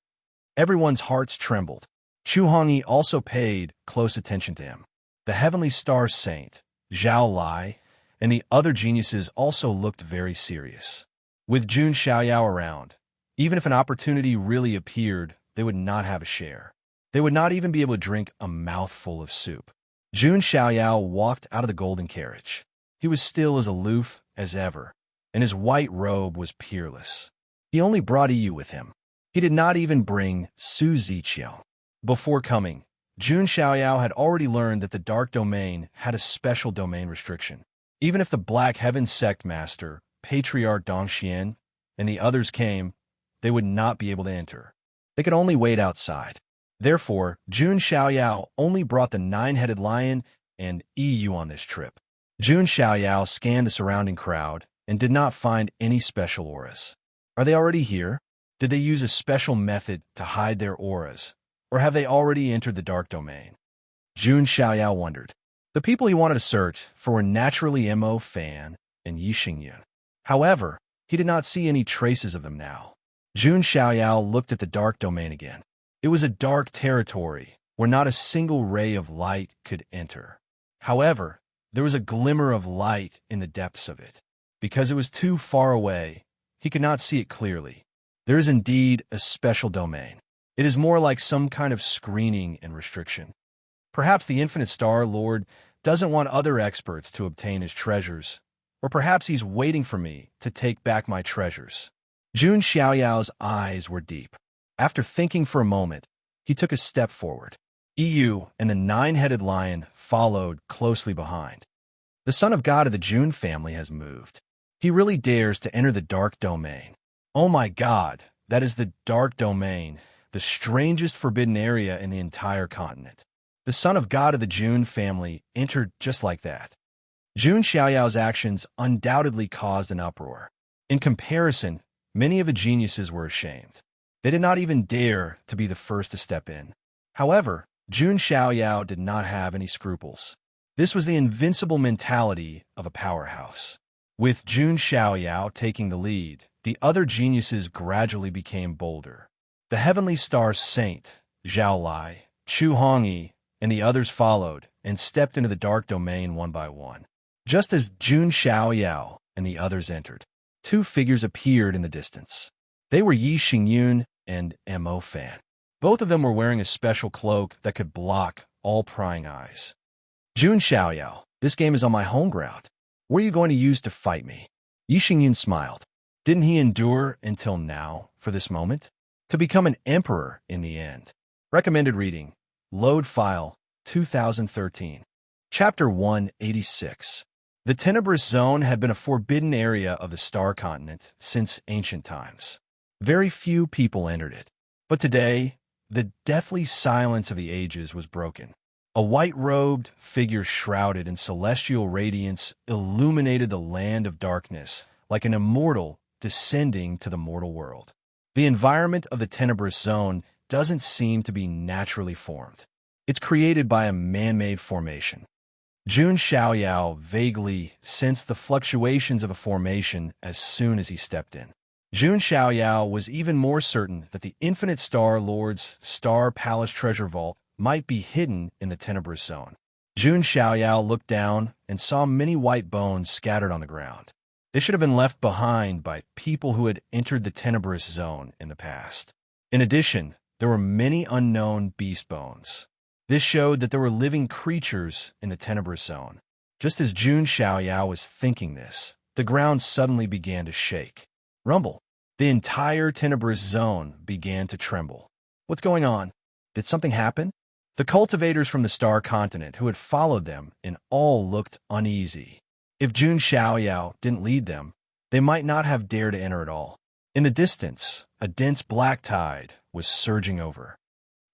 Everyone's hearts trembled. Chu Hongyi also paid close attention to him. The heavenly star saint, Zhao Lai, and the other geniuses also looked very serious. With Jun Xiaoyao around, even if an opportunity really appeared, they would not have a share. They would not even be able to drink a mouthful of soup. Jun Xiaoyao walked out of the golden carriage. He was still as aloof as ever, and his white robe was peerless. He only brought Yu with him. He did not even bring Su Ziqiao. Before coming, Jun Xiaoyao had already learned that the Dark Domain had a special domain restriction. Even if the Black Heaven Sect Master, Patriarch Dongxian, and the others came, they would not be able to enter. They could only wait outside. Therefore, Jun Xiaoyao only brought the 9-headed lion and Yu on this trip. Jun Xiaoyao scanned the surrounding crowd and did not find any special auras. Are they already here? Did they use a special method to hide their auras? Or have they already entered the Dark Domain? Jun Xiaoyao wondered. The people he wanted to search for were naturally Mo Fan and Yi Xingyun. However, he did not see any traces of them now. Jun Xiaoyao looked at the Dark Domain again. It was a dark territory where not a single ray of light could enter. However, there was a glimmer of light in the depths of it. Because it was too far away, he could not see it clearly. There is indeed a special domain. It is more like some kind of screening and restriction. Perhaps the Infinite Star Lord doesn't want other experts to obtain his treasures, or perhaps he's waiting for me to take back my treasures. Jun Xiaoyao's eyes were deep. After thinking for a moment, he took a step forward. Yu and the 9-headed lion followed closely behind. The son of God of the Jun family has moved. He really dares to enter the Dark Domain. Oh my God, that is the Dark Domain, the strangest forbidden area in the entire continent. The son of God of the Jun family entered just like that. Jun Xiaoyao's actions undoubtedly caused an uproar. In comparison, many of the geniuses were ashamed. They did not even dare to be the first to step in. However, Jun Xiaoyao did not have any scruples. This was the invincible mentality of a powerhouse. With Jun Xiaoyao taking the lead, the other geniuses gradually became bolder. The heavenly star saint, Zhao Lai, Chu Hongyi, and the others followed and stepped into the Dark Domain one by one. Just as Jun Xiaoyao and the others entered, 2 figures appeared in the distance. They were Yi Xingyun and Mo Fan. Both of them were wearing a special cloak that could block all prying eyes. Jun Xiaoyao, this game is on my home ground. What are you going to use to fight me? Yi Xingyun smiled. Didn't he endure until now for this moment? To become an emperor in the end. Recommended reading. Load file 2013. Chapter 186. The Tenebrous Zone had been a forbidden area of the Star Continent since ancient times. Very few people entered it. But today, the deathly silence of the ages was broken. A white-robed figure shrouded in celestial radiance illuminated the land of darkness like an immortal descending to the mortal world. The environment of the Tenebrous Zone doesn't seem to be naturally formed. It's created by a man-made formation. Jun Xiaoyao vaguely sensed the fluctuations of a formation as soon as he stepped in. Jun Xiaoyao was even more certain that the Infinite Star Lord's Star Palace Treasure Vault might be hidden in the Tenebrous Zone. Jun Xiaoyao looked down and saw many white bones scattered on the ground. They should have been left behind by people who had entered the Tenebrous Zone in the past. In addition, there were many unknown beast bones. This showed that there were living creatures in the Tenebrous Zone. Just as Jun Xiaoyao was thinking this, the ground suddenly began to shake. Rumble. The entire Tenebrous Zone began to tremble. What's going on? Did something happen? The cultivators from the Star Continent who had followed them in all looked uneasy. If Jun Xiaoyao didn't lead them, they might not have dared to enter at all. In the distance, a dense black tide was surging over.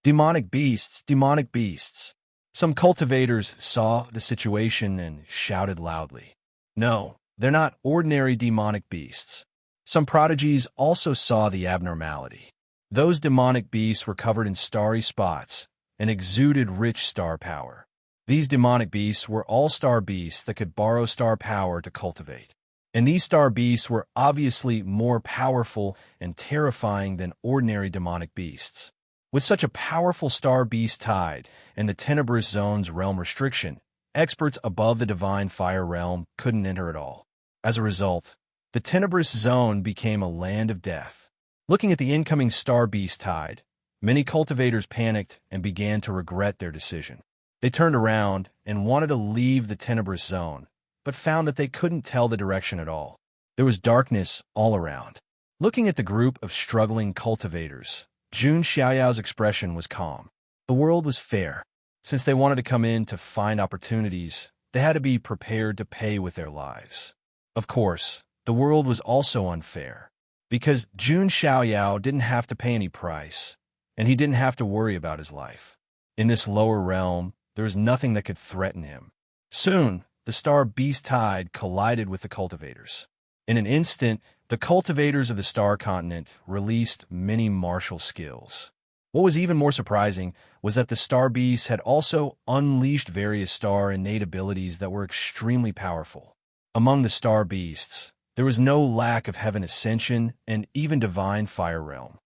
Demonic beasts, demonic beasts. Some cultivators saw the situation and shouted loudly. No, they're not ordinary demonic beasts. Some prodigies also saw the abnormality. Those demonic beasts were covered in starry spots and exuded rich star power. These demonic beasts were all-star beasts that could borrow star power to cultivate. And these star beasts were obviously more powerful and terrifying than ordinary demonic beasts. With such a powerful star beast tide and the Tenebrous Zone's realm restriction, experts above the Divine Fire realm couldn't enter at all. As a result, the Tenebrous Zone became a land of death. Looking at the incoming star beast tide, many cultivators panicked and began to regret their decision. They turned around and wanted to leave the Tenebrous Zone, but found that they couldn't tell the direction at all. There was darkness all around. Looking at the group of struggling cultivators, Jun Xiaoyao's expression was calm. The world was fair. Since they wanted to come in to find opportunities, they had to be prepared to pay with their lives. Of course, the world was also unfair, because Jun Xiaoyao didn't have to pay any price, and he didn't have to worry about his life. In this lower realm, there was nothing that could threaten him. Soon, the star beast tide collided with the cultivators. In an instant, the cultivators of the star continent released many martial skills. What was even more surprising was that the star beasts had also unleashed various star innate abilities that were extremely powerful. Among the star beasts, there was no lack of heaven ascension and even divine fire realm.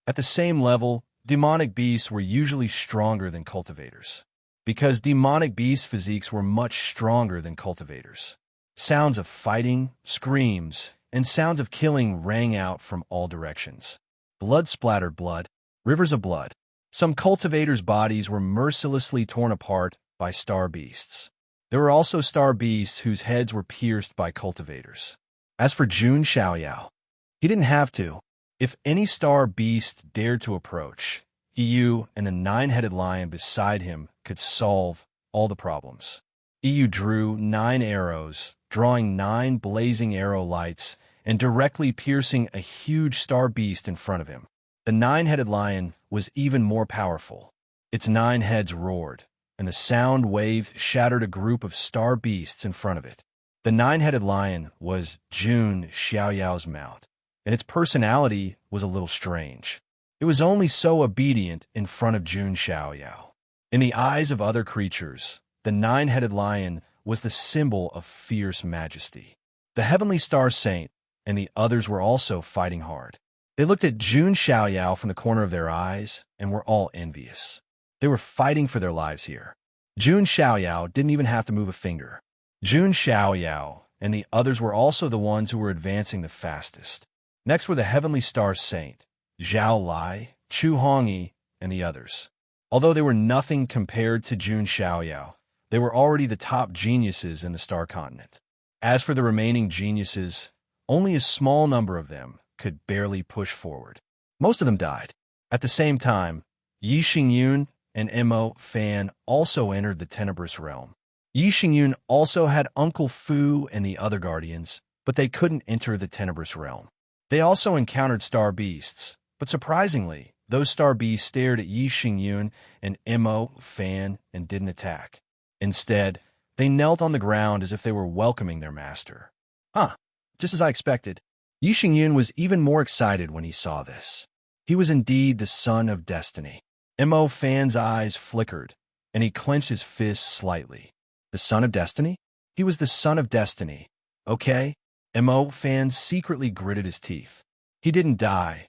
At the same level, demonic beasts were usually stronger than cultivators, because demonic beast physiques were much stronger than cultivators. Sounds of fighting, screams, and sounds of killing rang out from all directions. Blood splattered blood, rivers of blood. Some cultivators' bodies were mercilessly torn apart by star beasts. There were also star beasts whose heads were pierced by cultivators. As for Jun Xiaoyao, he didn't have to. If any star beast dared to approach, EU and the nine-headed lion beside him could solve all the problems. EU drew 9 arrows, drawing 9 blazing arrow lights and directly piercing a huge star beast in front of him. The nine-headed lion was even more powerful. Its 9 heads roared, and the sound wave shattered a group of star beasts in front of it. The nine-headed lion was Jun Xiaoyao's mount, and its personality was a little strange. It was only so obedient in front of Jun Xiaoyao. In the eyes of other creatures, the nine-headed lion was the symbol of fierce majesty. The heavenly star saint and the others were also fighting hard. They looked at Jun Xiaoyao from the corner of their eyes and were all envious. They were fighting for their lives here. Jun Xiaoyao didn't even have to move a finger. Jun Xiaoyao and the others were also the ones who were advancing the fastest. Next were the heavenly star saint, Zhao Lai, Chu Hongyi, and the others. Although they were nothing compared to Jun Xiaoyao, they were already the top geniuses in the star continent. As for the remaining geniuses, only a small number of them could barely push forward. Most of them died. At the same time, Yi Xingyun and Mo Fan also entered the Tenebrous realm. Yi Xingyun also had Uncle Fu and the other guardians, but they couldn't enter the Tenebrous realm. They also encountered star beasts, but surprisingly, those star beasts stared at Yi Xingyun and Mo Fan and didn't attack. Instead, they knelt on the ground as if they were welcoming their master. Just as I expected. Yi Xingyun was even more excited when he saw this. He was indeed the son of destiny. Mo Fan's eyes flickered, and he clenched his fists slightly. The son of destiny? He was the son of destiny. Okay? Mo Fan secretly gritted his teeth. He didn't die,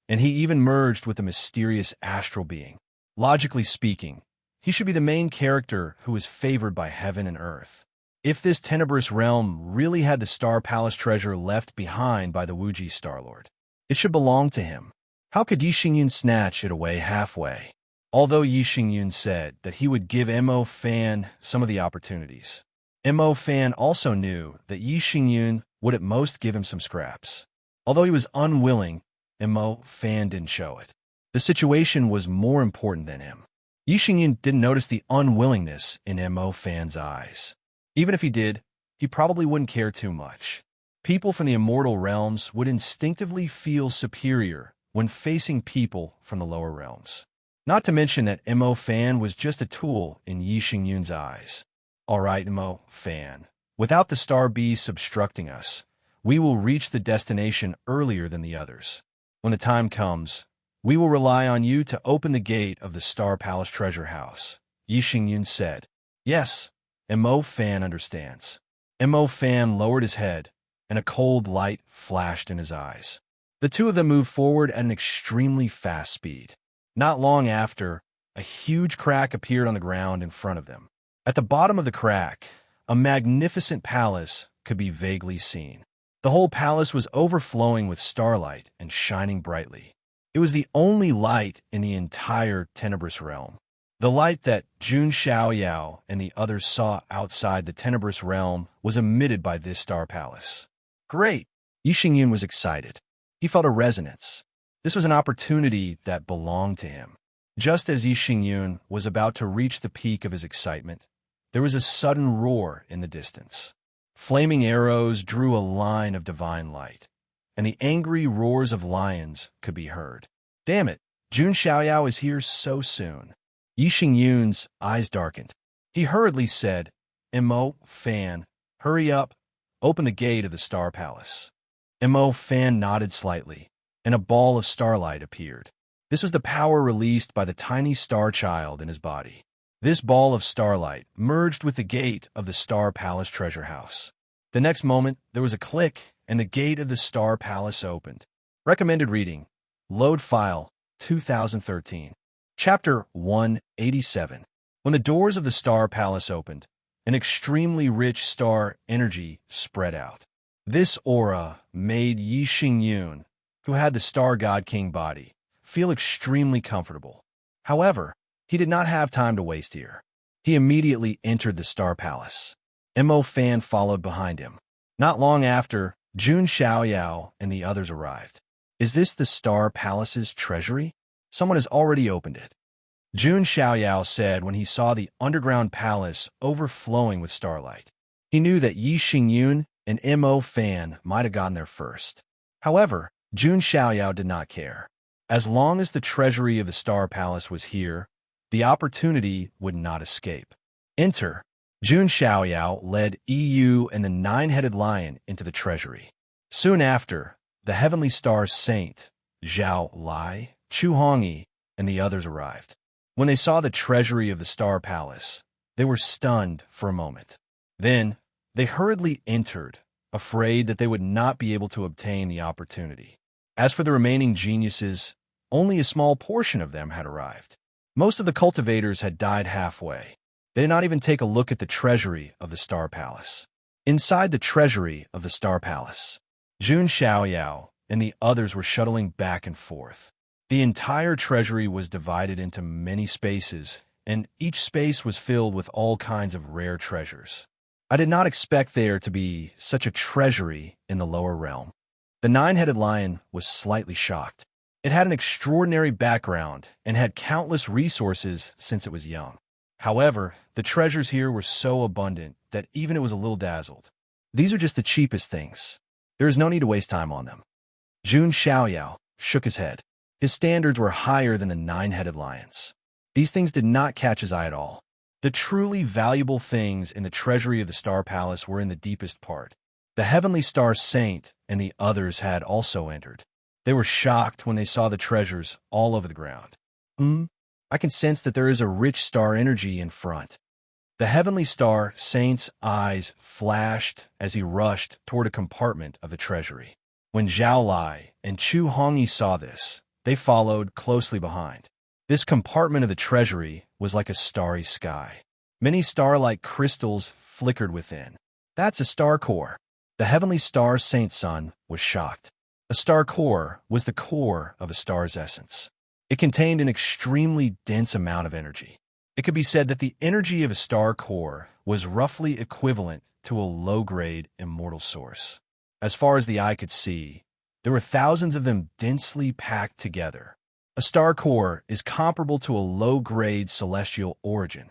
and he even merged with a mysterious astral being. Logically speaking, he should be the main character who is favored by heaven and earth. If this Tenebrous realm really had the Star Palace treasure left behind by the Wuji Starlord, it should belong to him. How could Yi Xingyun snatch it away halfway? Although Yi Xingyun said that he would give Mo Fan some of the opportunities, Mo Fan also knew that Yi Xingyun would at most give him some scraps. Although he was unwilling, Mo Fan didn't show it. The situation was more important than him. Yi Xingyun didn't notice the unwillingness in Mo Fan's eyes. Even if he did, he probably wouldn't care too much. People from the immortal realms would instinctively feel superior when facing people from the lower realms. Not to mention that Mo Fan was just a tool in Yi Xingyun's eyes. All right, Mo Fan. Without the star beasts obstructing us, we will reach the destination earlier than the others. When the time comes, We will rely on you to open the gate of the Star Palace treasure house, Yi Xingyun said. Yes, Mo Fan understands. Mo Fan lowered his head, and a cold light flashed in his eyes. The two of them moved forward at an extremely fast speed. Not long after, a huge crack appeared on the ground in front of them. At the bottom of the crack, a magnificent palace could be vaguely seen. The whole palace was overflowing with starlight and shining brightly. It was the only light in the entire tenebrous realm. The light that Jun Xiaoyao and the others saw outside the tenebrous realm was emitted by this star palace. Great! Yi Xingyun was excited. He felt a resonance. This was an opportunity that belonged to him. Just as Yi Xingyun was about to reach the peak of his excitement, there was a sudden roar in the distance. Flaming arrows drew a line of divine light, and the angry roars of lions could be heard. Damn it, Jun Xiaoyao is here so soon. Yi Xingyun's eyes darkened. He hurriedly said, Mo Fan, hurry up, open the gate of the Star Palace. Mo Fan nodded slightly, and a ball of starlight appeared. This was the power released by the tiny star child in his body. This ball of starlight merged with the gate of the Star Palace treasure house. The next moment, there was a click, and the gate of the Star Palace opened. Recommended reading, Load File, 2013. Chapter 187. When the doors of the Star Palace opened, an extremely rich star energy spread out. This aura made Yi Xingyun, who had the Star God King body, feel extremely comfortable. However, he did not have time to waste here. He immediately entered the Star Palace. Mo Fan followed behind him. Not long after, Jun Xiaoyao and the others arrived. Is this the Star Palace's treasury? Someone has already opened it. Jun Xiaoyao said when he saw the underground palace overflowing with starlight. He knew that Yi Xingyun and Mo Fan might have gotten there first. However, Jun Xiaoyao did not care. As long as the treasury of the Star Palace was here, the opportunity would not escape. Enter. Jun Xiaoyao led EU and the nine-headed lion into the treasury. Soon after, the heavenly star saint, Zhao Lai, Chu Hongyi, and the others arrived. When they saw the treasury of the Star Palace, they were stunned for a moment. Then, they hurriedly entered, afraid that they would not be able to obtain the opportunity. As for the remaining geniuses, only a small portion of them had arrived. Most of the cultivators had died halfway. They did not even take a look at the treasury of the Star Palace. Inside the treasury of the Star Palace, Jun Xiaoyao and the others were shuttling back and forth. The entire treasury was divided into many spaces, and each space was filled with all kinds of rare treasures. I did not expect there to be such a treasury in the lower realm. The nine-headed lion was slightly shocked. It had an extraordinary background and had countless resources since it was young. However, the treasures here were so abundant that even it was a little dazzled. These are just the cheapest things. There is no need to waste time on them. Jun Xiaoyao shook his head. His standards were higher than the nine-headed lion's. These things did not catch his eye at all. The truly valuable things in the treasury of the Star Palace were in the deepest part. The heavenly star saint and the others had also entered. They were shocked when they saw the treasures all over the ground. I can sense that there is a rich star energy in front. The heavenly star saint's eyes flashed as he rushed toward a compartment of the treasury. When Zhao Lai and Chu Hongyi saw this, they followed closely behind. This compartment of the treasury was like a starry sky. Many star-like crystals flickered within. That's a star core. The heavenly star saint's son was shocked. A star core was the core of a star's essence. It contained an extremely dense amount of energy. It could be said that the energy of a star core was roughly equivalent to a low-grade immortal source. As far as the eye could see, there were thousands of them densely packed together. A star core is comparable to a low-grade celestial origin.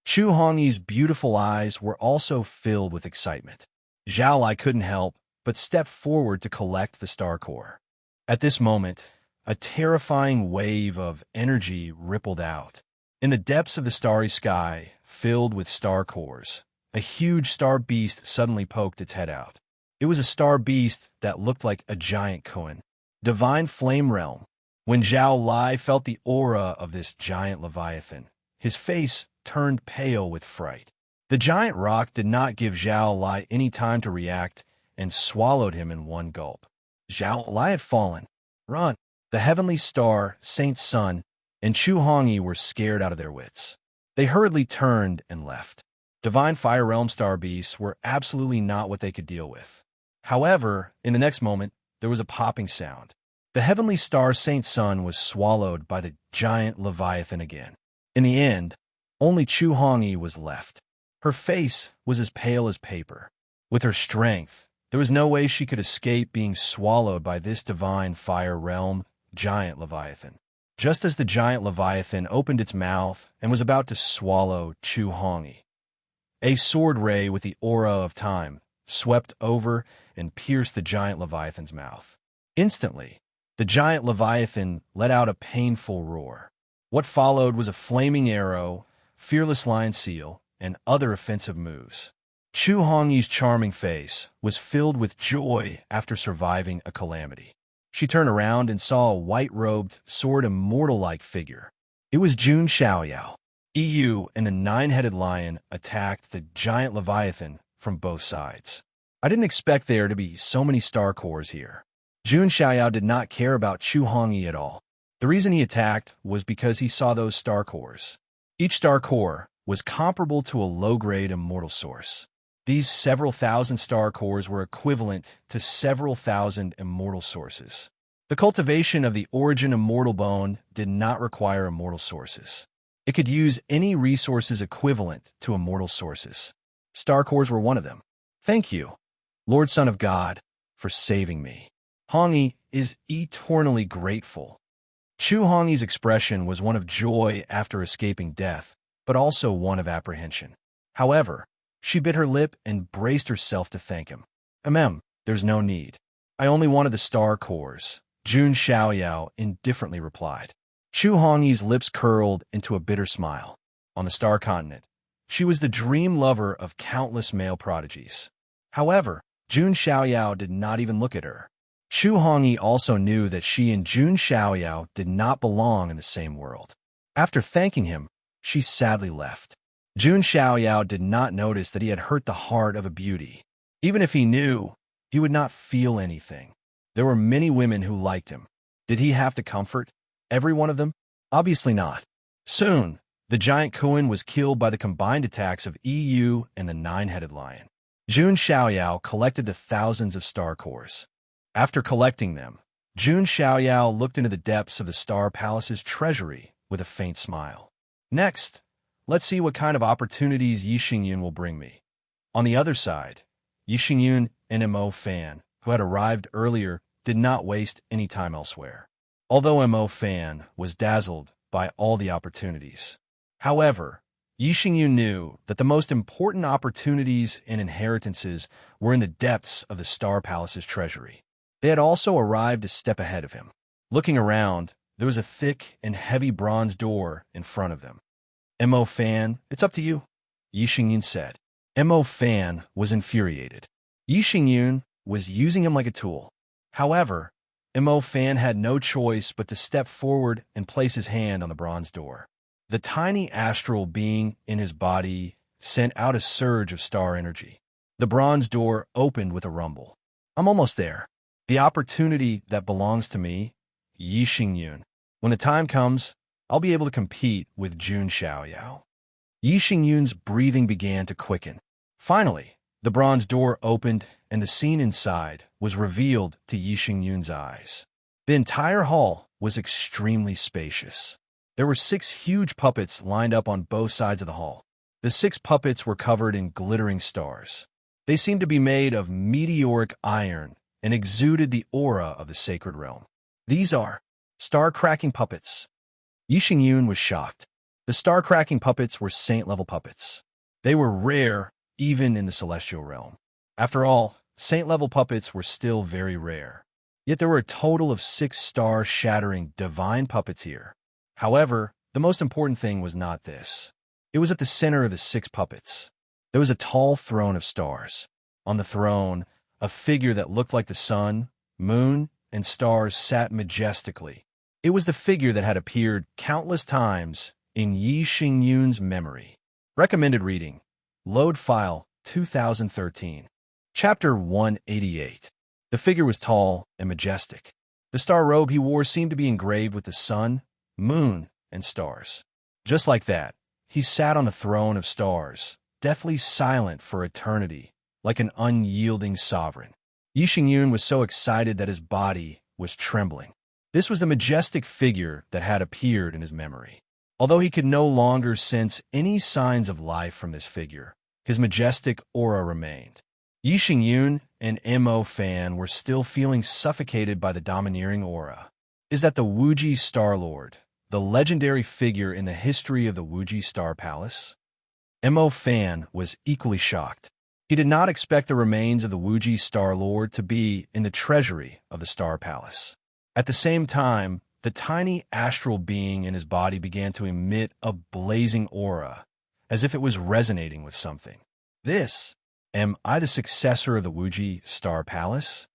Chu Hongyi's beautiful eyes were also filled with excitement. Zhao Lai couldn't help but step forward to collect the star core. At this moment, a terrifying wave of energy rippled out. In the depths of the starry sky, filled with star cores, a huge star beast suddenly poked its head out. It was a star beast that looked like a giant koan. Divine Flame Realm. When Zhao Lai felt the aura of this giant leviathan, his face turned pale with fright. The giant rock did not give Zhao Lai any time to react and swallowed him in one gulp. Zhao Lai had fallen. Run! The heavenly star, Saint Sun, and Chu Hongyi were scared out of their wits. They hurriedly turned and left. Divine Fire Realm star beasts were absolutely not what they could deal with. However, in the next moment, there was a popping sound. The heavenly star Saint Sun was swallowed by the giant leviathan again. In the end, only Chu Hongyi was left. Her face was as pale as paper. With her strength, there was no way she could escape being swallowed by this divine fire realm giant leviathan. Just as the giant leviathan opened its mouth and was about to swallow Chu Hongyi, a sword ray with the aura of time swept over and pierced the giant leviathan's mouth. Instantly, the giant leviathan let out a painful roar. What followed was a flaming arrow, fearless lion seal, and other offensive moves. Chu Hongyi's charming face was filled with joy after surviving a calamity. She turned around and saw a white-robed, sword immortal-like figure. It was Jun Xiaoyao. EU and the nine-headed lion attacked the giant leviathan from both sides. I didn't expect there to be so many star cores here. Jun Xiaoyao did not care about Chu Hongyi at all. The reason he attacked was because he saw those star cores. Each star core was comparable to a low-grade immortal source. These several thousand star cores were equivalent to several thousand immortal sources. The cultivation of the origin immortal bone did not require immortal sources. It could use any resources equivalent to immortal sources. Star cores were one of them. Thank you, Lord Son of God, for saving me. Hongyi is eternally grateful. Chu Hongyi's expression was one of joy after escaping death, but also one of apprehension. However, she bit her lip and braced herself to thank him. There's no need. I only wanted the star cores, Jun Xiaoyao indifferently replied. Chu Hongyi's lips curled into a bitter smile. On the star continent, she was the dream lover of countless male prodigies. However, Jun Xiaoyao did not even look at her. Chu Hongyi also knew that she and Jun Xiaoyao did not belong in the same world. After thanking him, she sadly left. Jun Xiaoyao did not notice that he had hurt the heart of a beauty. Even if he knew, he would not feel anything. There were many women who liked him. Did he have to comfort every one of them? Obviously not. Soon, the giant Kuan was killed by the combined attacks of EU and the nine-headed lion. Jun Xiaoyao collected the thousands of star cores. After collecting them, Jun Xiaoyao looked into the depths of the Star Palace's treasury with a faint smile. Next, let's see what kind of opportunities Yi Xingyun will bring me. On the other side, Yi Xingyun and Mo Fan, who had arrived earlier, did not waste any time elsewhere. Although Mo Fan was dazzled by all the opportunities. However, Yi Xingyun knew that the most important opportunities and inheritances were in the depths of the Star Palace's treasury. They had also arrived a step ahead of him. Looking around, there was a thick and heavy bronze door in front of them. Mo Fan, it's up to you, Yi Xingyun said. Mo Fan was infuriated. Yi Xingyun was using him like a tool. However, Mo Fan had no choice but to step forward and place his hand on the bronze door. The tiny astral being in his body sent out a surge of star energy. The bronze door opened with a rumble. I'm almost there. The opportunity that belongs to me, Yi Xingyun. When the time comes, I'll be able to compete with Jun Xiaoyao. Yi Xingyun's breathing began to quicken. Finally, the bronze door opened and the scene inside was revealed to Yi Xingyun's eyes. The entire hall was extremely spacious. There were 6 huge puppets lined up on both sides of the hall. The 6 puppets were covered in glittering stars. They seemed to be made of meteoric iron and exuded the aura of the sacred realm. These are star-cracking puppets. Yi Xingyun was shocked. The star-cracking puppets were saint-level puppets. They were rare even in the celestial realm. After all, saint-level puppets were still very rare. Yet there were a total of 6 star-shattering divine puppets here. However, the most important thing was not this. It was at the center of the 6 puppets. There was a tall throne of stars. On the throne, a figure that looked like the sun, moon, and stars sat majestically. It was the figure that had appeared countless times in Yi Xingyun's memory. Recommended reading. Load file 2013. Chapter 188. The figure was tall and majestic. The star robe he wore seemed to be engraved with the sun, moon, and stars. Just like that, he sat on a throne of stars, deathly silent for eternity, like an unyielding sovereign. Yi Xingyun was so excited that his body was trembling. This was the majestic figure that had appeared in his memory. Although he could no longer sense any signs of life from this figure, his majestic aura remained. Yi Xingyun and Mo Fan were still feeling suffocated by the domineering aura. Is that the Wuji Star Lord, the legendary figure in the history of the Wuji Star Palace? Mo Fan was equally shocked. He did not expect the remains of the Wuji Star Lord to be in the treasury of the Star Palace. At the same time, the tiny astral being in his body began to emit a blazing aura, as if it was resonating with something. Am I the successor of the Wuji Star Palace?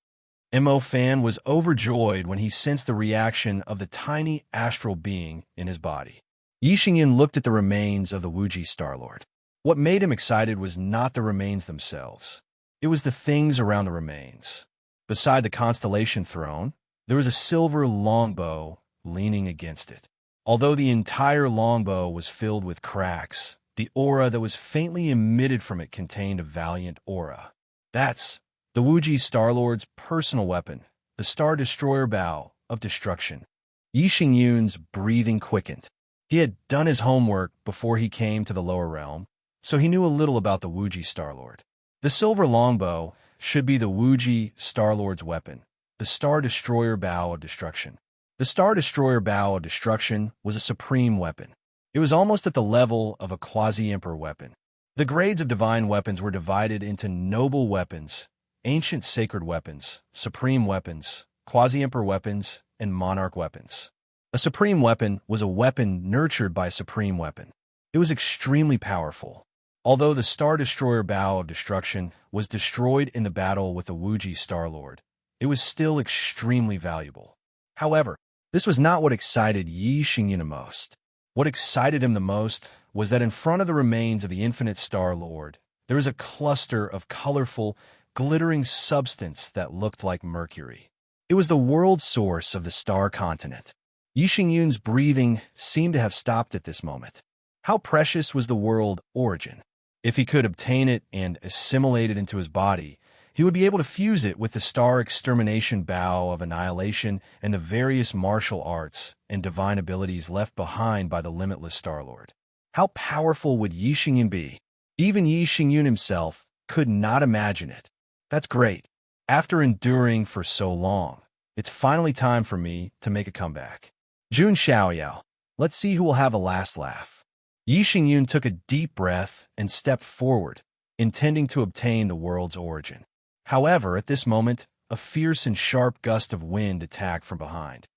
Mo Fan was overjoyed when he sensed the reaction of the tiny astral being in his body. Yi Xingyun looked at the remains of the Wuji Star Lord. What made him excited was not the remains themselves. It was the things around the remains. Beside the constellation throne, there was a silver longbow leaning against it. Although the entire longbow was filled with cracks, the aura that was faintly emitted from it contained a valiant aura. That's the Wuji Star Lord's personal weapon, the Star Destroyer Bow of Destruction. Yi Xingyun's breathing quickened. He had done his homework before he came to the lower realm, so he knew a little about the Wuji Star Lord. The silver longbow should be the Wuji Star Lord's weapon, the Star Destroyer Bow of Destruction. The Star Destroyer Bow of Destruction was a supreme weapon. It was almost at the level of a quasi-emperor weapon. The grades of divine weapons were divided into noble weapons, ancient sacred weapons, supreme weapons, quasi-emperor weapons, and monarch weapons. A supreme weapon was a weapon nurtured by a supreme weapon. It was extremely powerful. Although the Star Destroyer Bow of Destruction was destroyed in the battle with the Wuji Star Lord, it was still extremely valuable. However, this was not what excited Yi Xingyun the most. What excited him the most was that in front of the remains of the infinite Star Lord, there was a cluster of colorful, glittering substance that looked like mercury. It was the world source of the star continent. Yi Xingyun's breathing seemed to have stopped at this moment. How precious was the world origin? If he could obtain it and assimilate it into his body, he would be able to fuse it with the Star Extermination Bow of Annihilation and the various martial arts and divine abilities left behind by the limitless Star Lord. How powerful would Yi Xingyun be? Even Yi Xingyun himself could not imagine it. That's great. After enduring for so long, it's finally time for me to make a comeback. Jun Xiaoyao, let's see who will have a last laugh. Yi Xingyun took a deep breath and stepped forward, intending to obtain the world's origin. However, at this moment, a fierce and sharp gust of wind attacked from behind.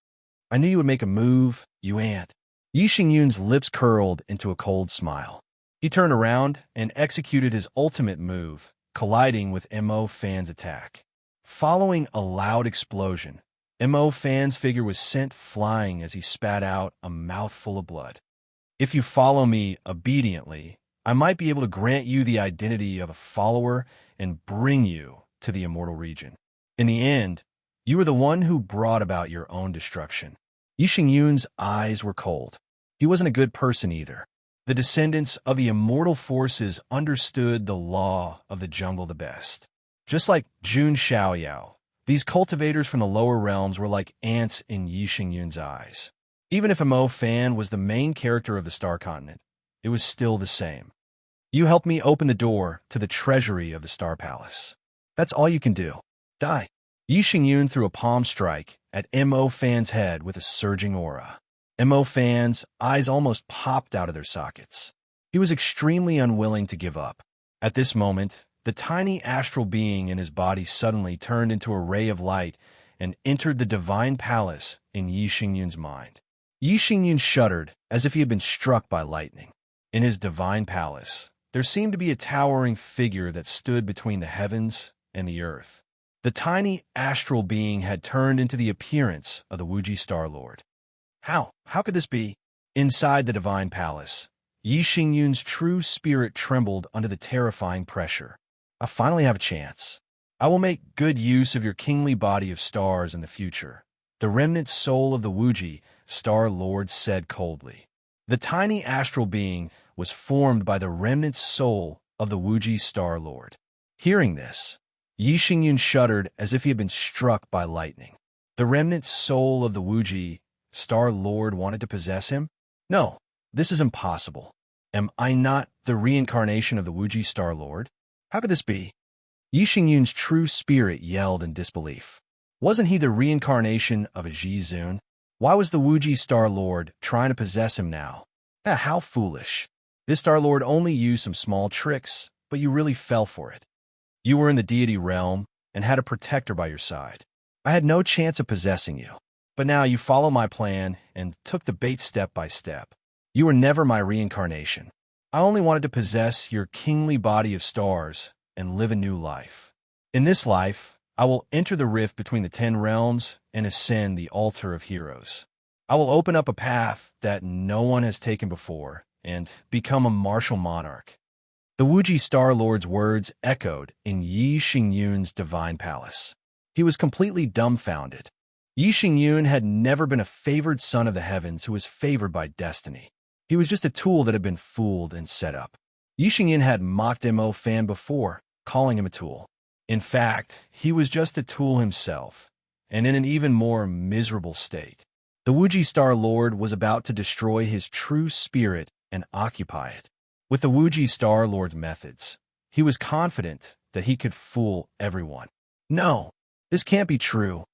I knew you would make a move, you ant. Yi Xingyun's lips curled into a cold smile. He turned around and executed his ultimate move, colliding with Mo Fan's attack. Following a loud explosion, Mo Fan's figure was sent flying as he spat out a mouthful of blood. If you follow me obediently, I might be able to grant you the identity of a follower and bring you to the immortal region. In the end, you were the one who brought about your own destruction. Yi Xingyun's eyes were cold. He wasn't a good person either. The descendants of the immortal forces understood the law of the jungle the best. Just like Jun Xiaoyao, these cultivators from the lower realms were like ants in Yi Xingyun's eyes. Even if Mo Fan was the main character of the Star Continent, it was still the same. You helped me open the door to the treasury of the Star Palace. That's all you can do. Die. Yi Xingyun threw a palm strike at Mo Fan's head with a surging aura. Mo Fan's eyes almost popped out of their sockets. He was extremely unwilling to give up. At this moment, the tiny astral being in his body suddenly turned into a ray of light and entered the divine palace in Yi Xingyun's mind. Yi Xingyun shuddered as if he had been struck by lightning. In his divine palace, there seemed to be a towering figure that stood between the heavens and the earth. The tiny astral being had turned into the appearance of the Wuji Star Lord. How? How could this be? Inside the divine palace, Yi Xingyun's true spirit trembled under the terrifying pressure. I finally have a chance. I will make good use of your kingly body of stars in the future. The remnant soul of the Wuji Star Lord said coldly. The tiny astral being was formed by the remnant soul of the Wuji Star Lord. Hearing this, Yi Xingyun shuddered as if he had been struck by lightning. The remnant soul of the Wuji Star Lord wanted to possess him? No, this is impossible. Am I not the reincarnation of the Wuji Star Lord? How could this be? Yi Xingyun's true spirit yelled in disbelief. Wasn't he the reincarnation of a Ji Zun? Why was the Wuji Star Lord trying to possess him now? How foolish. This Star Lord only used some small tricks, but you really fell for it. You were in the deity realm and had a protector by your side. I had no chance of possessing you. But now you follow my plan and took the bait step by step. You were never my reincarnation. I only wanted to possess your kingly body of stars and live a new life. In this life, I will enter the rift between the 10 realms and ascend the altar of heroes. I will open up a path that no one has taken before and become a martial monarch. The Wuji Star Lord's words echoed in Yi Xingyun's divine palace. He was completely dumbfounded. Yi Xingyun had never been a favored son of the heavens who was favored by destiny. He was just a tool that had been fooled and set up. Yi Xingyun had mocked Mo Fan before, calling him a tool. In fact, he was just a tool himself, and in an even more miserable state. The Wuji Star Lord was about to destroy his true spirit and occupy it. With the Wuji Star Lord's methods, he was confident that he could fool everyone. No, this can't be true.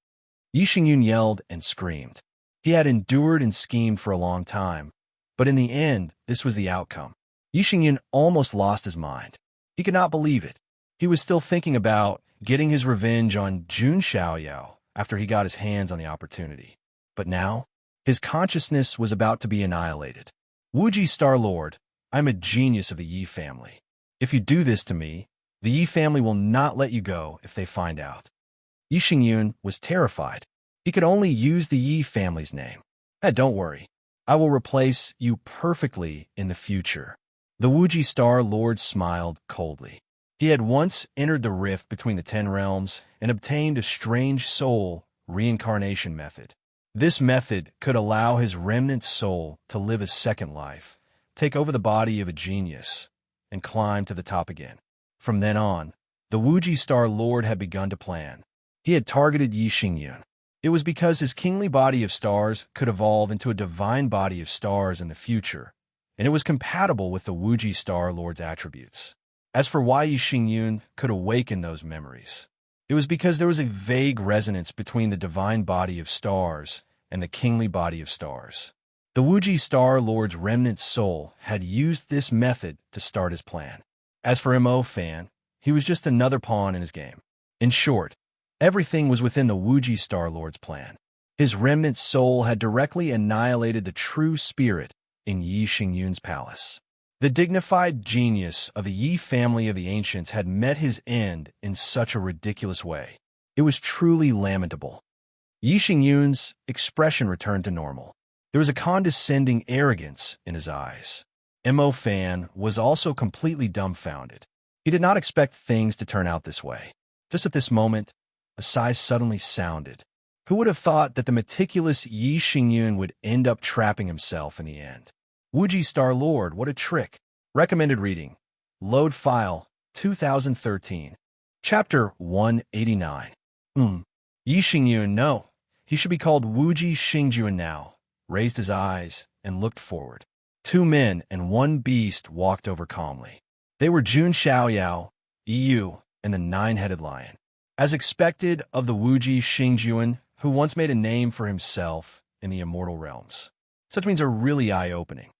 Yi Xingyun yelled and screamed. He had endured and schemed for a long time, but in the end, this was the outcome. Yi Xingyun almost lost his mind. He could not believe it. He was still thinking about getting his revenge on Jun Xiaoyao after he got his hands on the opportunity. But now, his consciousness was about to be annihilated. Wuji Star Lord, I'm a genius of the Yi family. If you do this to me, the Yi family will not let you go if they find out. Yi Xingyun was terrified. He could only use the Yi family's name. Don't worry. I will replace you perfectly in the future. The Wuji Star Lord smiled coldly. He had once entered the rift between the 10 realms and obtained a strange soul reincarnation method. This method could allow his remnant soul to live a second life, take over the body of a genius, and climb to the top again. From then on, the Wuji Star Lord had begun to plan. He had targeted Yi Xingyun. It was because his kingly body of stars could evolve into a divine body of stars in the future, and it was compatible with the Wuji Star Lord's attributes. As for why Yi Xingyun could awaken those memories, it was because there was a vague resonance between the divine body of stars and the kingly body of stars. The Wuji Star Lord's remnant soul had used this method to start his plan. As for Mo Fan, he was just another pawn in his game. In short, everything was within the Wuji Star Lord's plan. His remnant soul had directly annihilated the true spirit in Yi Xingyun's palace. The dignified genius of the Yi family of the ancients had met his end in such a ridiculous way. It was truly lamentable. Yi Xingyun's expression returned to normal. There was a condescending arrogance in his eyes. Mo Fan was also completely dumbfounded. He did not expect things to turn out this way. Just at this moment, a sigh suddenly sounded. Who would have thought that the meticulous Yi Xingyun would end up trapping himself in the end? Wuji Star Lord, what a trick. Recommended reading. Load file, 2013. Chapter 189. Yi Xingyun, no. He should be called Wuji Xingyun now. Raised his eyes and looked forward. 2 men and 1 beast walked over calmly. They were Jun Xiaoyao, Yu, and the 9-headed lion. As expected of the Wuji Xingyun, who once made a name for himself in the immortal realms. Such means are really eye-opening.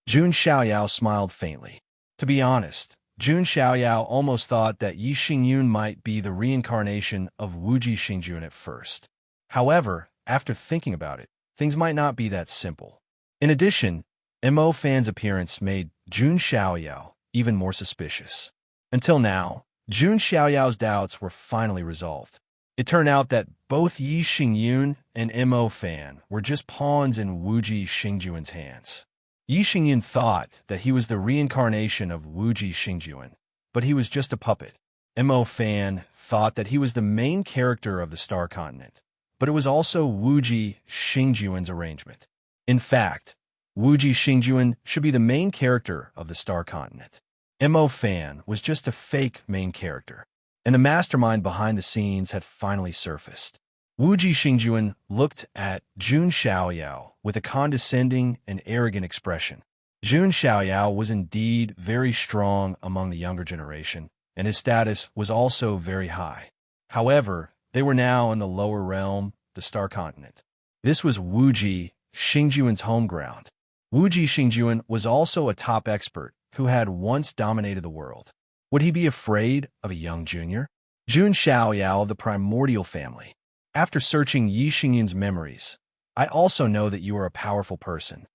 Jun Xiaoyao smiled faintly. To be honest, Jun Xiaoyao almost thought that Yi Xingyun might be the reincarnation of Wuji Xingyun at first. However, after thinking about it, things might not be that simple. In addition, Mo Fan's appearance made Jun Xiaoyao even more suspicious. Until now, Jun Xiaoyao's doubts were finally resolved. It turned out that both Yi Xingyun and Mo Fan were just pawns in Wuji Xingjuan's hands. Yi Xingyun thought that he was the reincarnation of Wuji Xingjuan, but he was just a puppet. Mo Fan thought that he was the main character of the Star Continent, but it was also Wuji Xingjuan's arrangement. In fact, Wuji Xingjuan should be the main character of the Star Continent. Mo Fan was just a fake main character, and the mastermind behind the scenes had finally surfaced. Wuji Xingjuan looked at Jun Xiaoyao with a condescending and arrogant expression. Jun Xiaoyao was indeed very strong among the younger generation, and his status was also very high. However, they were now in the lower realm, the Star Continent. This was Wuji Xingjuan's home ground. Wuji Xingjuan was also a top expert who had once dominated the world. Would he be afraid of a young junior? Jun Xiaoyao of the Primordial family. After searching Yi Xingyun's memories, I also know that you are a powerful person.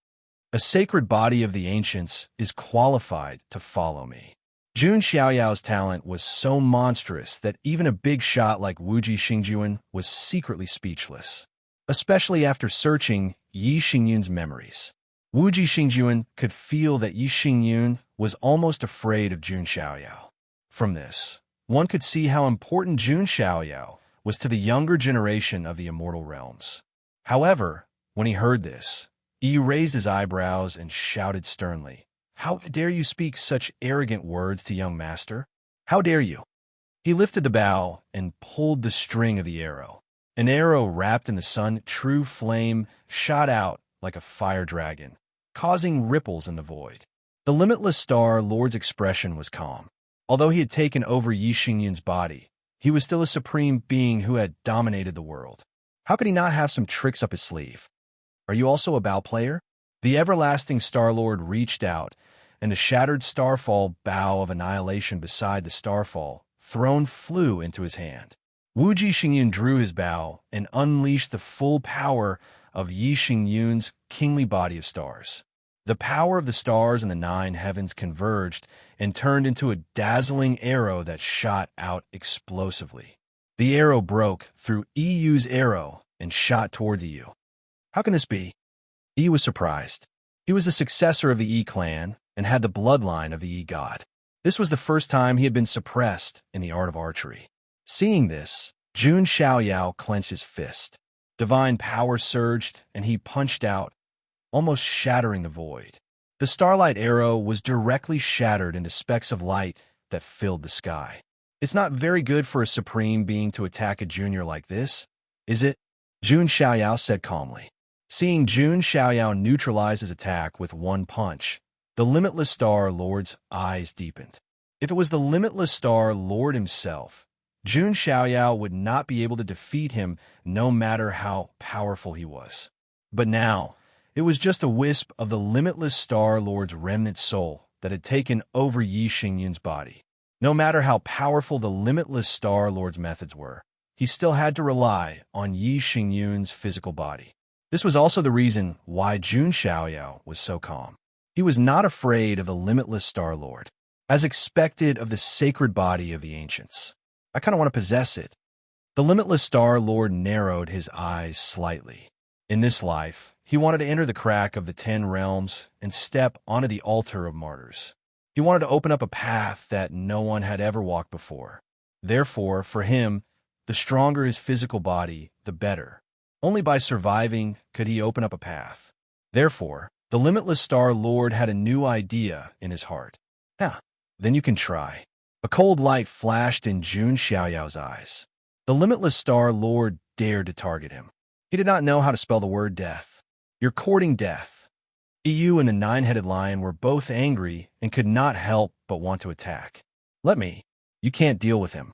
A sacred body of the ancients is qualified to follow me. Jun Xiaoyao's talent was so monstrous that even a big shot like Wuji Xingjuan was secretly speechless, especially after searching Yi Xingyun's memories. Wuji Xingjuan could feel that Yi Xingyun was almost afraid of Jun Xiaoyao. From this, one could see how important Jun Xiaoyao was to the younger generation of the immortal realms. However, when he heard this, he raised his eyebrows and shouted sternly, "How dare you speak such arrogant words to young master? How dare you?" He lifted the bow and pulled the string of the arrow. An arrow wrapped in the sun, true flame, shot out like a fire dragon, causing ripples in the void. The limitless Star Lord's expression was calm. Although he had taken over Yi Xingyun's body, he was still a supreme being who had dominated the world. How could he not have some tricks up his sleeve? Are you also a bow player? The everlasting Star-Lord reached out, and the shattered starfall bow of annihilation beside the starfall throne flew into his hand. Wuji Xingyun drew his bow and unleashed the full power of Yi Xingyun's kingly body of stars. The power of the stars in the 9 heavens converged and turned into a dazzling arrow that shot out explosively. The arrow broke through EU's arrow and shot towards EU. How can this be? E was surprised. He was the successor of the E clan and had the bloodline of the E god. This was the first time he had been suppressed in the art of archery. Seeing this, Jun Xiaoyao clenched his fist. Divine power surged, and he punched out, almost shattering the void. The starlight arrow was directly shattered into specks of light that filled the sky. It's not very good for a supreme being to attack a junior like this, is it? Jun Xiaoyao said calmly. Seeing Jun Xiaoyao neutralize his attack with one punch, the Limitless Star Lord's eyes deepened. If it was the Limitless Star Lord himself, Jun Xiaoyao would not be able to defeat him no matter how powerful he was. But now, it was just a wisp of the Limitless Star Lord's remnant soul that had taken over Yi Xingyun's body. No matter how powerful the Limitless Star Lord's methods were, he still had to rely on Yi Xingyun's physical body. This was also the reason why Jun Xiaoyao was so calm. He was not afraid of the Limitless Star Lord, as expected of the sacred body of the ancients. I kind of want to possess it. The Limitless Star Lord narrowed his eyes slightly. In this life, he wanted to enter the crack of the 10 realms and step onto the altar of martyrs. He wanted to open up a path that no one had ever walked before. Therefore, for him, the stronger his physical body, the better. Only by surviving could he open up a path. Therefore, the Limitless Star Lord had a new idea in his heart. Then you can try. A cold light flashed in Jun Xiaoyao's eyes. The Limitless Star Lord dared to target him. He did not know how to spell the word death. You're courting death. EU and the 9-headed lion were both angry and could not help but want to attack. Let me. You can't deal with him.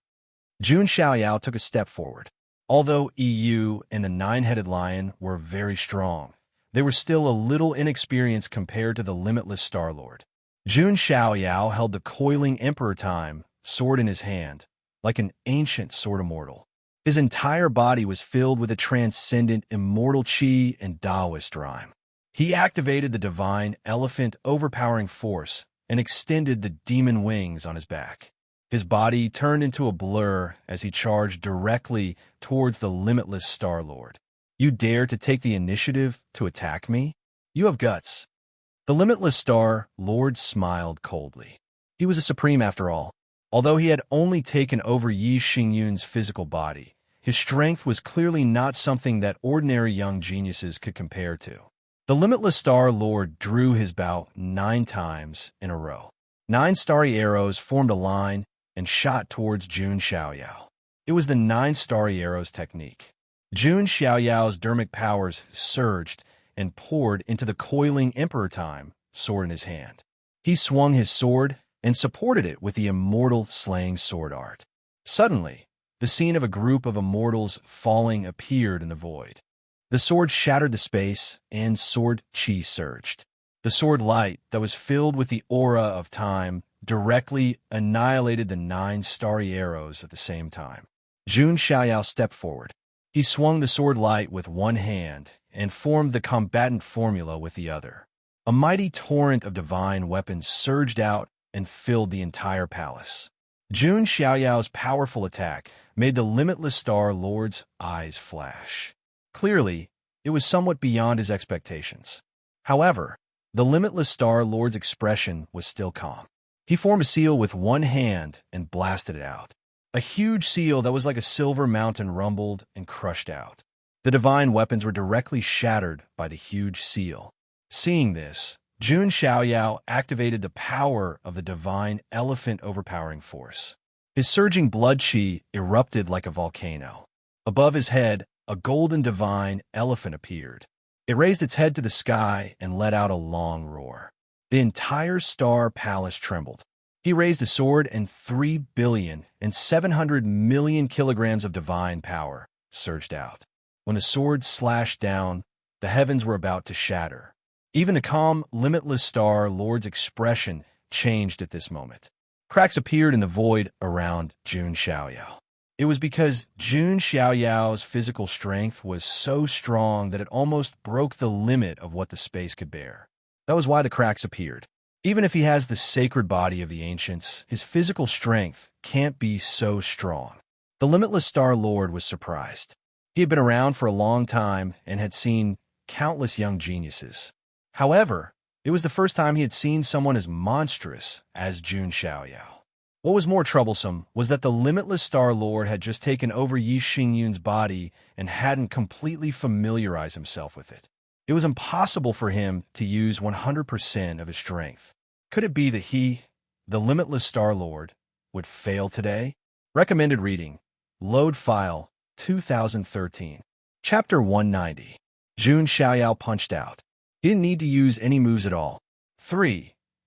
Jun Xiaoyao took a step forward. Although EU and the 9-headed lion were very strong, they were still a little inexperienced compared to the Limitless Star Lord. Jun Xiaoyao held the coiling Emperor Time sword in his hand, like an ancient sword immortal. His entire body was filled with a transcendent immortal chi and Taoist rhyme. He activated the divine elephant overpowering force and extended the demon wings on his back. His body turned into a blur as he charged directly towards the limitless Star-Lord. "You dare to take the initiative to attack me? You have guts." The limitless Star-Lord smiled coldly. He was a supreme after all. Although he had only taken over Yi Xingyun's physical body, his strength was clearly not something that ordinary young geniuses could compare to. The limitless Star-Lord drew his bow 9 times in a row. 9 starry arrows formed a line and shot towards Jun Xiaoyao. It was the 9 starry arrows technique. Jun Xiaoyao's dermic powers surged and poured into the coiling Emperor Time sword in his hand. He swung his sword and supported it with the immortal slaying sword art. Suddenly, the scene of a group of immortals falling appeared in the void. The sword shattered the space, and sword chi surged. The sword light that was filled with the aura of time directly annihilated the 9 starry arrows at the same time. Jun Xiaoyao stepped forward. He swung the sword light with one hand and formed the combatant formula with the other. A mighty torrent of divine weapons surged out and filled the entire palace. Jun Xiaoyao's powerful attack made the limitless Star-Lord's eyes flash. Clearly, it was somewhat beyond his expectations. However, the limitless Star-Lord's expression was still calm. He formed a seal with one hand and blasted it out. A huge seal that was like a silver mountain rumbled and crushed out. The divine weapons were directly shattered by the huge seal. Seeing this, Jun Xiaoyao activated the power of the divine elephant overpowering force. His surging blood chi erupted like a volcano. Above his head, a golden divine elephant appeared. It raised its head to the sky and let out a long roar. The entire star palace trembled. He raised a sword, and 3,700,000,000 kilograms of divine power surged out. When the sword slashed down, the heavens were about to shatter. Even the calm, limitless Star-Lord's expression changed at this moment. Cracks appeared in the void around Jun Xiaoyao. It was because Jun Xiaoyao's physical strength was so strong that it almost broke the limit of what the space could bear. That was why the cracks appeared. Even if he has the sacred body of the ancients, his physical strength can't be so strong. The limitless Star-Lord was surprised. He had been around for a long time and had seen countless young geniuses. However, it was the first time he had seen someone as monstrous as Jun Xiaoyao. What was more troublesome was that the limitless Star-Lord had just taken over Yi Xingyun's body and hadn't completely familiarized himself with it. It was impossible for him to use 100% of his strength. Could it be that he, the limitless Star-Lord, would fail today? Recommended reading. Load file 2013. Chapter 190. Jun Xiaoyao punched out. He didn't need to use any moves at all.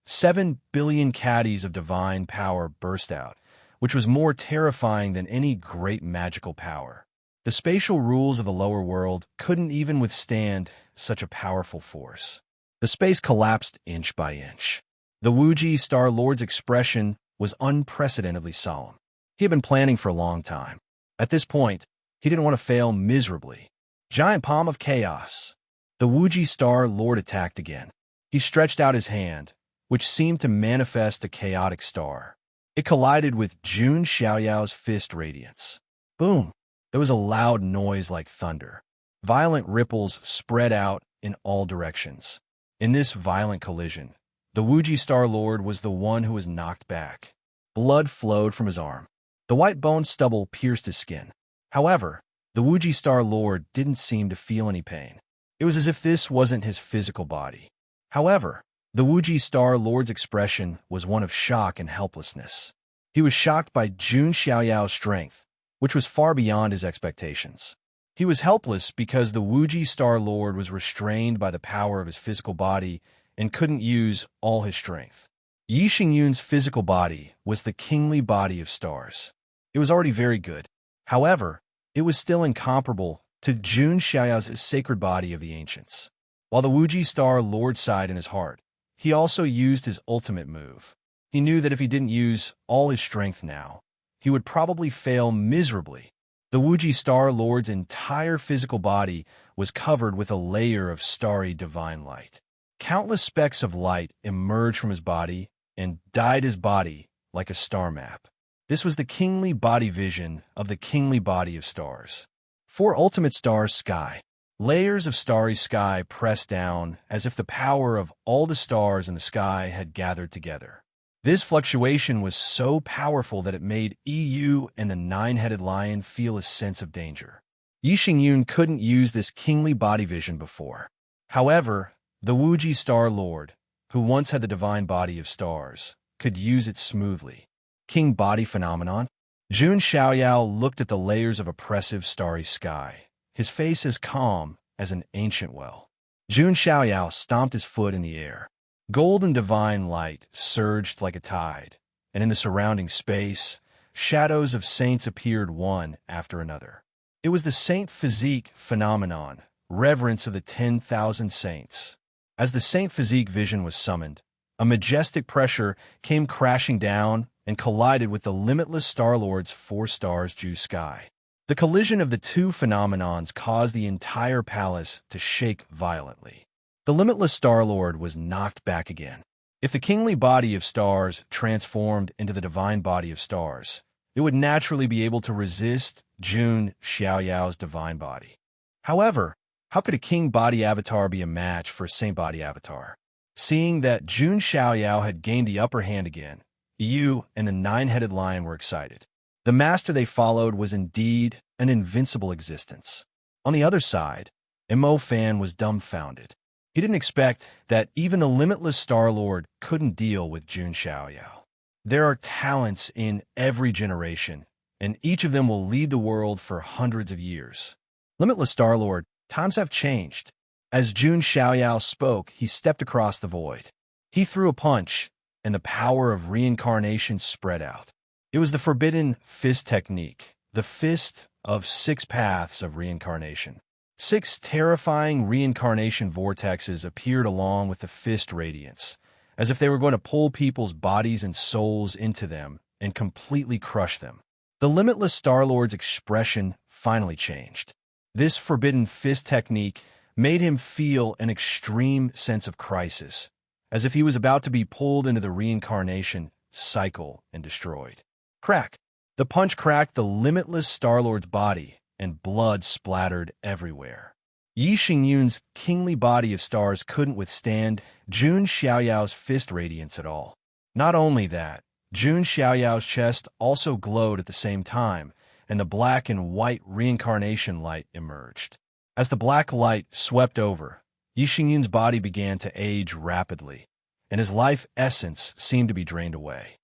7 billion caddies of divine power burst out, which was more terrifying than any great magical power. The spatial rules of the lower world couldn't even withstand such a powerful force. The space collapsed inch by inch. The Wuji Star-Lord's expression was unprecedentedly solemn. He had been planning for a long time. At this point, he didn't want to fail miserably. Giant palm of chaos. The Wuji Star-Lord attacked again. He stretched out his hand, which seemed to manifest a chaotic star. It collided with Jun Xiaoyao's fist radiance. Boom! There was a loud noise like thunder. Violent ripples spread out in all directions. In this violent collision, the Wuji Star-Lord was the one who was knocked back. Blood flowed from his arm. The white bone stubble pierced his skin. However, the Wuji Star-Lord didn't seem to feel any pain. It was as if this wasn't his physical body. However, the Wuji Star-Lord's expression was one of shock and helplessness. He was shocked by Jun Xiaoyao's strength, which was far beyond his expectations. He was helpless because the Wuji Star-Lord was restrained by the power of his physical body and couldn't use all his strength. Yi Xingyun's physical body was the kingly body of stars. It was already very good. However, it was still incomparable to Jun Xiaoyao's sacred body of the ancients. While the Wuji Star-Lord sighed in his heart, he also used his ultimate move. He knew that if he didn't use all his strength now, he would probably fail miserably. The Wuji Star-Lord's entire physical body was covered with a layer of starry divine light. Countless specks of light emerged from his body and dyed his body like a star map. This was the kingly body vision of the kingly body of stars. 4 ultimate stars sky. Layers of starry sky pressed down as if the power of all the stars in the sky had gathered together. This fluctuation was so powerful that it made EU and the 9-headed lion feel a sense of danger. Yi Xingyun couldn't use this kingly body vision before. However, the Wuji Star Lord, who once had the divine body of stars, could use it smoothly. King body phenomenon? Jun Xiaoyao looked at the layers of oppressive starry sky, his face as calm as an ancient well. Jun Xiaoyao stomped his foot in the air. Golden divine light surged like a tide, and in the surrounding space, shadows of saints appeared one after another. It was the saint physique phenomenon, reverence of the 10,000 saints. As the saint physique vision was summoned, a majestic pressure came crashing down and collided with the limitless Star Lord's 4 stars Ju sky. The collision of the 2 phenomenons caused the entire palace to shake violently. The limitless Star Lord was knocked back again. If the kingly body of stars transformed into the divine body of stars, it would naturally be able to resist Jun Xiaoyao's divine body. However, how could a king body avatar be a match for a saint body avatar? Seeing that Jun Xiaoyao had gained the upper hand again, Yu and the 9-headed lion were excited. The master they followed was indeed an invincible existence. On the other side, Mo Fan was dumbfounded. He didn't expect that even the limitless Star Lord couldn't deal with Jun Xiaoyao. There are talents in every generation, and each of them will lead the world for hundreds of years. Limitless Star Lord, times have changed. As Jun Xiaoyao spoke, he stepped across the void. He threw a punch, and the power of reincarnation spread out. It was the forbidden fist technique, the fist of 6 paths of reincarnation. 6 terrifying reincarnation vortexes appeared along with the fist radiance, as if they were going to pull people's bodies and souls into them and completely crush them. The limitless Star Lord's expression finally changed. This forbidden fist technique made him feel an extreme sense of crisis, as if he was about to be pulled into the reincarnation cycle and destroyed. Crack! The punch cracked the limitless Star Lord's body, and blood splattered everywhere. Yi Xingyun's kingly body of stars couldn't withstand Jun Xiaoyao's fist radiance at all. Not only that, Jun Xiaoyao's chest also glowed at the same time, and the black and white reincarnation light emerged. As the black light swept over, Yi Xingyun's body began to age rapidly, and his life essence seemed to be drained away.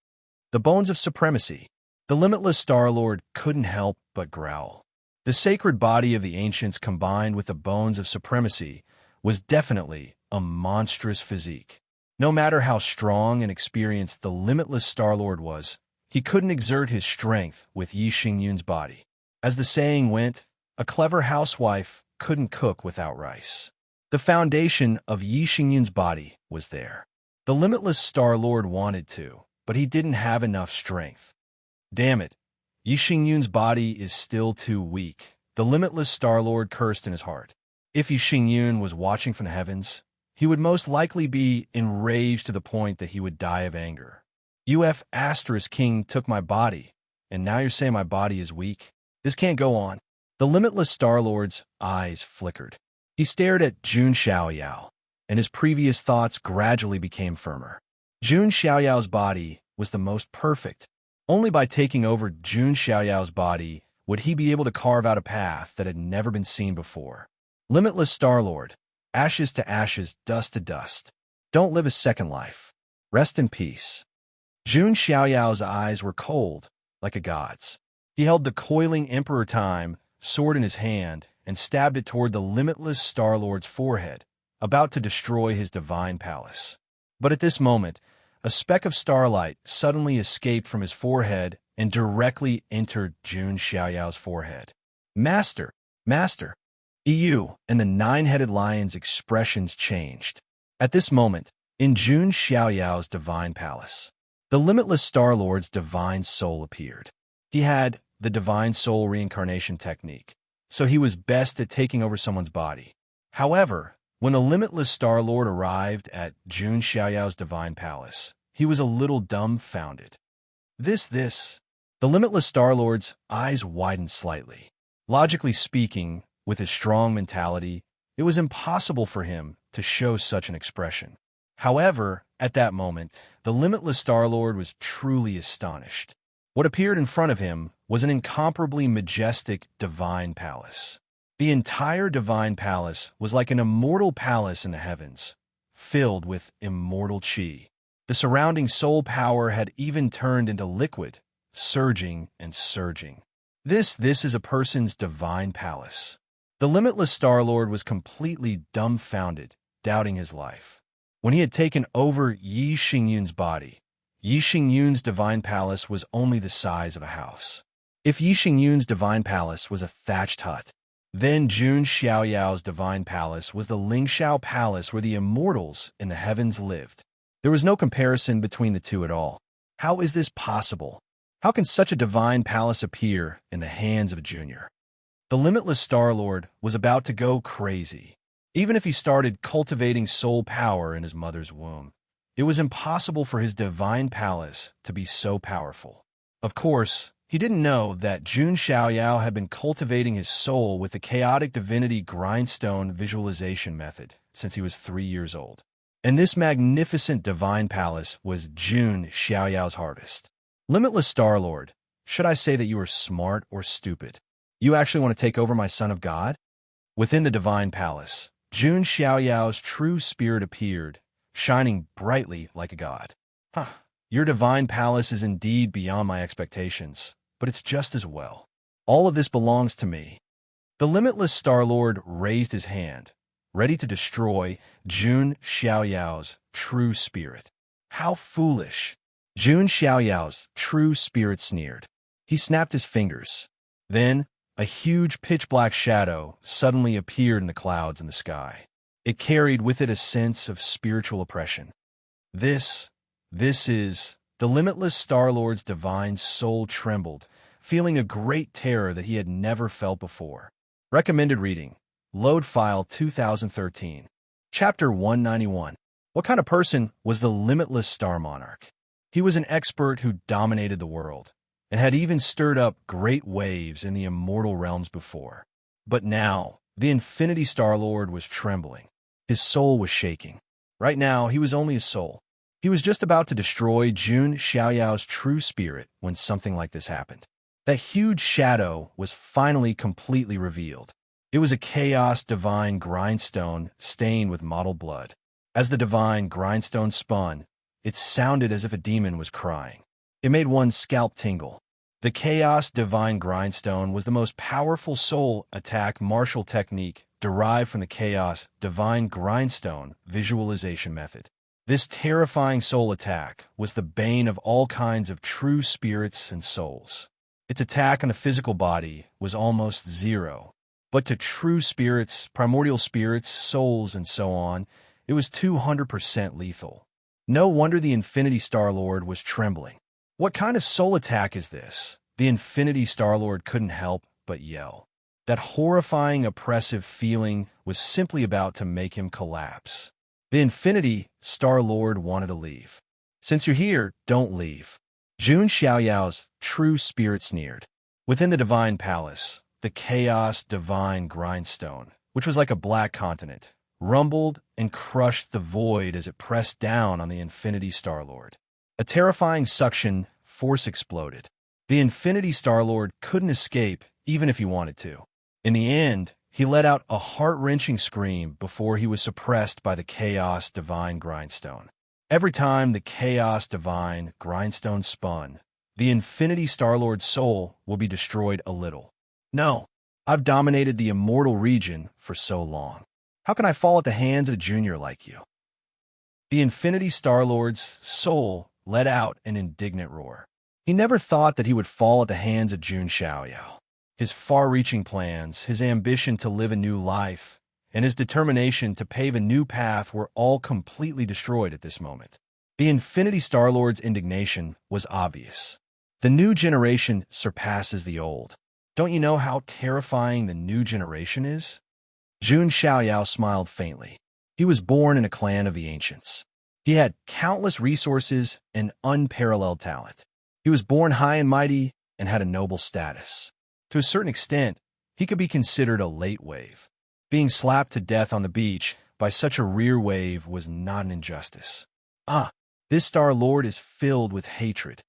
The bones of supremacy. The limitless Star Lord couldn't help but growl. The sacred body of the ancients combined with the bones of supremacy was definitely a monstrous physique. No matter how strong and experienced the limitless Star Lord was, he couldn't exert his strength with Yi Xingyun's body. As the saying went, a clever housewife couldn't cook without rice. The foundation of Yi Xingyun's body was there. The limitless Star Lord wanted to, but he didn't have enough strength. Damn it, Yi Xingyun's body is still too weak. The limitless Star Lord cursed in his heart. If Yi Xingyun was watching from the heavens, he would most likely be enraged to the point that he would die of anger. UF** King took my body, and now you're saying my body is weak? This can't go on. The limitless Star Lord's eyes flickered. He stared at Jun Xiaoyao, and his previous thoughts gradually became firmer. Jun Xiaoyao's body was the most perfect. Only by taking over Jun Xiaoyao's body would he be able to carve out a path that had never been seen before. Limitless Star Lord, ashes to ashes, dust to dust. Don't live a second life. Rest in peace. Jun Xiaoyao's eyes were cold, like a god's. He held the coiling Emperor Time sword in his hand and stabbed it toward the limitless Star Lord's forehead, about to destroy his divine palace. But at this moment, a speck of starlight suddenly escaped from his forehead and directly entered Jun Xiaoyao's forehead. Master! Master! EU and the 9-headed lion's expressions changed. At this moment, in Jun Xiaoyao's divine palace, the limitless Star Lord's divine soul appeared. He had the divine soul reincarnation technique, so he was best at taking over someone's body. However, when the limitless Star Lord arrived at Jun Xiaoyao's divine palace, he was a little dumbfounded. This The limitless Star-Lord's eyes widened slightly. Logically speaking, with his strong mentality, it was impossible for him to show such an expression. However, at that moment, the limitless Star-Lord was truly astonished. What appeared in front of him was an incomparably majestic divine palace. The entire divine palace was like an immortal palace in the heavens, filled with immortal chi. The surrounding soul power had even turned into liquid, surging and surging. This is a person's divine palace. The limitless Star-Lord was completely dumbfounded, doubting his life. When he had taken over Yi Xingyun's body, Yi Xingyun's divine palace was only the size of a house. If Yi Xingyun's divine palace was a thatched hut, then Jun Xiaoyao's divine palace was the Lingxiao palace where the immortals in the heavens lived. There was no comparison between the two at all. How is this possible? How can such a divine palace appear in the hands of a junior? The limitless Star-Lord was about to go crazy. Even if he started cultivating soul power in his mother's womb, it was impossible for his divine palace to be so powerful. Of course, he didn't know that Jun Xiaoyao had been cultivating his soul with the chaotic divinity grindstone visualization method since he was 3 years old. And this magnificent divine palace was Jun Xiaoyao's harvest. Limitless Star-Lord, should I say that you are smart or stupid? You actually want to take over my son of God? Within the divine palace, Jun Xiaoyao's true spirit appeared, shining brightly like a god. Your divine palace is indeed beyond my expectations, but it's just as well. All of this belongs to me. The limitless Star-Lord raised his hand, ready to destroy Jun Xiaoyao's true spirit. How foolish! Jun Xiaoyao's true spirit sneered. He snapped his fingers. Then, a huge pitch-black shadow suddenly appeared in the clouds in the sky. It carried with it a sense of spiritual oppression. This is... The limitless Star-Lord's divine soul trembled, feeling a great terror that he had never felt before. Recommended reading. Load file 2013. Chapter 191. What kind of person was the limitless Star Monarch? He was an expert who dominated the world, and had even stirred up great waves in the immortal realms before. But now, the Infinity Star-Lord was trembling. His soul was shaking. Right now, he was only a soul. He was just about to destroy Jun Xiaoyao's true spirit when something like this happened. That huge shadow was finally completely revealed. It was a chaos divine grindstone stained with mottled blood. As the divine grindstone spun, it sounded as if a demon was crying. It made one's scalp tingle. The chaos divine grindstone was the most powerful soul attack martial technique derived from the chaos divine grindstone visualization method. This terrifying soul attack was the bane of all kinds of true spirits and souls. Its attack on the physical body was almost zero, but to true spirits, primordial spirits, souls, and so on, it was 200% lethal. No wonder the Infinity Star-Lord was trembling. What kind of soul attack is this? The Infinity Star-Lord couldn't help but yell. That horrifying, oppressive feeling was simply about to make him collapse. The Infinity Star-Lord wanted to leave. Since you're here, don't leave. Jun Xiaoyao's true spirit sneered. Within the divine palace, the chaos divine grindstone, which was like a black continent, rumbled and crushed the void as it pressed down on the Infinity Star-Lord. A terrifying suction force exploded. The Infinity Star-Lord couldn't escape even if he wanted to. In the end, he let out a heart-wrenching scream before he was suppressed by the Chaos Divine Grindstone. Every time the Chaos Divine Grindstone spun, the Infinity Star-Lord's soul will be destroyed a little. No, I've dominated the immortal region for so long. How can I fall at the hands of a junior like you? The Infinity Star-Lord's soul let out an indignant roar. He never thought that he would fall at the hands of Jun Xiaoyao. His far-reaching plans, his ambition to live a new life, and his determination to pave a new path were all completely destroyed at this moment. The Infinity Star-Lord's indignation was obvious. The new generation surpasses the old. Don't you know how terrifying the new generation is? Jun Xiaoyao smiled faintly. He was born in a clan of the ancients. He had countless resources and unparalleled talent. He was born high and mighty, and had a noble status. To a certain extent, he could be considered a late wave. Being slapped to death on the beach by such a rear wave was not an injustice. This Star-Lord is filled with hatred.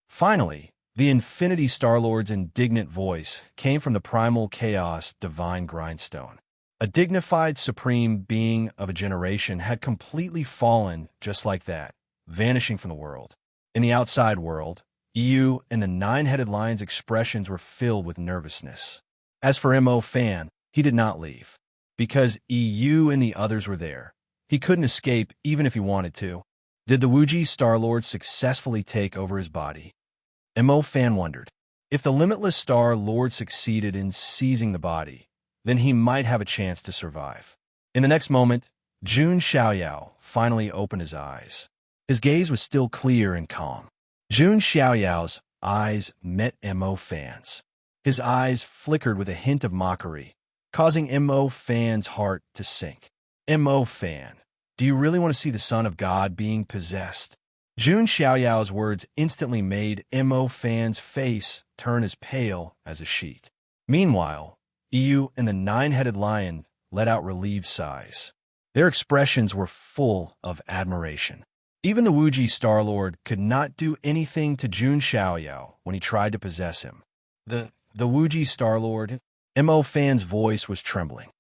Finally, the Infinity Star-Lord's indignant voice came from the primal chaos divine grindstone. A dignified supreme being of a generation had completely fallen just like that, vanishing from the world. In the outside world, EU and the nine-headed lion's expressions were filled with nervousness. As for Mo Fan, he did not leave. Because EU and the others were there, he couldn't escape even if he wanted to. Did the Wuji Star-Lord successfully take over his body? Mo Fan wondered. If the limitless Star-Lord succeeded in seizing the body, then he might have a chance to survive. In the next moment, Jun Xiaoyao finally opened his eyes. His gaze was still clear and calm. Jun Xiaoyao's eyes met Mo Fan's. His eyes flickered with a hint of mockery, causing Mo Fan's heart to sink. Mo Fan, do you really want to see the Son of God being possessed? Jun Xiaoyao's words instantly made Mo Fan's face turn as pale as a sheet. Meanwhile, EU and the nine-headed lion let out relieved sighs. Their expressions were full of admiration. Even the Wuji Star-Lord could not do anything to Jun Xiaoyao when he tried to possess him. The Wuji Star-Lord, Mo Fan's voice was trembling.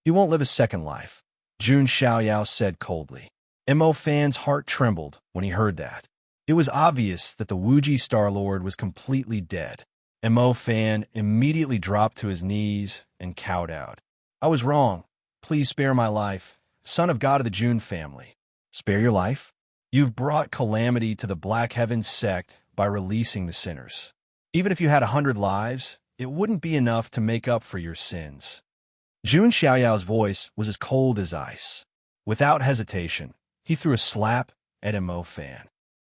He won't live a second life, Jun Xiaoyao said coldly. Mo Fan's heart trembled when he heard that. It was obvious that the Wuji Star-Lord was completely dead. Mo Fan immediately dropped to his knees and kowtowed. I was wrong. Please spare my life, son of God of the Jun family. Spare your life? You've brought calamity to the Black Heavens sect by releasing the sinners. Even if you had 100 lives, it wouldn't be enough to make up for your sins. Jun Xiaoyao's voice was as cold as ice. Without hesitation, he threw a slap at Mo Fan.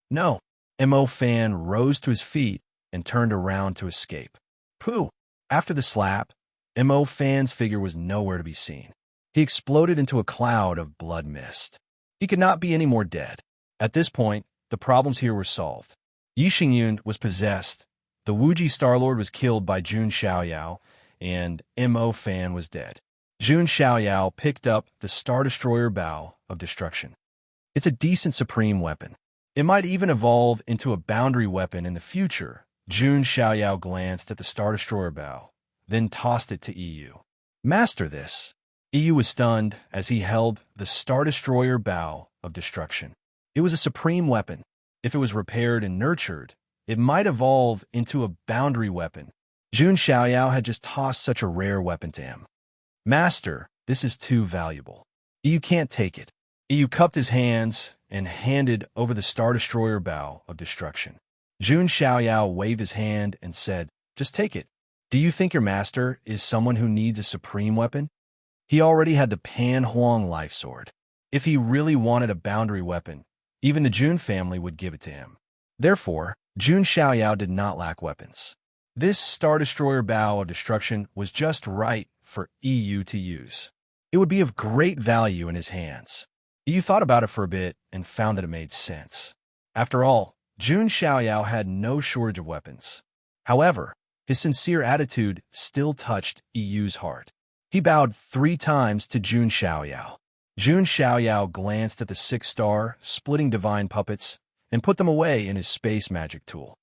No. Mo Fan rose to his feet and turned around to escape. Pooh! After the slap, Mo Fan's figure was nowhere to be seen. He exploded into a cloud of blood mist. He could not be any more dead. At this point, the problems here were solved. Yi Xingyun was possessed, the Wuji Star-Lord was killed by Jun Xiaoyao, and Mo Fan was dead. Jun Xiaoyao picked up the Star Destroyer Bow of Destruction. It's a decent supreme weapon. It might even evolve into a boundary weapon in the future. Jun Xiaoyao glanced at the Star Destroyer Bow, then tossed it to EU. Master this. EU was stunned as he held the Star Destroyer Bow of Destruction. It was a supreme weapon. If it was repaired and nurtured, it might evolve into a boundary weapon. Jun Xiaoyao had just tossed such a rare weapon to him. Master, this is too valuable. EU can't take it. EU cupped his hands and handed over the Star Destroyer Bow of Destruction. Jun Xiaoyao waved his hand and said, just take it. Do you think your master is someone who needs a supreme weapon? He already had the Pan Huang Life Sword. If he really wanted a boundary weapon, even the Jun family would give it to him. Therefore, Jun Xiaoyao did not lack weapons. This Star Destroyer Bow of Destruction was just right for EU to use. It would be of great value in his hands. EU thought about it for a bit and found that it made sense. After all, Jun Xiaoyao had no shortage of weapons. However, his sincere attitude still touched EU's heart. He bowed 3 times to Jun Xiaoyao. Jun Xiaoyao glanced at the 6-star, splitting divine puppets and put them away in his space magic tool.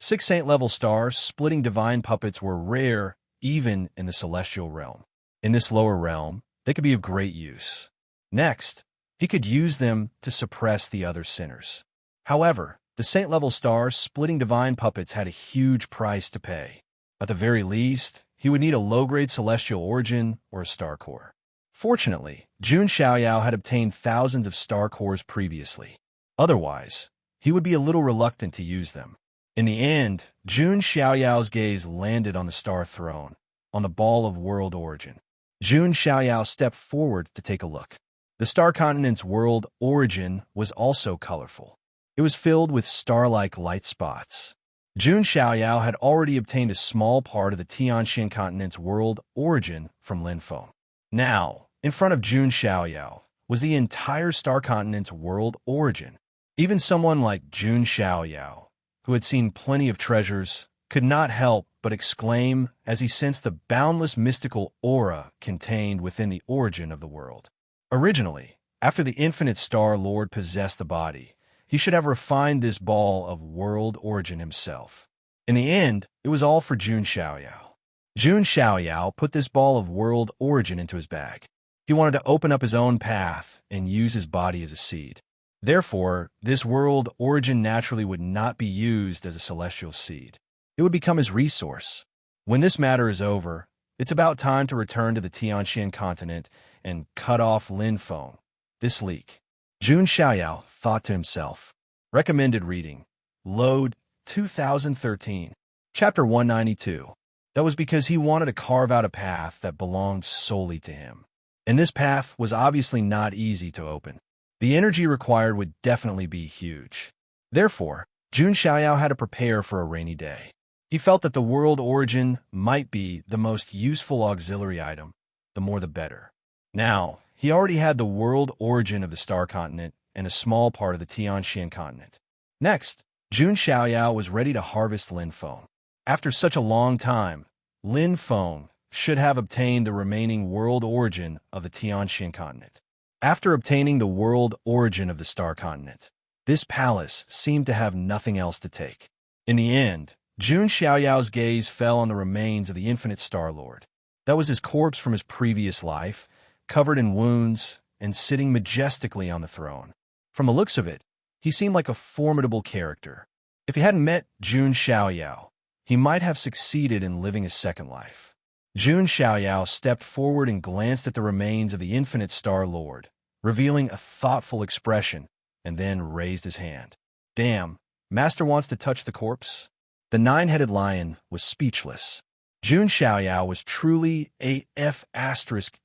6 saint-level stars, splitting divine puppets were rare even in the celestial realm. In this lower realm, they could be of great use. Next, he could use them to suppress the other sinners. However, the saint-level stars, splitting divine puppets had a huge price to pay. At the very least, he would need a low-grade celestial origin or a star core. Fortunately, Jun Xiaoyao had obtained thousands of star cores previously. Otherwise, he would be a little reluctant to use them. In the end, Jun Xiaoyao's gaze landed on the star throne, on the ball of world origin. Jun Xiaoyao stepped forward to take a look. The star continent's world origin was also colorful. It was filled with star-like light spots. Jun Xiaoyao had already obtained a small part of the Tianxian continent's world origin from Linfeng. Now, in front of Jun Xiaoyao was the entire star continent's world origin. Even someone like Jun Xiaoyao, who had seen plenty of treasures, could not help but exclaim as he sensed the boundless mystical aura contained within the origin of the world. Originally, after the infinite Star Lord possessed the body, he should have refined this ball of world origin himself. In the end, it was all for Jun Xiaoyao. Jun Xiaoyao put this ball of world origin into his bag. He wanted to open up his own path and use his body as a seed. Therefore, this world origin naturally would not be used as a celestial seed. It would become his resource. When this matter is over, it's about time to return to the Tianxian continent and cut off Lin Feng, this leak. Jun Xiaoyao thought to himself. Recommended reading. Load 2013. Chapter 192. That was because he wanted to carve out a path that belonged solely to him. And this path was obviously not easy to open. The energy required would definitely be huge. Therefore, Jun Xiaoyao had to prepare for a rainy day. He felt that the world origin might be the most useful auxiliary item, the more the better. Now, he already had the world origin of the Star Continent and a small part of the Tianxian continent. Next, Jun Xiaoyao was ready to harvest Lin Feng. After such a long time, Lin Feng should have obtained the remaining world origin of the Tianxian continent. After obtaining the world origin of the Star Continent, this palace seemed to have nothing else to take. In the end, Jun Xiaoyao's gaze fell on the remains of the infinite Star Lord. That was his corpse from his previous life, covered in wounds and sitting majestically on the throne. From the looks of it, he seemed like a formidable character. If he hadn't met Jun Xiaoyao, he might have succeeded in living a second life. Jun Xiaoyao stepped forward and glanced at the remains of the infinite Star Lord, revealing a thoughtful expression, and then raised his hand. Damn, Master wants to touch the corpse? The nine-headed lion was speechless. Jun Xiaoyao was truly a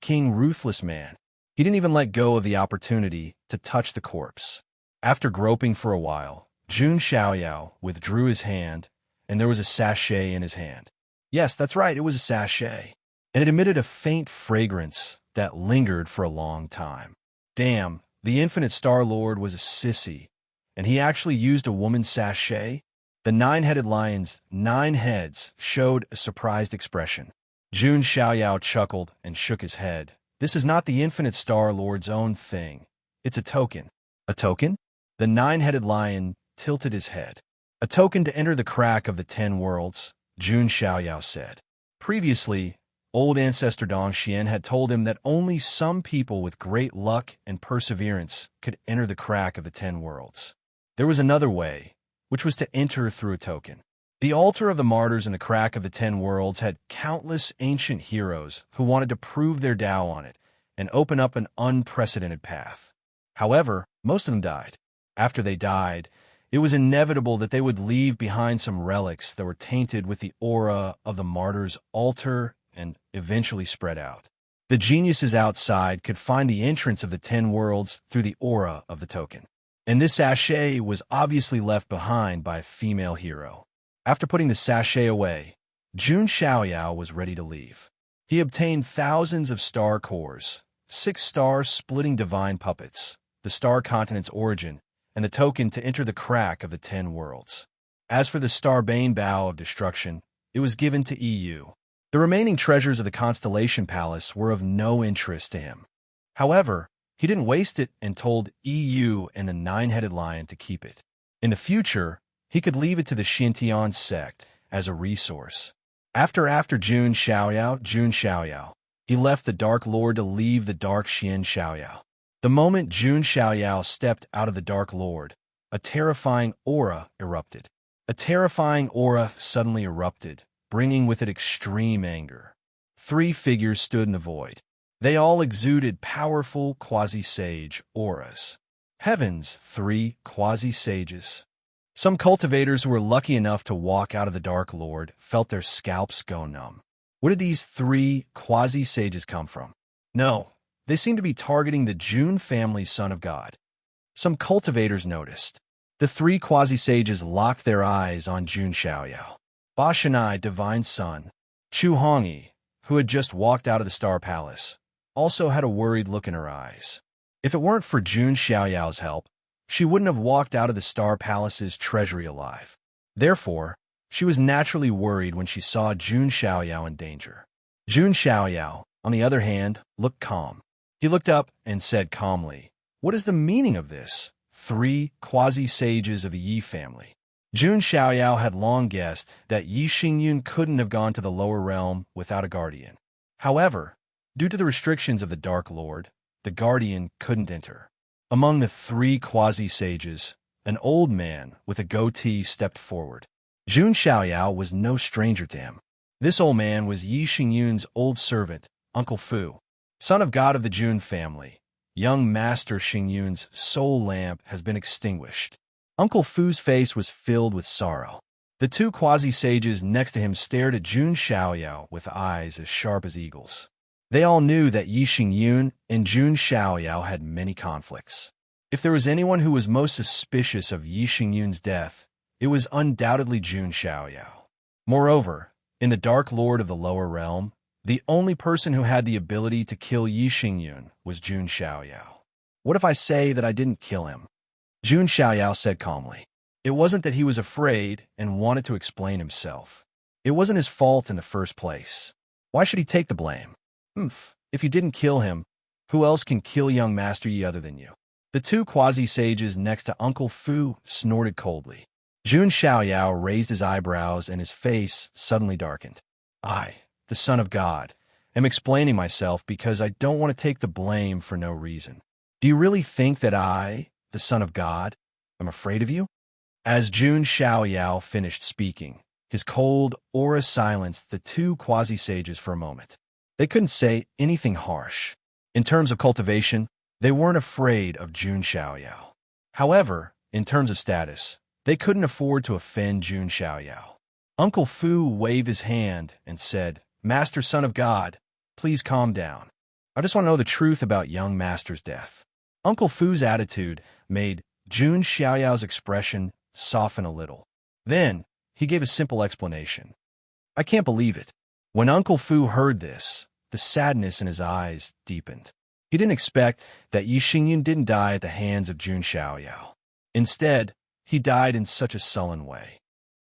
King ruthless man. He didn't even let go of the opportunity to touch the corpse. After groping for a while, Jun Xiaoyao withdrew his hand, and there was a sachet in his hand. Yes, that's right, it was a sachet, and it emitted a faint fragrance that lingered for a long time. Damn, the infinite Star Lord was a sissy, and he actually used a woman's sachet? The nine-headed lion's 9 heads showed a surprised expression. Jun Xiaoyao chuckled and shook his head. This is not the infinite Star Lord's own thing. It's a token. A token? The nine-headed lion tilted his head. A token to enter the crack of the 10 worlds, Jun Xiaoyao said. Previously, old ancestor Dong Xian had told him that only some people with great luck and perseverance could enter the crack of the 10 worlds. There was another way, which was to enter through a token. The altar of the martyrs in the crack of the 10 worlds had countless ancient heroes who wanted to prove their Tao on it and open up an unprecedented path. However, most of them died. After they died, it was inevitable that they would leave behind some relics that were tainted with the aura of the martyr's altar and eventually spread out. The geniuses outside could find the entrance of the 10 worlds through the aura of the token. And this sachet was obviously left behind by a female hero. After putting the sachet away, Jun Xiaoyao was ready to leave. He obtained thousands of star cores, 6 star-splitting divine puppets, the star continent's origin, and the token to enter the crack of the 10 worlds. As for the Starbane Bow of Destruction, it was given to EU. The remaining treasures of the Constellation Palace were of no interest to him. However, he didn't waste it and told EU and the nine-headed lion to keep it. In the future, he could leave it to the Xintian sect as a resource. After Jun Xiaoyao, he left the Dark Lord to leave the Dark Xian Xiaoyao. The moment Jun Xiaoyao stepped out of the Dark Lord, a terrifying aura erupted. A terrifying aura suddenly erupted, bringing with it extreme anger. 3 figures stood in the void. They all exuded powerful quasi-sage auras. Heavens, 3 quasi-sages. Some cultivators who were lucky enough to walk out of the Dark Lord felt their scalps go numb. Where did these 3 quasi-sages come from? No, they seemed to be targeting the Jun family's son of God. Some cultivators noticed. The 3 quasi-sages locked their eyes on Jun Xiaoyao. Ba Shanai, divine son, Chu Hongyi, who had just walked out of the Star Palace, also had a worried look in her eyes. If it weren't for Jun Xiaoyao's help, she wouldn't have walked out of the Star Palace's treasury alive. Therefore, She was naturally worried when she saw Jun Xiaoyao in danger. Jun Xiaoyao, on the other hand, looked calm. He looked up and said calmly, "What is the meaning of this? 3 quasi-sages of the Yi family." Jun Xiaoyao had long guessed that Yi Xingyun couldn't have gone to the lower realm without a guardian. However, due to the restrictions of the Dark Lord, the guardian couldn't enter. Among the 3 quasi-sages, an old man with a goatee stepped forward. Jun Xiaoyao was no stranger to him. This old man was Yi Xingyun's old servant, Uncle Fu. Son of God of the Jun family, young Master Xingyun's soul lamp has been extinguished. Uncle Fu's face was filled with sorrow. The 2 quasi-sages next to him stared at Jun Xiaoyao with eyes as sharp as eagles. They all knew that Yi Xingyun and Jun Xiaoyao had many conflicts. If there was anyone who was most suspicious of Yi Xingyun's death, it was undoubtedly Jun Xiaoyao. Moreover, in the Dark Lord of the lower realm, the only person who had the ability to kill Yi Xingyun was Jun Xiaoyao. "What if I say that I didn't kill him?" Jun Xiaoyao said calmly. It wasn't that he was afraid and wanted to explain himself. It wasn't his fault in the first place. Why should he take the blame? If you didn't kill him, who else can kill young Master Yi other than you? The 2 quasi-sages next to Uncle Fu snorted coldly. Jun Xiaoyao raised his eyebrows and his face suddenly darkened. "I, the Son of God, am explaining myself because I don't want to take the blame for no reason. Do you really think that I, the Son of God, am afraid of you?" As Jun Xiaoyao finished speaking, his cold aura silenced the 2 quasi-sages for a moment. They couldn't say anything harsh. In terms of cultivation, they weren't afraid of Jun Xiaoyao. However, in terms of status, they couldn't afford to offend Jun Xiaoyao. Uncle Fu waved his hand and said, "Master Son of God, please calm down. I just want to know the truth about young Master's death." Uncle Fu's attitude made Jun Xiaoyao's expression soften a little. Then, he gave a simple explanation. "I can't believe it." When Uncle Fu heard this, the sadness in his eyes deepened. He didn't expect that Yi Xingyun didn't die at the hands of Jun Xiaoyao. Instead, he died in such a sullen way.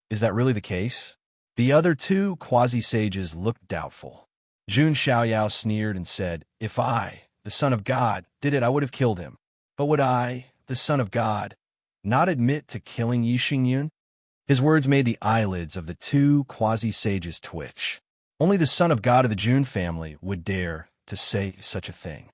Is that really the case? The other 2 quasi-sages looked doubtful. Jun Xiaoyao sneered and said, "If I, the Son of God, did it, I would have killed him. But would I, the Son of God, not admit to killing Yi Xingyun?" His words made the eyelids of the 2 quasi-sages twitch. Only the Son of God of the Jun family would dare to say such a thing.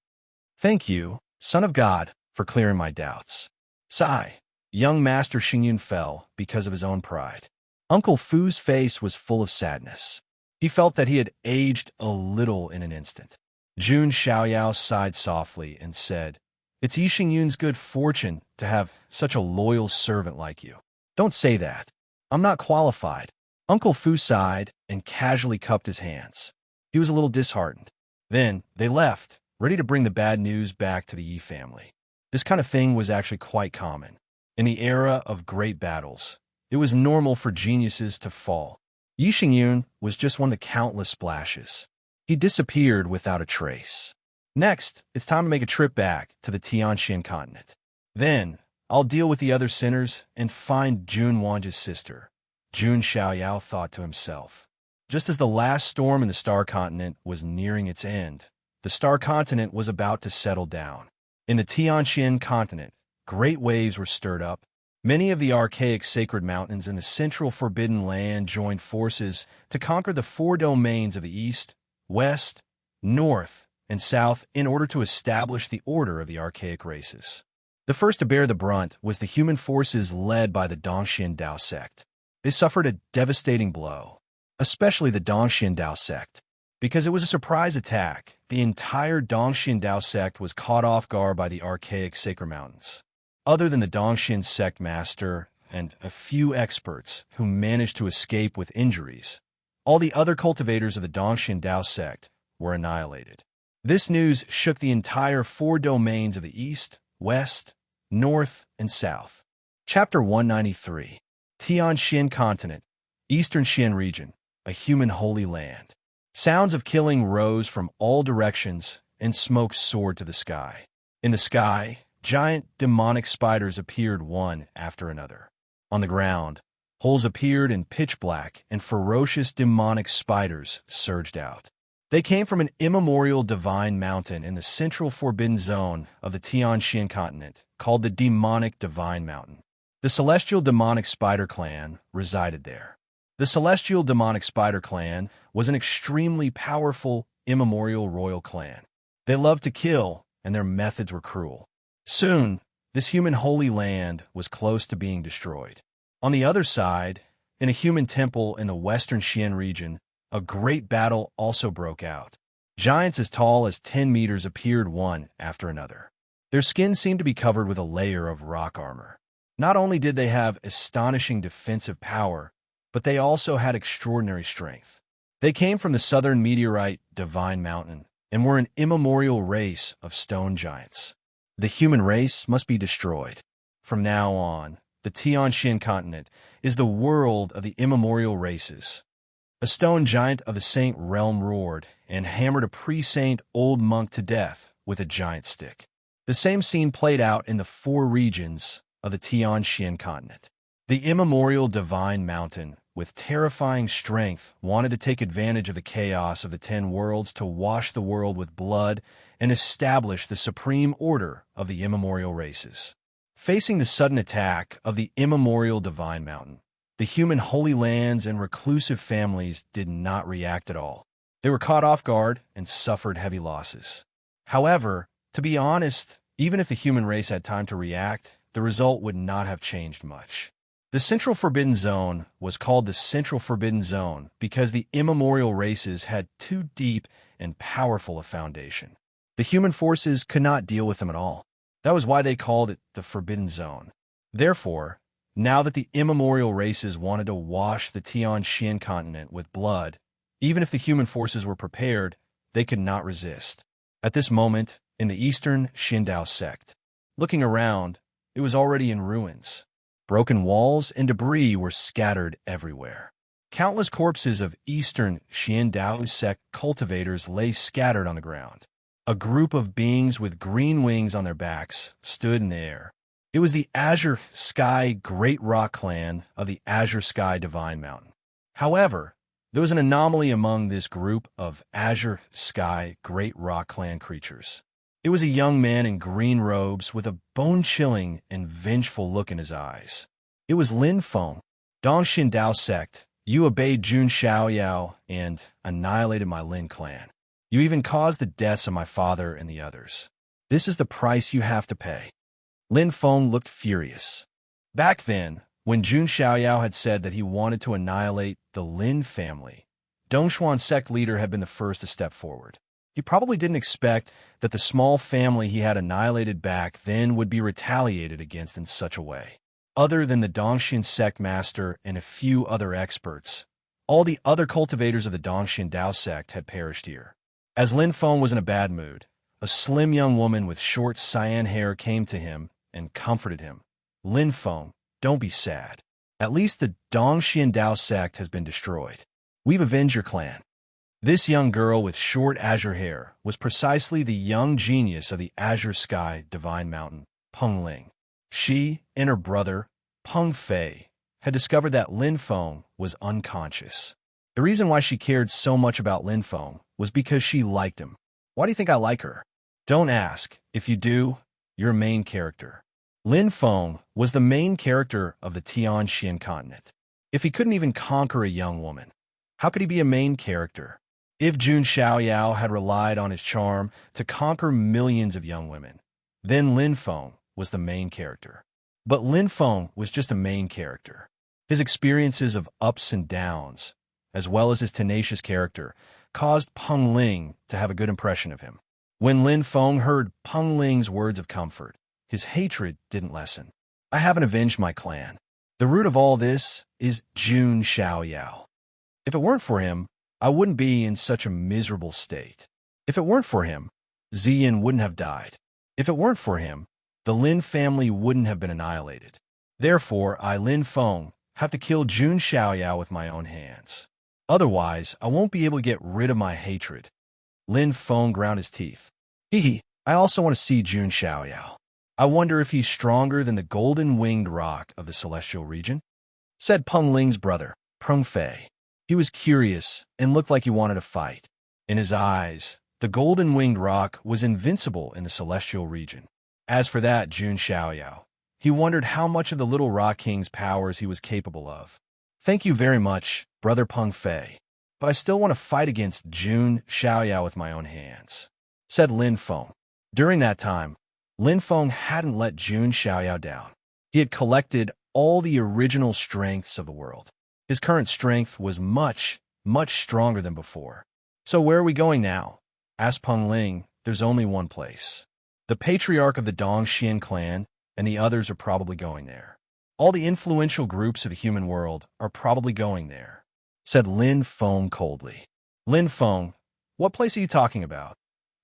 "Thank you, Son of God, for clearing my doubts." Sigh. Young Master Xingyun fell because of his own pride. Uncle Fu's face was full of sadness. He felt that he had aged a little in an instant. Jun Xiaoyao sighed softly and said, "It's Yi Xingyun's good fortune to have such a loyal servant like you." "Don't say that. I'm not qualified." Uncle Fu sighed and casually cupped his hands. He was a little disheartened. Then they left, ready to bring the bad news back to the Yi family. This kind of thing was actually quite common. In the era of great battles, it was normal for geniuses to fall. Yi Xingyun was just one of the countless splashes. He disappeared without a trace. Next, it's time to make a trip back to the Tianxian continent. Then, I'll deal with the other sinners and find Jun Wanji's sister. Jun Xiaoyao thought to himself. Just as the last storm in the Star Continent was nearing its end, the Star Continent was about to settle down. In the Tianxian continent, great waves were stirred up. Many of the archaic sacred mountains in the central Forbidden Land joined forces to conquer the 4 domains of the East, West, North, and South in order to establish the order of the archaic races. The first to bear the brunt was the human forces led by the Dongxian Dao sect. They suffered a devastating blow, especially the Dongxian Dao sect. Because it was a surprise attack, the entire Dongxian Dao sect was caught off guard by the archaic sacred mountains. Other than the Dongxian sect master and a few experts who managed to escape with injuries, all the other cultivators of the Dongxian Dao sect were annihilated. This news shook the entire 4 domains of the East, West, North, and South. Chapter 193. Tianxian Continent, Eastern Xian Region, a human holy land. Sounds of killing rose from all directions, and smoke soared to the sky. In the sky, giant demonic spiders appeared one after another. On the ground, Holes appeared in pitch black, and ferocious demonic spiders surged out. They came from an immemorial divine mountain in the central forbidden zone of the Tianxian continent, called the Demonic Divine Mountain. The Celestial Demonic Spider Clan resided there. The Celestial Demonic Spider Clan was an extremely powerful, immemorial royal clan. They loved to kill, and their methods were cruel. Soon, this human holy land was close to being destroyed. On the other side, in a human temple in the western Xian region, a great battle also broke out. Giants as tall as 10 meters appeared one after another. Their skin seemed to be covered with a layer of rock armor. Not only did they have astonishing defensive power, but they also had extraordinary strength. They came from the southern meteorite Divine Mountain and were an immemorial race of stone giants. The human race must be destroyed. From now on, the Tianxian continent is the world of the immemorial races. A stone giant of the saint realm roared and hammered a pre-saint old monk to death with a giant stick. The same scene played out in the 4 regions of the Tianxian continent. The immemorial divine mountain, with terrifying strength, wanted to take advantage of the chaos of the 10 worlds to wash the world with blood and establish the supreme order of the immemorial races. Facing the sudden attack of the immemorial divine mountain, the human holy lands and reclusive families did not react at all. They were caught off guard and suffered heavy losses. However, to be honest, even if the human race had time to react, the result would not have changed much. The Central Forbidden Zone was called the Central Forbidden Zone because the immemorial races had too deep and powerful a foundation. The human forces could not deal with them at all. That was why they called it the Forbidden Zone. Therefore, now that the immemorial races wanted to wash the Tianxian continent with blood, even if the human forces were prepared, they could not resist. At this moment, in the eastern Xindao sect, looking around, it was already in ruins. Broken walls and debris were scattered everywhere. Countless corpses of eastern Xindao sect cultivators lay scattered on the ground. A group of beings with green wings on their backs stood in the air. It was the Azure Sky Great Rock Clan of the Azure Sky Divine Mountain. However, there was an anomaly among this group of Azure Sky Great Rock Clan creatures. It was a young man in green robes with a bone-chilling and vengeful look in his eyes. It was Lin Feng. Dongxin Dao sect, you obeyed Jun Xiaoyao and annihilated my Lin clan. You even caused the deaths of my father and the others. This is the price you have to pay. Lin Feng looked furious. Back then, when Jun Xiaoyao had said that he wanted to annihilate the Lin family, Dongshuan sect leader had been the first to step forward. He probably didn't expect that the small family he had annihilated back then would be retaliated against in such a way. Other than the Dongxin sect master and a few other experts, all the other cultivators of the Dongxin Dao sect had perished here. As Lin Feng was in a bad mood, a slim young woman with short cyan hair came to him and comforted him. Lin Feng, don't be sad. At least the Dongxin Dao sect has been destroyed. We've avenged your clan. This young girl with short azure hair was precisely the young genius of the Azure Sky Divine Mountain, Peng Ling. She and her brother, Peng Fei, had discovered that Lin Feng was unconscious. The reason why she cared so much about Lin Feng was because she liked him. Why do you think I like her? Don't ask. If you do, you're a main character. Lin Feng was the main character of the Tianxian continent. If he couldn't even conquer a young woman, how could he be a main character? If Jun Xiaoyao had relied on his charm to conquer millions of young women, then Lin Feng was the main character. But Lin Feng was just a main character. His experiences of ups and downs, as well as his tenacious character, caused Peng Ling to have a good impression of him. When Lin Feng heard Peng Ling's words of comfort, his hatred didn't lessen. I haven't avenged my clan. The root of all this is Jun Xiaoyao. If it weren't for him, I wouldn't be in such a miserable state. If it weren't for him, Ziyin wouldn't have died. If it weren't for him, the Lin family wouldn't have been annihilated. Therefore, I, Lin Feng, have to kill Jun Xiaoyao with my own hands. Otherwise, I won't be able to get rid of my hatred. Lin Feng ground his teeth. Hee, I also want to see Jun Xiaoyao. I wonder if he's stronger than the golden-winged rock of the celestial region. said Peng Ling's brother, Peng Fei. He was curious and looked like he wanted to fight. In his eyes, the golden-winged rock was invincible in the celestial region. As for that Jun Xiaoyao, he wondered how much of the little rock king's powers he was capable of. Thank you very much, brother Peng Fei, but I still want to fight against Jun Xiaoyao with my own hands, said Lin Feng. During that time, Lin Feng hadn't let Jun Xiaoyao down. He had collected all the original strengths of the world. His current strength was much, much stronger than before. So where are we going now? Asked Peng Ling. There's only one place. The patriarch of the Dongxian clan and the others are probably going there. All the influential groups of the human world are probably going there, said Lin Feng coldly. Lin Feng, what place are you talking about?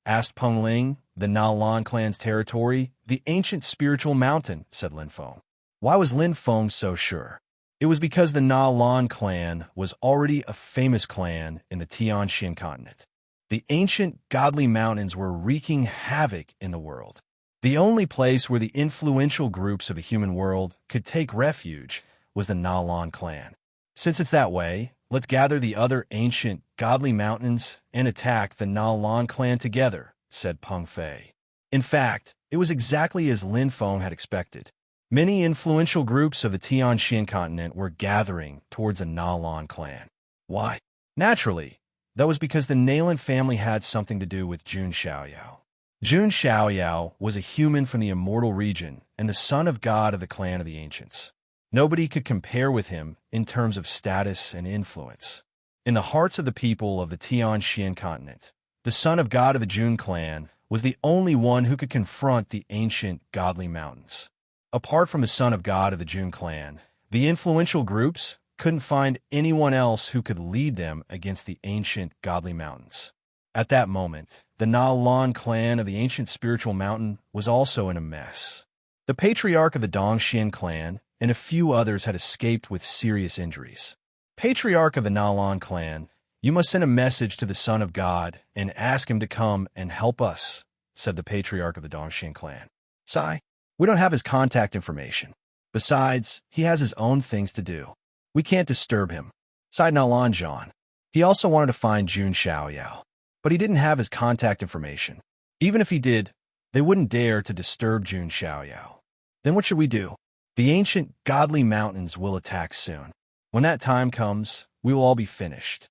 Asked Peng Ling. The Nalan clan's territory, the ancient spiritual mountain, said Lin Feng. Why was Lin Feng so sure? It was because the Nalan clan was already a famous clan in the Tianxian continent. The ancient godly mountains were wreaking havoc in the world. The only place where the influential groups of the human world could take refuge was the Nalan clan. Since it's that way, let's gather the other ancient godly mountains and attack the Nalan clan together, said Peng Fei. In fact, it was exactly as Lin Feng had expected. Many influential groups of the Tianxian continent were gathering towards the Nalan clan. Why? Naturally, that was because the Nalan family had something to do with Jun Xiaoyao. Jun Xiaoyao was a human from the immortal region and the son of God of the clan of the ancients. Nobody could compare with him in terms of status and influence. In the hearts of the people of the Tianxian continent, the son of God of the Jun clan was the only one who could confront the ancient godly mountains. Apart from the son of God of the Jun clan, the influential groups couldn't find anyone else who could lead them against the ancient godly mountains. At that moment, the Nalan clan of the ancient spiritual mountain was also in a mess. The patriarch of the Dongxian clan and a few others had escaped with serious injuries. Patriarch of the Nalan clan, you must send a message to the Son of God and ask him to come and help us, said the patriarch of the Dongxian clan. Sigh. We don't have his contact information. Besides, he has his own things to do. We can't disturb him, sighed Nalan Zhan. He also wanted to find Jun Xiaoyao, but he didn't have his contact information. Even if he did, they wouldn't dare to disturb Jun Xiaoyao. Then what should we do? The ancient godly mountains will attack soon. When that time comes, we will all be finished.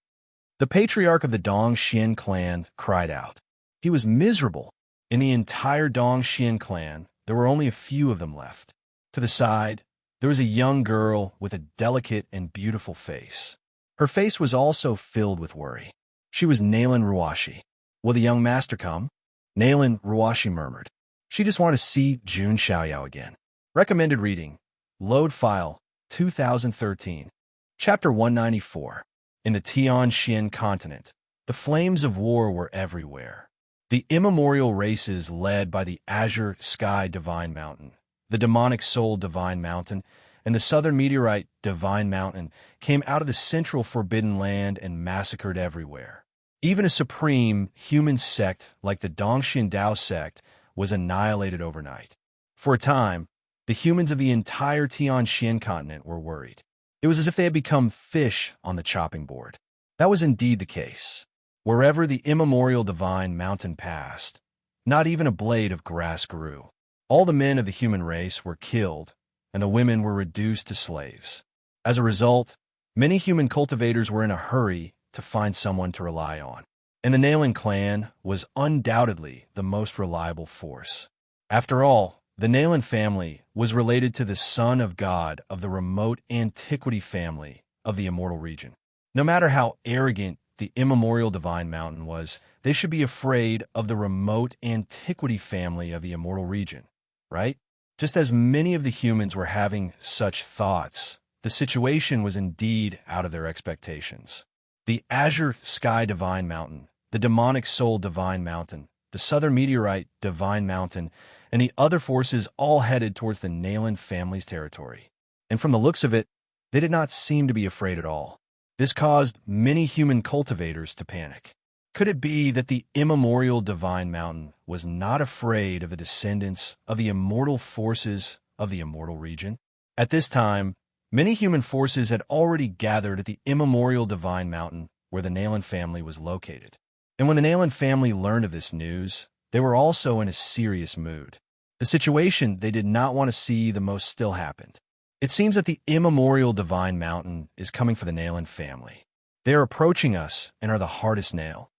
The patriarch of the Dongxian clan cried out. He was miserable. In the entire Dongxian clan, there were only a few of them left. To the side, there was a young girl with a delicate and beautiful face. Her face was also filled with worry. She was Nalan Ruashi. Will the young master come? Nalan Ruashi murmured. She just wanted to see Jun Xiaoyao again. Recommended reading. Load file, 2013. Chapter 194. In the Tianxian continent, the flames of war were everywhere. The immemorial races led by the Azure Sky Divine Mountain, the Demonic Soul Divine Mountain, and the Southern Meteorite Divine Mountain came out of the central Forbidden Land and massacred everywhere. Even a supreme human sect like the Dongxian Dao sect was annihilated overnight. For a time, the humans of the entire Tianxian continent were worried. It was as if they had become fish on the chopping board. That was indeed the case. Wherever the immemorial divine mountain passed, not even a blade of grass grew. All the men of the human race were killed, and the women were reduced to slaves. As a result, many human cultivators were in a hurry to find someone to rely on, and the Nalan clan was undoubtedly the most reliable force. After all, the Nalan family was related to the son of God of the remote antiquity family of the immortal region. No matter how arrogant the immemorial divine mountain was, they should be afraid of the remote antiquity family of the immortal region, right? Just as many of the humans were having such thoughts, the situation was indeed out of their expectations. The Azure Sky Divine Mountain, the Demonic Soul Divine Mountain, the Southern Meteorite Divine Mountain, and the other forces all headed towards the Nalan family's territory. And from the looks of it, they did not seem to be afraid at all. This caused many human cultivators to panic. Could it be that the immemorial divine mountain was not afraid of the descendants of the immortal forces of the immortal region? At this time, Many human forces had already gathered at the immemorial divine mountain where the Nalan family was located. And when the Nalan family learned of this news, they were also in a serious mood. The situation they did not want to see the most still happened. It seems that the immemorial divine mountain is coming for the Nalan family. They are approaching us and are the hardest nail.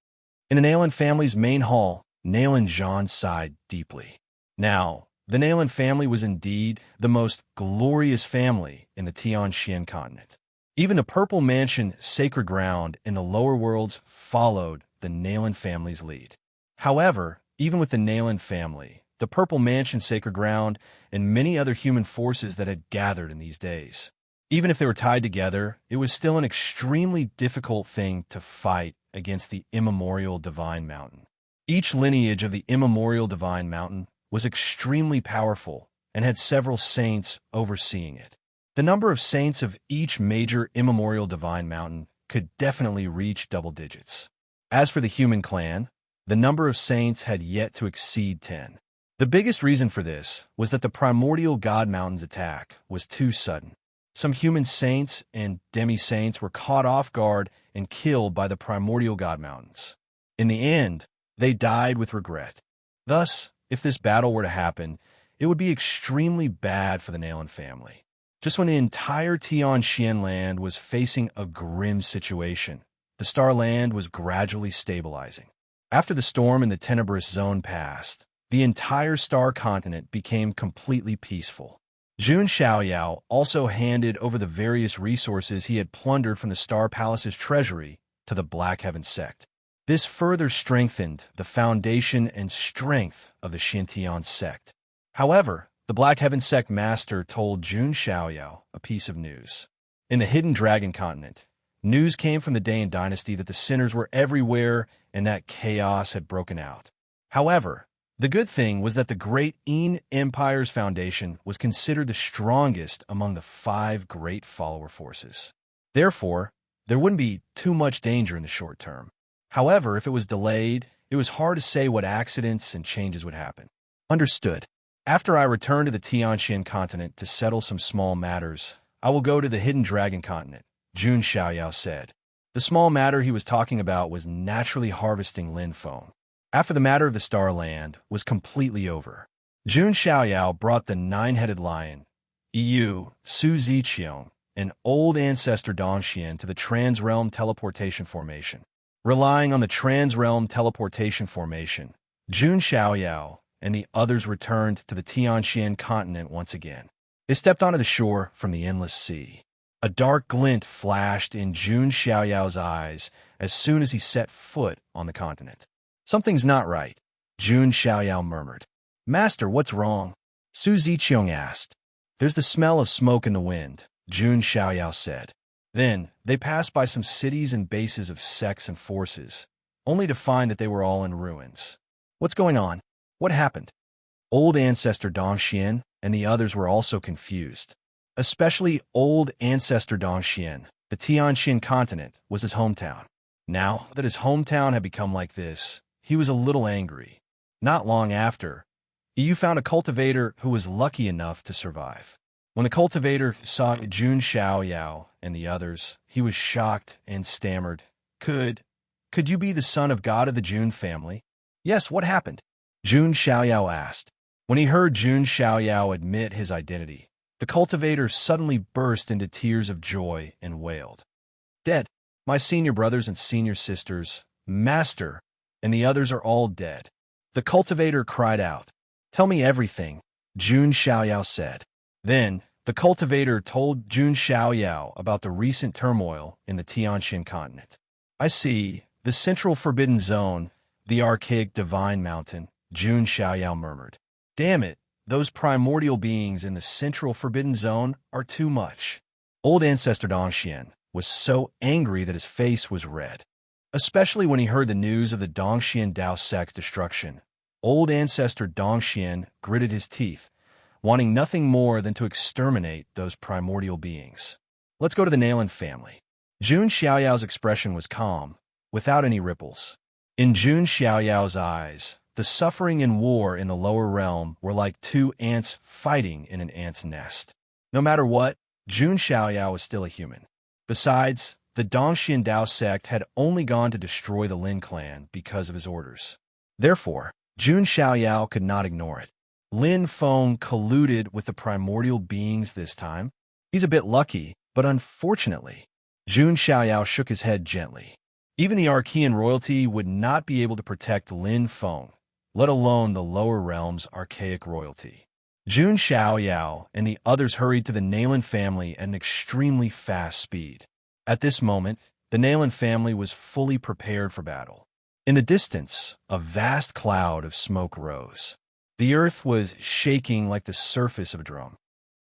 In the Nalan family's main hall, Nalan Jean sighed deeply. Now, the Nalan family was indeed the most glorious family in the Tianxian continent. Even the Purple Mansion Sacred Ground in the lower worlds followed the Nalan family's lead. However, even with the Nalan family, the Purple Mansion Sacred Ground, and many other human forces that had gathered in these days, even if they were tied together, it was still an extremely difficult thing to fight against the immemorial divine mountain. Each lineage of the immemorial divine mountain was extremely powerful and had several saints overseeing it. The number of saints of each major immemorial divine mountain could definitely reach double digits. As for the human clan, the number of saints had yet to exceed 10. The biggest reason for this was that the primordial god mountain's attack was too sudden. Some human saints and demi-saints were caught off guard and killed by the primordial god mountains. In the end, they died with regret. Thus, if this battle were to happen, it would be extremely bad for the Nalan family. Just when the entire Tianxian land was facing a grim situation, the star land was gradually stabilizing. After the storm in the tenebrous zone passed, the entire star continent became completely peaceful. Jun Xiaoyao also handed over the various resources he had plundered from the Star Palace's treasury to the Black Heaven sect. This further strengthened the foundation and strength of the Xintian sect. However, the Black Heaven sect master told Jun Xiaoyao a piece of news. In the Hidden Dragon continent, news came from the Dayan dynasty that the sinners were everywhere and that chaos had broken out. However, the good thing was that the Great Yin Empire's foundation was considered the strongest among the 5 great follower forces. Therefore, there wouldn't be too much danger in the short term. However, if it was delayed, it was hard to say what accidents and changes would happen. Understood. After I return to the Tianxian continent to settle some small matters, I will go to the Hidden Dragon continent, Jun Xiaoyao said. The small matter he was talking about was naturally harvesting linfone. After the matter of the Star Land was completely over, Jun Xiaoyao brought the 9-headed lion, Yu Su Ziqiang, an old ancestor Dongxian, to the Trans-Realm Teleportation Formation. Relying on the Trans-Realm Teleportation Formation, Jun Xiaoyao and the others returned to the Tianxian continent once again. They stepped onto the shore from the endless sea. A dark glint flashed in Jun Xiaoyao's eyes as soon as he set foot on the continent. Something's not right, Jun Xiaoyao murmured. Master, what's wrong? Su Ziqiang asked. There's the smell of smoke in the wind, Jun Xiaoyao said. Then, they passed by some cities and bases of sects and forces, only to find that they were all in ruins. What's going on? What happened? Old Ancestor Dongxian and the others were also confused. Especially Old Ancestor Dongxian, the Tianxian continent, was his hometown. Now that his hometown had become like this, he was a little angry. Not long after, Yu found a cultivator who was lucky enough to survive. When the cultivator saw Jun Xiaoyao and the others, he was shocked and stammered. Could you be the son of God of the Jun family? Yes, what happened? Jun Xiaoyao asked. When he heard Jun Xiaoyao admit his identity, the cultivator suddenly burst into tears of joy and wailed. Dead. My senior brothers and senior sisters, Master, and the others are all dead. The cultivator cried out. Tell me everything, Jun Xiaoyao said. Then, the cultivator told Jun Xiaoyao about the recent turmoil in the Tianxian continent. I see. The Central Forbidden Zone, the archaic divine mountain, Jun Xiaoyao murmured. Damn it, those primordial beings in the Central Forbidden Zone are too much. Old Ancestor Dongxian was so angry that his face was red. Especially when he heard the news of the Dongxian Dao sect's destruction. Old Ancestor Dongxian gritted his teeth, wanting nothing more than to exterminate those primordial beings. Let's go to the Nalan family. Jun Xiaoyao's expression was calm, without any ripples. In Jun Xiaoyao's eyes, the suffering and war in the lower realm were like 2 ants fighting in an ant's nest. No matter what, Jun Xiaoyao was still a human. Besides, the Dongxian Dao sect had only gone to destroy the Lin clan because of his orders. Therefore, Jun Xiaoyao could not ignore it. Lin Feng colluded with the primordial beings this time. He's a bit lucky, but unfortunately, Jun Xiaoyao shook his head gently. Even the Archean royalty would not be able to protect Lin Feng, let alone the lower realms' archaic royalty. Jun Xiaoyao and the others hurried to the Nalan family at an extremely fast speed. At this moment, the Nalan family was fully prepared for battle. In the distance, a vast cloud of smoke rose. The earth was shaking like the surface of a drum.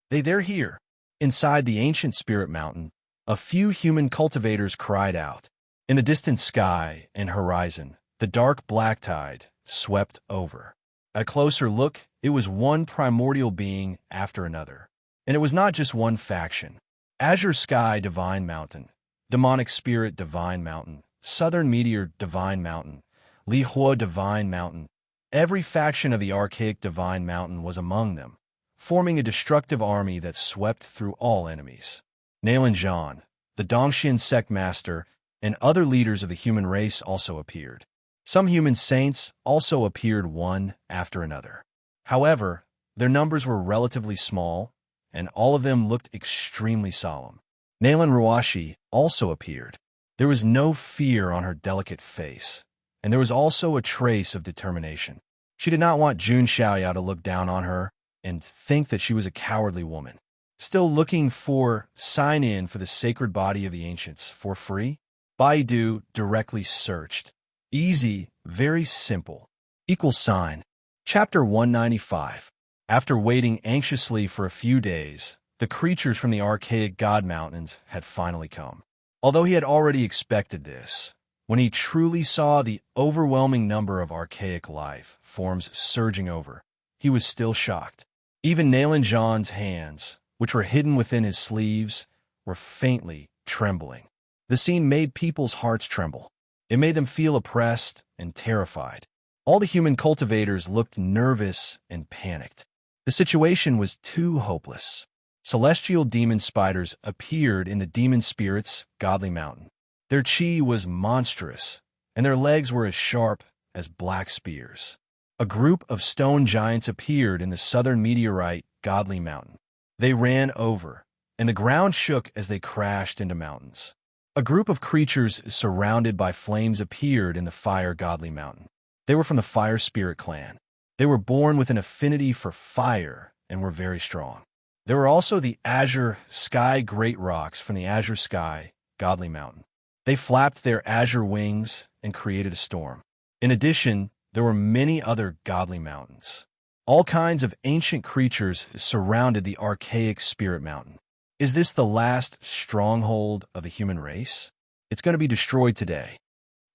They're here. Inside the ancient spirit mountain, a few human cultivators cried out. In the distant sky and horizon, the dark black tide swept over. At a closer look, it was one primordial being after another. And it was not just one faction. Azure Sky Divine Mountain, Demonic Spirit Divine Mountain, Southern Meteor Divine Mountain, Li Hua Divine Mountain. Every faction of the archaic Divine Mountain was among them, forming a destructive army that swept through all enemies. Nalan Zhan, the Dongxian sect master, and other leaders of the human race also appeared. Some human saints also appeared one after another. However, their numbers were relatively small, and all of them looked extremely solemn. Nalan Ruashi also appeared. There was no fear on her delicate face, and there was also a trace of determination. She did not want Jun Xiaoyao to look down on her and think that she was a cowardly woman. Still looking for sign-in for the sacred body of the ancients for free? Baidu directly searched. Easy, very simple. =. Chapter 195. After waiting anxiously for a few days, the creatures from the archaic God Mountains had finally come. Although he had already expected this, when he truly saw the overwhelming number of archaic life forms surging over, he was still shocked. Even Nalan Zhan's hands, which were hidden within his sleeves, were faintly trembling. The scene made people's hearts tremble. It made them feel oppressed and terrified. All the human cultivators looked nervous and panicked. The situation was too hopeless. Celestial demon spiders appeared in the demon spirits' godly mountain. Their chi was monstrous, and their legs were as sharp as black spears. A group of stone giants appeared in the southern meteorite godly mountain. They ran over, and the ground shook as they crashed into mountains. A group of creatures surrounded by flames appeared in the fire godly mountain. They were from the fire spirit clan. They were born with an affinity for fire and were very strong. There were also the azure sky great rocks from the azure sky godly mountain. They flapped their azure wings and created a storm. In addition, there were many other godly mountains. All kinds of ancient creatures surrounded the archaic spirit mountain. Is this the last stronghold of the human race? It's going to be destroyed today.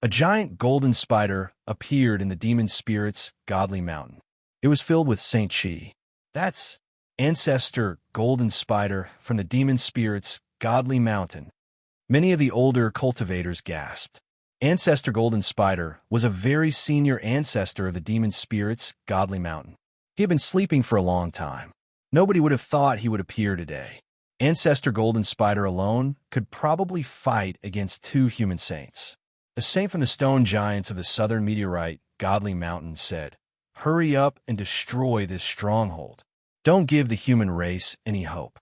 A giant golden spider appeared in the demon spirit's godly mountain. It was filled with Saint Chi. That's ancestor golden spider from the demon spirit's godly mountain. Many of the older cultivators gasped. Ancestor golden spider was a very senior ancestor of the demon spirit's godly mountain. He had been sleeping for a long time. Nobody would have thought he would appear today. Ancestor golden spider alone could probably fight against two human saints. A saint from the stone giants of the southern meteorite godly mountain said, "Hurry up and destroy this stronghold. Don't give the human race any hope."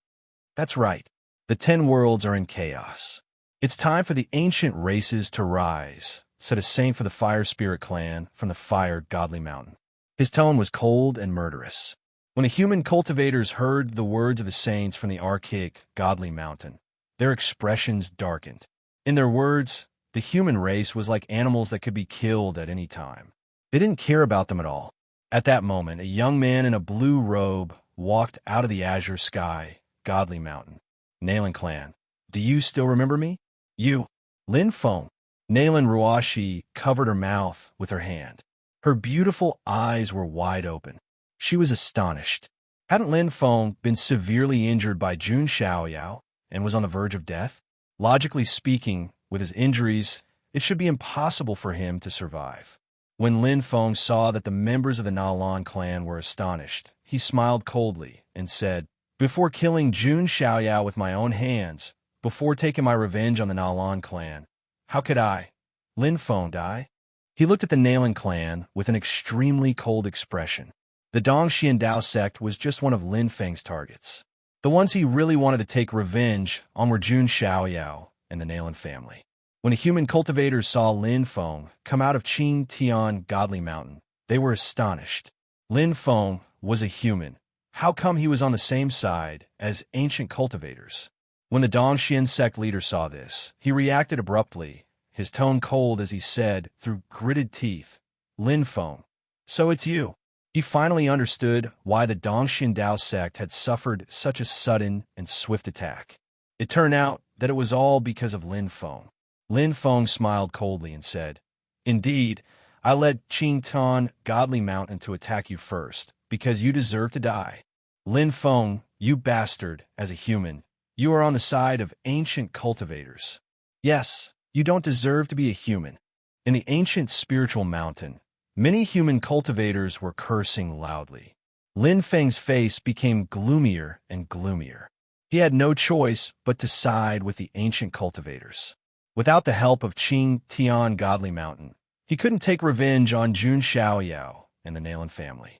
That's right. The 10 worlds are in chaos. It's time for the ancient races to rise, said a saint for the fire spirit clan from the fire godly mountain. His tone was cold and murderous. When the human cultivators heard the words of the saints from the archaic godly mountain, their expressions darkened. In their words, the human race was like animals that could be killed at any time. They didn't care about them at all. At that moment, a young man in a blue robe walked out of the azure sky godly mountain. Nalan clan, do you still remember me? You. Lin Feng. Nalan Ruashi covered her mouth with her hand. Her beautiful eyes were wide open. She was astonished. Hadn't Lin Feng been severely injured by Jun Xiaoyao and was on the verge of death? Logically speaking, with his injuries, it should be impossible for him to survive. When Lin Feng saw that the members of the Nalan clan were astonished, he smiled coldly and said, Before killing Jun Xiaoyao with my own hands, before taking my revenge on the Nalan clan, how could I, Lin Feng, die? He looked at the Nalan clan with an extremely cold expression. The Dongxian Dao sect was just one of Lin Feng's targets. The ones he really wanted to take revenge on were Jun Xiaoyao and the Nalan family. When the human cultivators saw Lin Feng come out of Qing Tian Godly Mountain, they were astonished. Lin Feng was a human. How come he was on the same side as ancient cultivators? When the Dongxian sect leader saw this, he reacted abruptly, his tone cold as he said, through gritted teeth, Lin Feng, so it's you. He finally understood why the Dongxian Dao sect had suffered such a sudden and swift attack. It turned out that it was all because of Lin Feng. Lin Feng smiled coldly and said, "Indeed, I led Qingtan Godly Mountain to attack you first, because you deserve to die. Lin Feng, you bastard, as a human, you are on the side of ancient cultivators. Yes, you don't deserve to be a human." In the ancient spiritual mountain, many human cultivators were cursing loudly. Lin Feng's face became gloomier and gloomier. He had no choice but to side with the ancient cultivators. Without the help of Qing Tian Godly Mountain, he couldn't take revenge on Jun Xiaoyao and the Nalan family.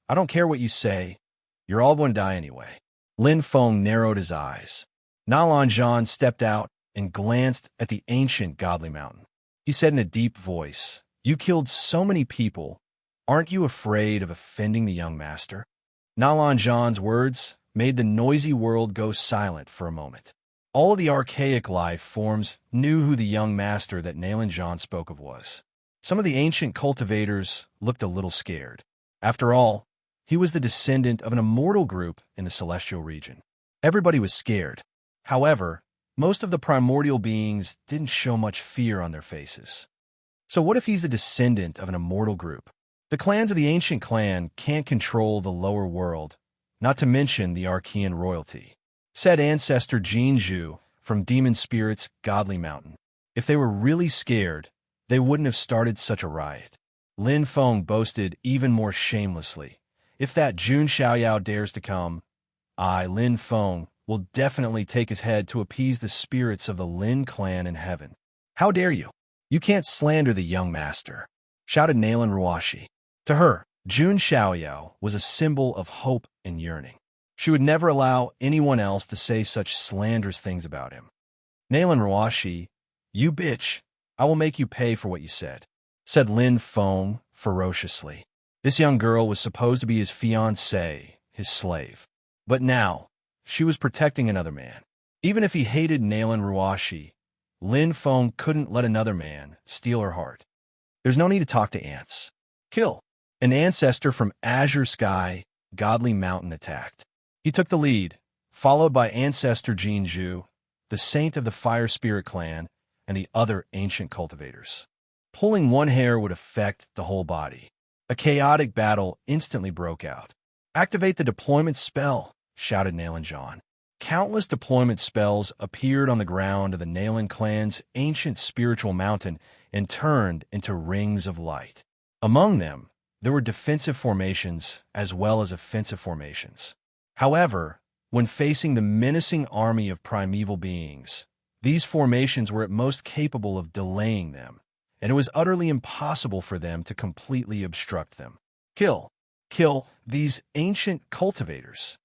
I don't care what you say. You're all going to die anyway." Lin Feng narrowed his eyes. Nalan Zhan stepped out and glanced at the ancient Godly Mountain. He said in a deep voice, "You killed so many people. Aren't you afraid of offending the young master?" Nalan Zhan's words made the noisy world go silent for a moment. All of the archaic life forms knew who the young master that Nalan Zhan spoke of was. Some of the ancient cultivators looked a little scared. After all, he was the descendant of an immortal group in the celestial region. Everybody was scared. However, most of the primordial beings didn't show much fear on their faces. So what if he's a descendant of an immortal group? The clans of the ancient clan can't control the lower world, not to mention the Archean royalty. Said ancestor Jinzhu from Demon Spirit's Godly Mountain. If they were really scared, they wouldn't have started such a riot. Lin Feng boasted even more shamelessly. "If that Jun Xiaoyao dares to come, I, Lin Feng, will definitely take his head to appease the spirits of the Lin clan in heaven." "How dare you? You can't slander the young master," shouted Nalan Ruashi. To her, Jun Xiaoyao was a symbol of hope and yearning. She would never allow anyone else to say such slanderous things about him. "Nalan Ruashi, you bitch, I will make you pay for what you said," said Lin Feng ferociously. This young girl was supposed to be his fiancée, his slave. But now, she was protecting another man. Even if he hated Nalan Ruashi, Lin Feng couldn't let another man steal her heart. There's no need to talk to ants. Kill. An ancestor from Azure Sky, Godly Mountain attacked. He took the lead, followed by ancestor Jinzhu, the saint of the Fire Spirit clan, and the other ancient cultivators. Pulling one hair would affect the whole body. A chaotic battle instantly broke out. "Activate the deployment spell," shouted Nalan Zhan. Countless deployment spells appeared on the ground of the Nalan clan's ancient spiritual mountain and turned into rings of light. Among them, there were defensive formations as well as offensive formations. However, when facing the menacing army of primeval beings, these formations were at most capable of delaying them, and it was utterly impossible for them to completely obstruct them. Kill these ancient cultivators.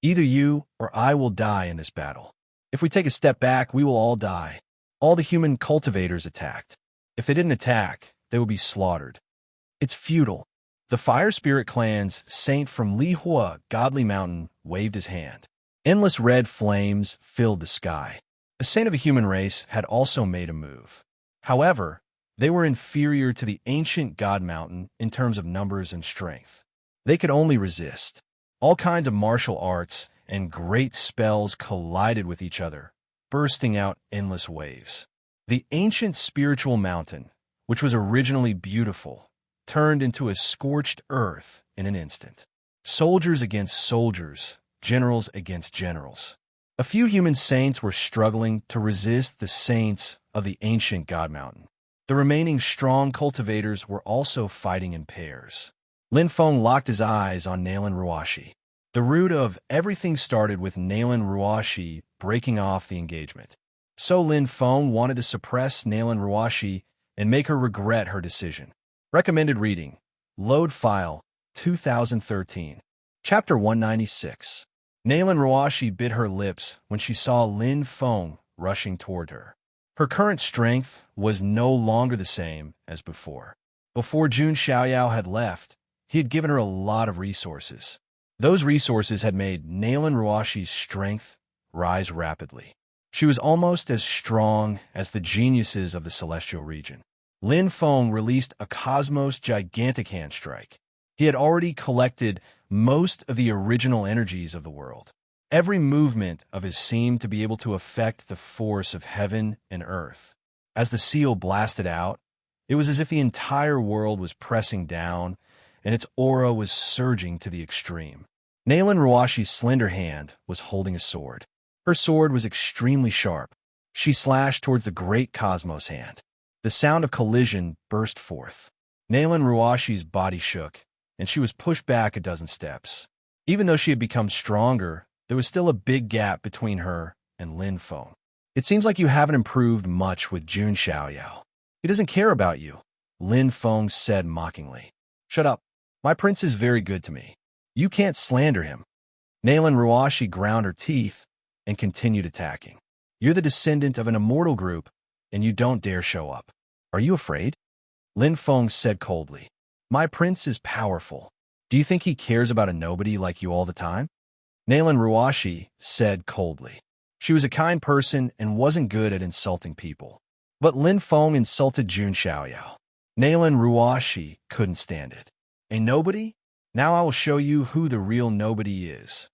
Either you or I will die in this battle. If we take a step back, we will all die. All the human cultivators attacked. If they didn't attack, they would be slaughtered. It's futile. The Fire Spirit clan's saint from Lihua, Godly Mountain, waved his hand. Endless red flames filled the sky. A saint of the human race had also made a move. However, they were inferior to the ancient God Mountain in terms of numbers and strength. They could only resist. All kinds of martial arts and great spells collided with each other, bursting out endless waves. The ancient spiritual mountain, which was originally beautiful, turned into a scorched earth in an instant. Soldiers against soldiers, generals against generals. A few human saints were struggling to resist the saints of the ancient God Mountain. The remaining strong cultivators were also fighting in pairs. Lin Feng locked his eyes on Nalan Ruashi. The root of everything started with Nalan Ruashi breaking off the engagement. So Lin Feng wanted to suppress Nalan Ruashi and make her regret her decision. Recommended reading. Load file, 2013. Chapter 196. Nalan Ruashi bit her lips when she saw Lin Feng rushing toward her. Her current strength was no longer the same as before. Before Jun Xiaoyao had left, he had given her a lot of resources. Those resources had made Nalan Ruashi's strength rise rapidly. She was almost as strong as the geniuses of the celestial region. Lin Feng released a Cosmos gigantic hand strike. He had already collected most of the original energies of the world. Every movement of his seemed to be able to affect the force of heaven and earth. As the seal blasted out, it was as if the entire world was pressing down, and its aura was surging to the extreme. Nalan Ruashi's slender hand was holding a sword. Her sword was extremely sharp. She slashed towards the great Cosmos hand. The sound of collision burst forth. Nalan Ruashi's body shook, and she was pushed back a dozen steps. Even though she had become stronger, there was still a big gap between her and Lin Feng. It seems like you haven't improved much with Jun Xiaoyao. He doesn't care about you, Lin Feng said mockingly. Shut up. My prince is very good to me. You can't slander him. Nalan Ruashi ground her teeth and continued attacking. You're the descendant of an immortal group, and you don't dare show up. Are you afraid? Lin Feng said coldly. My prince is powerful. Do you think he cares about a nobody like you all the time? Nalan Ruashi said coldly. She was a kind person and wasn't good at insulting people. But Lin Feng insulted Jun Xiaoyao. Nalan Ruashi couldn't stand it. A nobody? Now I will show you who the real nobody is.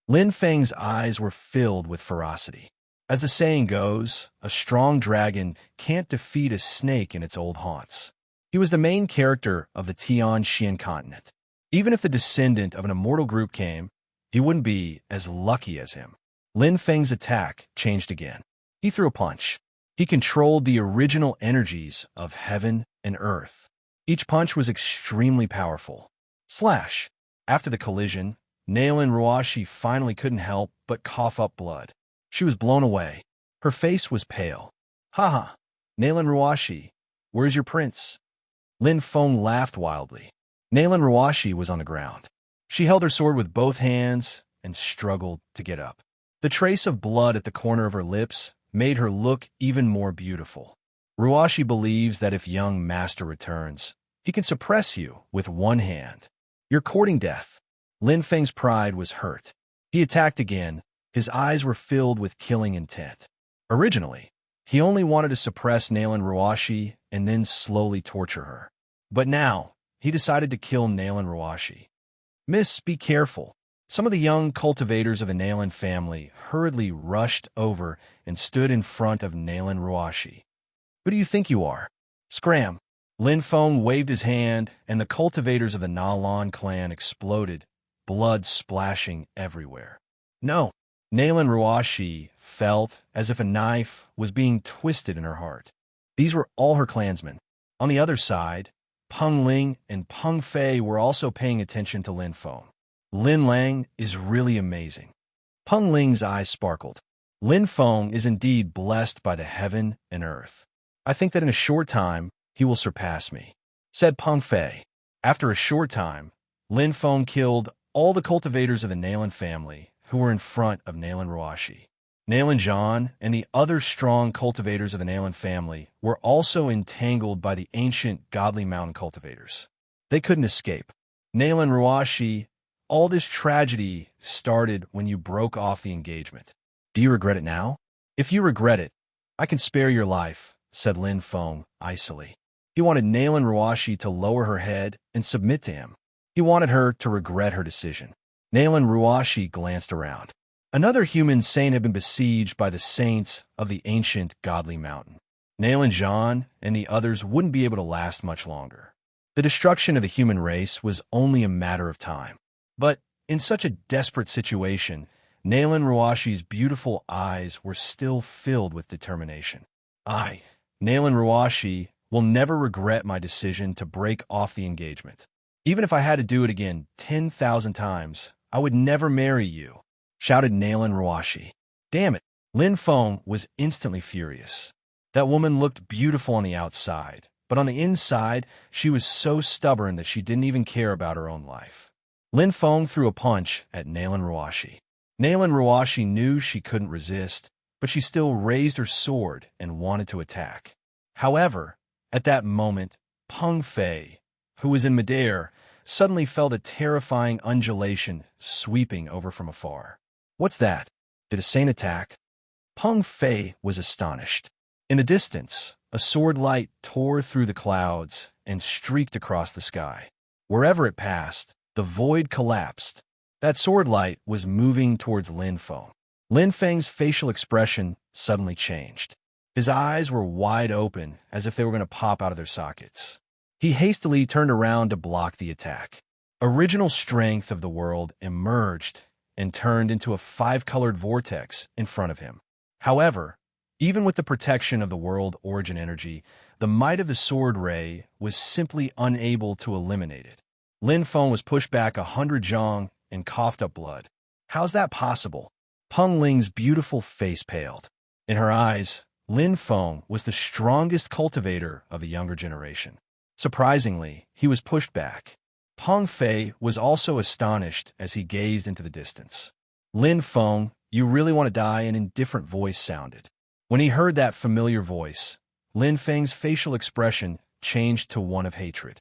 Lin Feng's eyes were filled with ferocity. As the saying goes, a strong dragon can't defeat a snake in its old haunts. He was the main character of the Tianxian continent. Even if the descendant of an immortal group came, he wouldn't be as lucky as him. Lin Feng's attack changed again. He threw a punch. He controlled the original energies of heaven and earth. Each punch was extremely powerful. Slash! After the collision, Nalan Ruashi finally couldn't help but cough up blood. She was blown away. Her face was pale. Haha! Nalan Ruashi, where's your prince? Lin Feng laughed wildly. Nalan Ruashi was on the ground. She held her sword with both hands and struggled to get up. The trace of blood at the corner of her lips made her look even more beautiful. Ruashi believes that if young master returns, he can suppress you with one hand. You're courting death. Lin Feng's pride was hurt. He attacked again. His eyes were filled with killing intent. Originally, he only wanted to suppress Nalan Ruashi and then slowly torture her. But now, he decided to kill Nalan Ruashi. Miss, be careful. Some of the young cultivators of the Nalan family hurriedly rushed over and stood in front of Nalan Ruashi. Who do you think you are? Scram! Lin Feng waved his hand, and the cultivators of the Nalan clan exploded, blood splashing everywhere. No! Nalan Ruashi felt as if a knife was being twisted in her heart. These were all her clansmen. On the other side, Peng Ling and Peng Fei were also paying attention to Lin Feng. Lin Lang is really amazing. Peng Ling's eyes sparkled. Lin Feng is indeed blessed by the heaven and earth. I think that in a short time, he will surpass me, said Peng Fei. After a short time, Lin Feng killed all the cultivators of the Nalan family who were in front of Nalan Ruashi. Nalan Zhan and the other strong cultivators of the Nalan family were also entangled by the ancient godly mountain cultivators. They couldn't escape. Nalan Ruashi, all this tragedy started when you broke off the engagement. Do you regret it now? If you regret it, I can spare your life, said Lin Feng icily. He wanted Nalan Ruashi to lower her head and submit to him. He wanted her to regret her decision. Nalan Ruashi glanced around. Another human saint had been besieged by the saints of the ancient godly mountain. Nalan Zhan and the others wouldn't be able to last much longer. The destruction of the human race was only a matter of time. But in such a desperate situation, Nalan Ruashi's beautiful eyes were still filled with determination. I, Nalan Ruashi, will never regret my decision to break off the engagement. Even if I had to do it again 10,000 times, I would never marry you, shouted Nalan Rawashi. Damn it. Lin Feng was instantly furious. That woman looked beautiful on the outside, but on the inside, she was so stubborn that she didn't even care about her own life. Lin Feng threw a punch at Nalan Rawashi. Nalan Rawashi knew she couldn't resist, but she still raised her sword and wanted to attack. However, at that moment, Peng Fei, who was in midair, suddenly felt a terrifying undulation sweeping over from afar. What's that? Did a saint attack? Peng Fei was astonished. In the distance, a sword light tore through the clouds and streaked across the sky. Wherever it passed, the void collapsed. That sword light was moving towards Lin Feng. Lin Feng's facial expression suddenly changed. His eyes were wide open, as if they were going to pop out of their sockets. He hastily turned around to block the attack. Original strength of the world emerged and turned into a five-colored vortex in front of him. However, even with the protection of the world origin energy, the might of the sword ray was simply unable to eliminate it. Lin Feng was pushed back 100 zhang and coughed up blood. How's that possible? Peng Ling's beautiful face paled. In her eyes, Lin Feng was the strongest cultivator of the younger generation. Surprisingly, he was pushed back. Peng Fei was also astonished as he gazed into the distance. Lin Feng, you really want to die? An indifferent voice sounded. When he heard that familiar voice, Lin Feng's facial expression changed to one of hatred.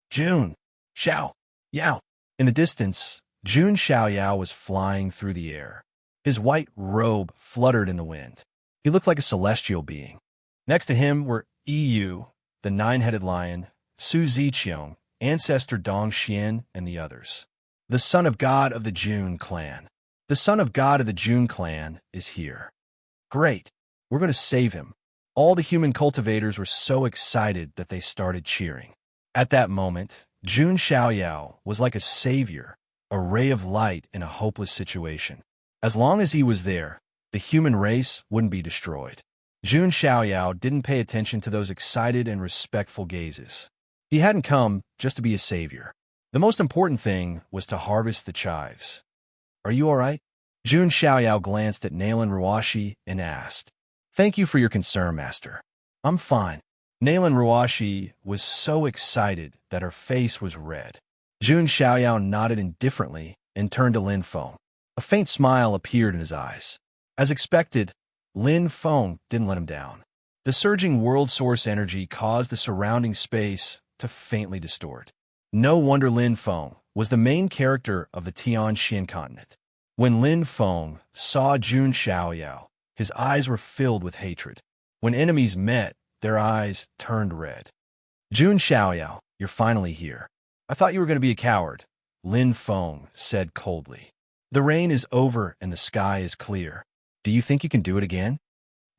Jun! Xiao! Yao! In the distance, Jun Xiaoyao was flying through the air. His white robe fluttered in the wind. He looked like a celestial being. Next to him were Yu, the nine-headed lion, Su Ziqiang, ancestor Dong Xian, and the others. The son of God of the Jun clan. The son of God of the Jun clan is here. Great. We're going to save him. All the human cultivators were so excited that they started cheering. At that moment, Jun Xiaoyao was like a savior, a ray of light in a hopeless situation. As long as he was there, the human race wouldn't be destroyed. Jun Xiaoyao didn't pay attention to those excited and respectful gazes. He hadn't come just to be a savior. The most important thing was to harvest the chives. Are you all right? Jun Xiaoyao glanced at Nalan Rawashi and asked. Thank you for your concern, Master. I'm fine. Nalan Rawashi was so excited that her face was red. Jun Xiaoyao nodded indifferently and turned to Lin Feng. A faint smile appeared in his eyes. As expected, Lin Feng didn't let him down. The surging world source energy caused the surrounding space to faintly distort. No wonder Lin Feng was the main character of the Tianxin continent. When Lin Feng saw Jun Xiaoyao, his eyes were filled with hatred. When enemies met, their eyes turned red. Jun Xiaoyao, you're finally here. I thought you were going to be a coward, Lin Feng said coldly. The rain is over and the sky is clear. Do you think you can do it again?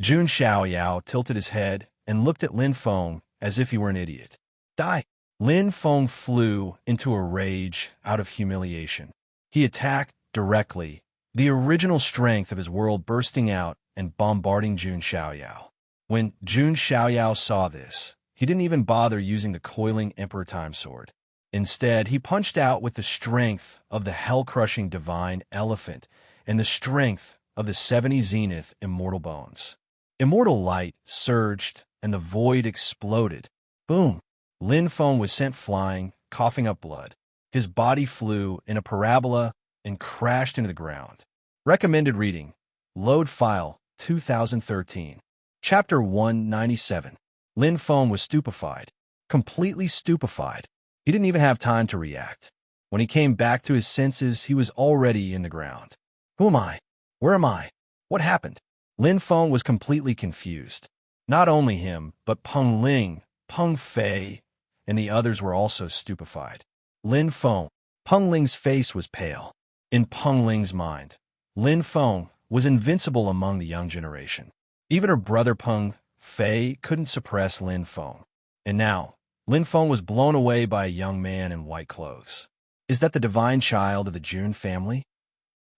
Jun Xiaoyao tilted his head and looked at Lin Feng as if he were an idiot. Die! Lin Feng flew into a rage out of humiliation. He attacked directly, the original strength of his world bursting out and bombarding Jun Xiaoyao. When Jun Xiaoyao saw this, he didn't even bother using the coiling Emperor Time Sword. Instead, he punched out with the strength of the hell-crushing divine elephant and the strength of the 70 zenith immortal bones. Immortal light surged and the void exploded. Boom! Lin Feng was sent flying, coughing up blood. His body flew in a parabola and crashed into the ground. Recommended reading. Load file 2013. Chapter 197. Lin Feng was stupefied. Completely stupefied. He didn't even have time to react. When he came back to his senses, he was already in the ground. Who am I? Where am I? What happened? Lin Feng was completely confused. Not only him, but Peng Ling, Peng Fei, and the others were also stupefied. Lin Feng. Peng Ling's face was pale. In Peng Ling's mind, Lin Feng was invincible among the young generation. Even her brother Peng Fei couldn't suppress Lin Feng. And now, Lin Feng was blown away by a young man in white clothes. Is that the divine child of the Jun family?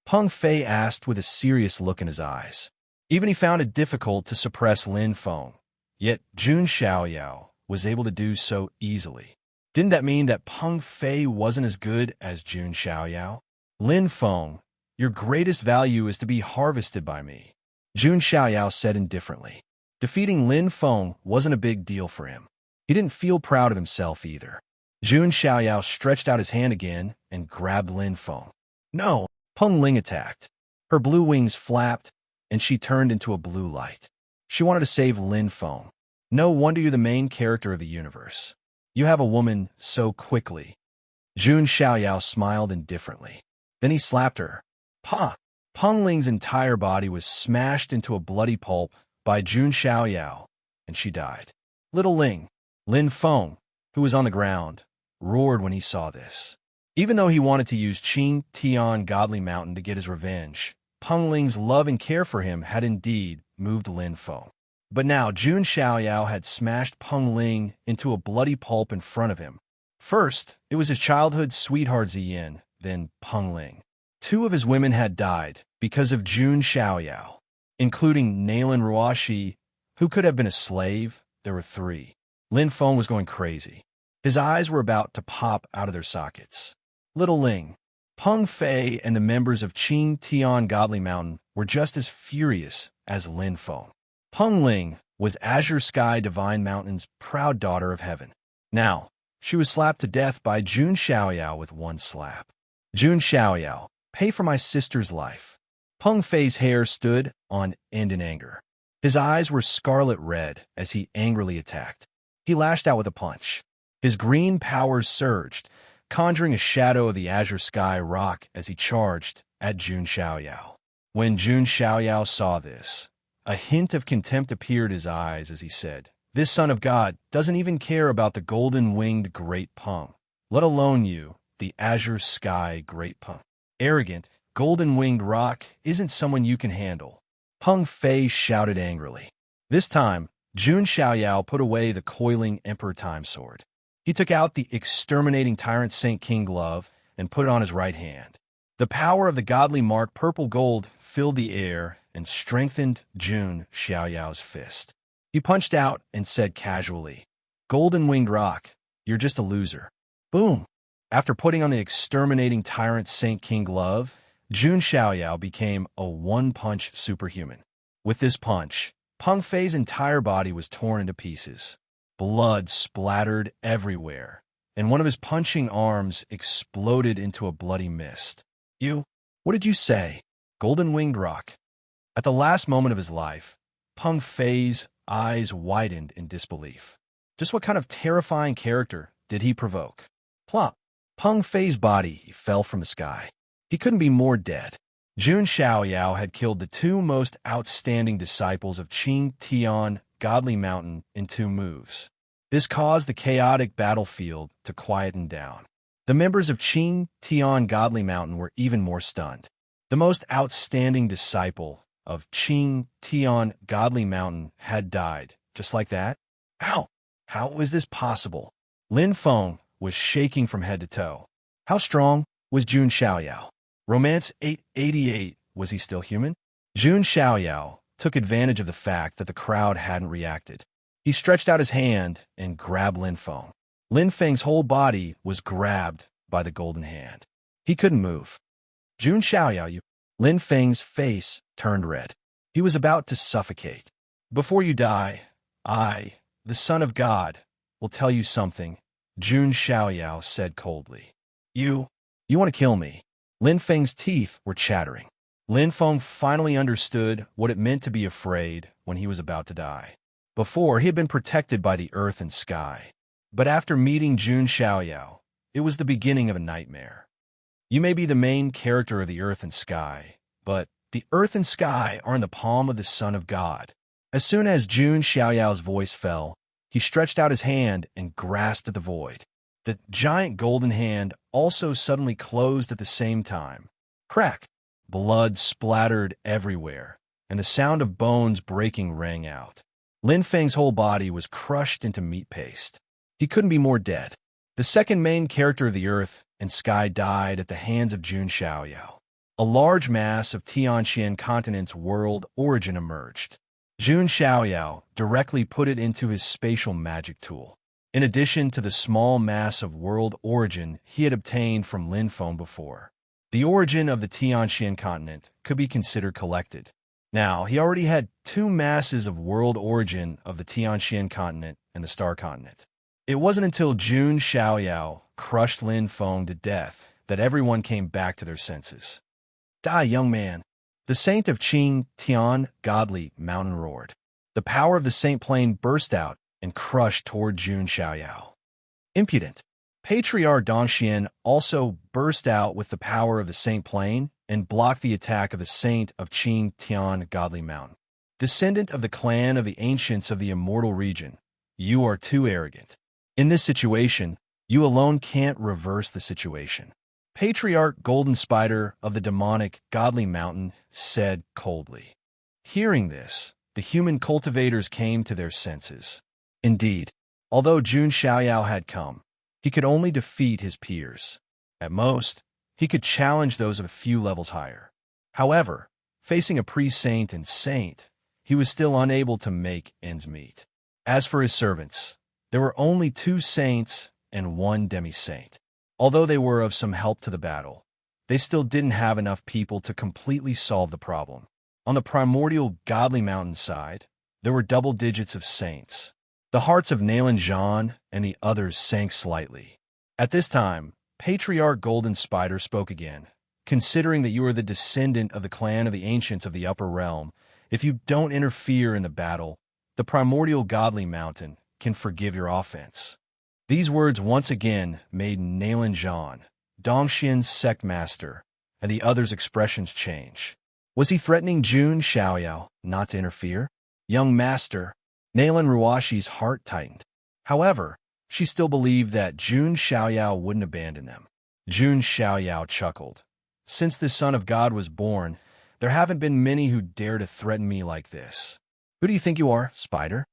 Peng Fei asked with a serious look in his eyes. Even he found it difficult to suppress Lin Feng, yet Jun Xiaoyao was able to do so easily. Didn't that mean that Peng Fei wasn't as good as Jun Xiaoyao? Lin Feng, your greatest value is to be harvested by me, Jun Xiaoyao said indifferently. Defeating Lin Feng wasn't a big deal for him. He didn't feel proud of himself either. Jun Xiaoyao stretched out his hand again and grabbed Lin Feng. No, Peng Ling attacked. Her blue wings flapped, and she turned into a blue light. She wanted to save Lin Feng. No wonder you're the main character of the universe. You have a woman so quickly. Jun Xiaoyao smiled indifferently. Then he slapped her. Pa! Peng Ling's entire body was smashed into a bloody pulp by Jun Xiaoyao, and she died. Little Ling, Lin Feng, who was on the ground, roared when he saw this. Even though he wanted to use Qing Tian Godly Mountain to get his revenge, Peng Ling's love and care for him had indeed moved Lin Feng. But now Jun Xiaoyao had smashed Peng Ling into a bloody pulp in front of him. First, it was his childhood sweetheart Ziyin, then Peng Ling. Two of his women had died because of Jun Xiaoyao, including Nalan Ruashi, who could have been a slave. There were three. Lin Feng was going crazy. His eyes were about to pop out of their sockets. Little Ling, Peng Fei, and the members of Qing Tian Godly Mountain were just as furious as Lin Feng. Peng Ling was Azure Sky Divine Mountain's proud daughter of heaven. Now, she was slapped to death by Jun Xiaoyao with one slap. Jun Xiaoyao, pay for my sister's life. Peng Fei's hair stood on end in anger. His eyes were scarlet red as he angrily attacked. He lashed out with a punch. His green powers surged, conjuring a shadow of the azure sky rock as he charged at Jun Xiaoyao. When Jun Xiaoyao saw this, a hint of contempt appeared in his eyes as he said, "This son of God doesn't even care about the golden-winged great Peng, let alone you, the azure sky great Peng. Arrogant, golden-winged rock isn't someone you can handle." Peng Fei shouted angrily. This time, Jun Xiaoyao put away the coiling Emperor Time Sword. He took out the exterminating Tyrant Saint King glove and put it on his right hand. The power of the godly mark purple gold filled the air and strengthened Jun Xiaoyao's fist. He punched out and said casually, "Golden-winged rock, you're just a loser." Boom! After putting on the exterminating Tyrant Saint King glove, Jun Xiaoyao became a one-punch superhuman. With this punch, Peng Fei's entire body was torn into pieces. Blood splattered everywhere, and one of his punching arms exploded into a bloody mist. What did you say? Golden-winged rock? At the last moment of his life, Peng Fei's eyes widened in disbelief. Just what kind of terrifying character did he provoke? Plop! Peng Fei's body fell from the sky. He couldn't be more dead. Jun Xiaoyao had killed the two most outstanding disciples of Qing Tian Godly Mountain in 2 moves. This caused the chaotic battlefield to quieten down. The members of Qing Tian Godly Mountain were even more stunned. The most outstanding disciple of Qing Tian Godly Mountain had died, just like that. How? How was this possible? Lin Feng was shaking from head to toe. How strong was Jun Xiaoyao? Romance 888, was he still human? Jun Xiaoyao took advantage of the fact that the crowd hadn't reacted. He stretched out his hand and grabbed Lin Feng. Lin Feng's whole body was grabbed by the golden hand. He couldn't move. Jun Xiaoyao, Lin Feng's face turned red. He was about to suffocate. Before you die, I, the Son of God, will tell you something, Jun Xiaoyao said coldly. You want to kill me? Lin Feng's teeth were chattering. Lin Feng finally understood what it meant to be afraid when he was about to die. Before, he had been protected by the earth and sky. But after meeting Jun Xiaoyao, it was the beginning of a nightmare. You may be the main character of the earth and sky, but the earth and sky are in the palm of the Son of God. As soon as Jun Xiaoyao's voice fell, he stretched out his hand and grasped at the void. The giant golden hand also suddenly closed at the same time. Crack! Blood splattered everywhere, and the sound of bones breaking rang out. Lin Feng's whole body was crushed into meat paste. He couldn't be more dead. The second main character of the earth and sky died at the hands of Jun Xiaoyao. A large mass of Tianxian continent's world origin emerged. Jun Xiaoyao directly put it into his spatial magic tool. In addition to the small mass of world origin he had obtained from Lin Feng before, The origin of the Tianxian continent could be considered collected. Now, he already had two masses of world origin of the Tianxian continent and the Star Continent. It wasn't until Jun Xiaoyao crushed Lin Feng to death that everyone came back to their senses. Die, young man. The saint of Qing Tian godly mountain roared. The power of the saint plane burst out and crushed toward Jun Xiaoyao. Impudent. Patriarch Dongxian also burst out with the power of the saint plane and blocked the attack of the saint of Qing Tian godly mountain. Descendant of the clan of the ancients of the immortal region, you are too arrogant. In this situation, you alone can't reverse the situation. Patriarch Golden Spider of the demonic godly mountain said coldly. Hearing this, the human cultivators came to their senses. Indeed, although Jun Xiaoyao had come, he could only defeat his peers. At most, he could challenge those of a few levels higher. However, facing a pre-saint and saint, he was still unable to make ends meet. As for his servants, there were only 2 saints and 1 demi-saint. Although they were of some help to the battle, they still didn't have enough people to completely solve the problem. On the primordial godly mountain side, there were double digits of saints. The hearts of Nailan Zhan and the others sank slightly. At this time, Patriarch Golden Spider spoke again. Considering that you are the descendant of the clan of the ancients of the upper realm, if you don't interfere in the battle, the primordial godly mountain can forgive your offense. These words once again made Nailan Zhan, Dongxian's sect master, and the others' expressions change. Was he threatening Jun Xiaoyao not to interfere? Young master, Nailan Ruashi's heart tightened. However, she still believed that Jun Xiaoyao wouldn't abandon them. Jun Xiaoyao chuckled. Since the Son of God was born, there haven't been many who dare to threaten me like this. Who do you think you are, Spider?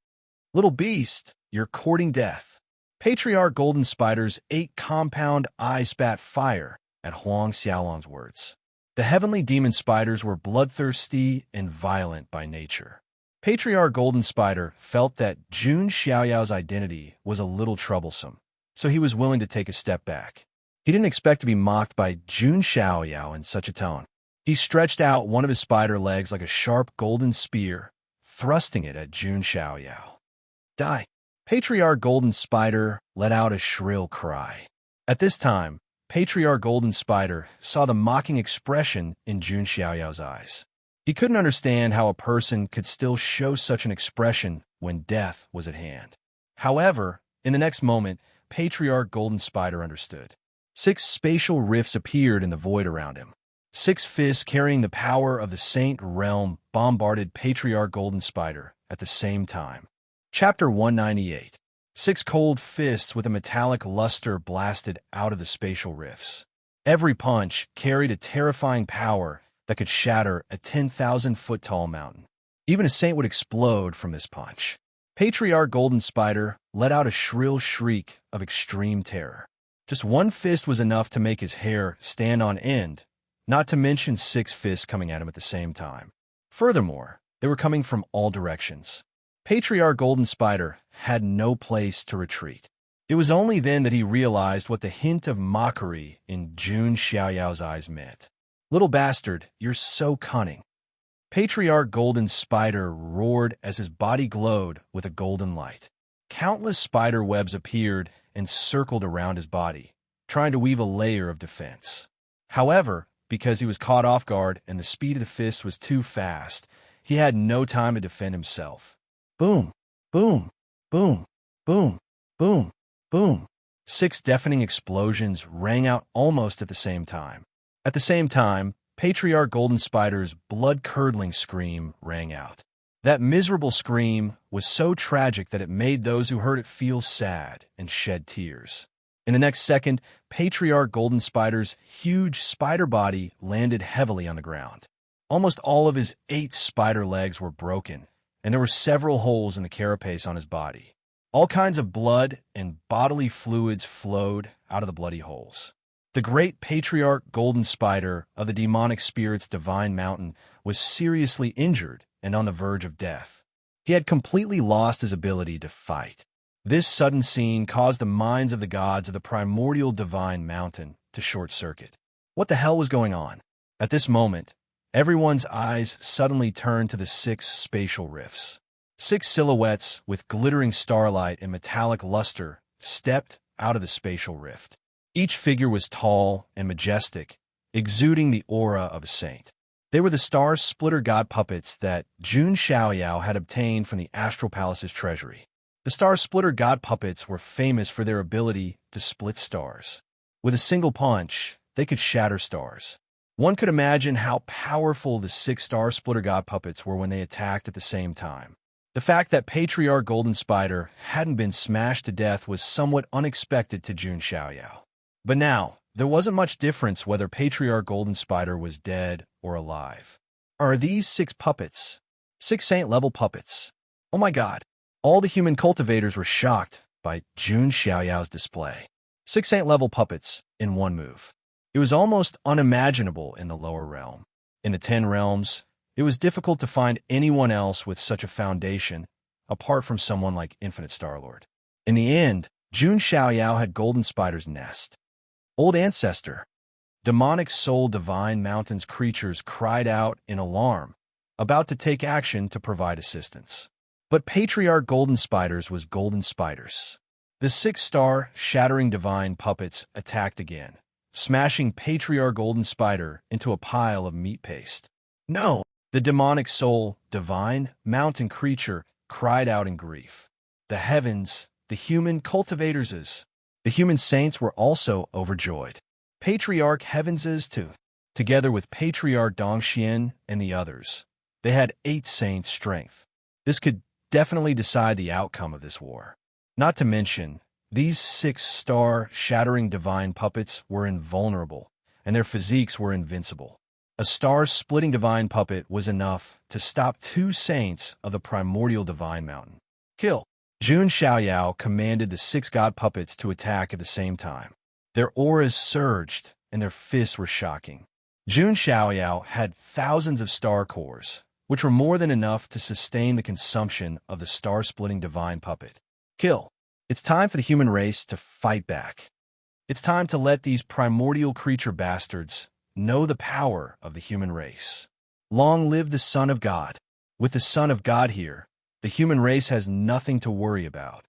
Little beast, you're courting death. Patriarch Golden Spider's 8 compound eyes spat fire at Huang Xiaolong's words. The heavenly demon spiders were bloodthirsty and violent by nature. Patriarch Golden Spider felt that Jun Xiaoyao's identity was a little troublesome, so he was willing to take a step back. He didn't expect to be mocked by Jun Xiaoyao in such a tone. He stretched out one of his spider legs like a sharp golden spear, thrusting it at Jun Xiaoyao. Die! Patriarch Golden Spider let out a shrill cry. At this time, Patriarch Golden Spider saw the mocking expression in Jun Xiaoyao's eyes. He couldn't understand how a person could still show such an expression when death was at hand. However, in the next moment, Patriarch Golden Spider understood. 6 spatial rifts appeared in the void around him. 6 fists carrying the power of the Saint Realm bombarded Patriarch Golden Spider at the same time. Chapter 198. 6 cold fists with a metallic luster blasted out of the spatial rifts. Every punch carried a terrifying power that could shatter a 10,000-foot-tall mountain. Even a saint would explode from this punch. Patriarch Golden Spider let out a shrill shriek of extreme terror. Just 1 fist was enough to make his hair stand on end, not to mention 6 fists coming at him at the same time. Furthermore, they were coming from all directions. Patriarch Golden Spider had no place to retreat. It was only then that he realized what the hint of mockery in Jun Xiaoyao's eyes meant. Little bastard, you're so cunning. Patriarch Golden Spider roared as his body glowed with a golden light. Countless spider webs appeared and circled around his body, trying to weave a layer of defense. However, because he was caught off guard and the speed of the fist was too fast, he had no time to defend himself. Boom, boom, boom, boom, boom, boom. 6 deafening explosions rang out almost at the same time. At the same time, Patriarch Golden Spider's blood-curdling scream rang out. That miserable scream was so tragic that it made those who heard it feel sad and shed tears. In the next second, Patriarch Golden Spider's huge spider body landed heavily on the ground. Almost all of his 8 spider legs were broken, and there were several holes in the carapace on his body. All kinds of blood and bodily fluids flowed out of the bloody holes. The great Patriarch Golden Spider of the demonic spirit's divine mountain was seriously injured and on the verge of death. He had completely lost his ability to fight. This sudden scene caused the minds of the gods of the primordial divine mountain to short-circuit. What the hell was going on? At this moment, everyone's eyes suddenly turned to the 6 spatial rifts. 6 silhouettes with glittering starlight and metallic luster stepped out of the spatial rift. Each figure was tall and majestic, exuding the aura of a saint. They were the star splitter god puppets that Jun Xiaoyao had obtained from the Astral Palace's treasury. The star splitter god puppets were famous for their ability to split stars. With a single punch, they could shatter stars. One could imagine how powerful the 6 star splitter god puppets were when they attacked at the same time. The fact that Patriarch Golden Spider hadn't been smashed to death was somewhat unexpected to Jun Xiaoyao. But now, there wasn't much difference whether Patriarch Golden Spider was dead or alive. Are these 6 puppets? 6 saint-level puppets. Oh my god. All the human cultivators were shocked by Jun Xiaoyao's display. 6 saint-level puppets in one move. It was almost unimaginable in the lower realm. In the 10 realms, it was difficult to find anyone else with such a foundation, apart from someone like Infinite Starlord. In the end, Jun Xiaoyao had Golden Spider's nest. Old Ancestor. Demonic Soul Divine Mountain's creatures cried out in alarm, about to take action to provide assistance. But Patriarch Golden Spiders was Golden Spiders. The 6-star Shattering Divine puppets attacked again, smashing Patriarch Golden Spider into a pile of meat paste. No! The Demonic Soul Divine Mountain creature cried out in grief. The heavens, the human cultivators, the human saints were also overjoyed. Patriarch Heavenses too. Together with Patriarch Dongxian and the others, they had 8 saints' strength. This could definitely decide the outcome of this war. Not to mention, these 6-star Shattering Divine puppets were invulnerable, and their physiques were invincible. A star-splitting divine puppet was enough to stop 2 saints of the Primordial Divine Mountain. Kill! Jun Xiaoyao commanded the 6 god puppets to attack at the same time. Their auras surged, and their fists were shocking. Jun Xiaoyao had thousands of star cores, which were more than enough to sustain the consumption of the star-splitting divine puppet. Kill! It's time for the human race to fight back. It's time to let these primordial creature bastards know the power of the human race. Long live the Son of God. With the Son of God here, the human race has nothing to worry about.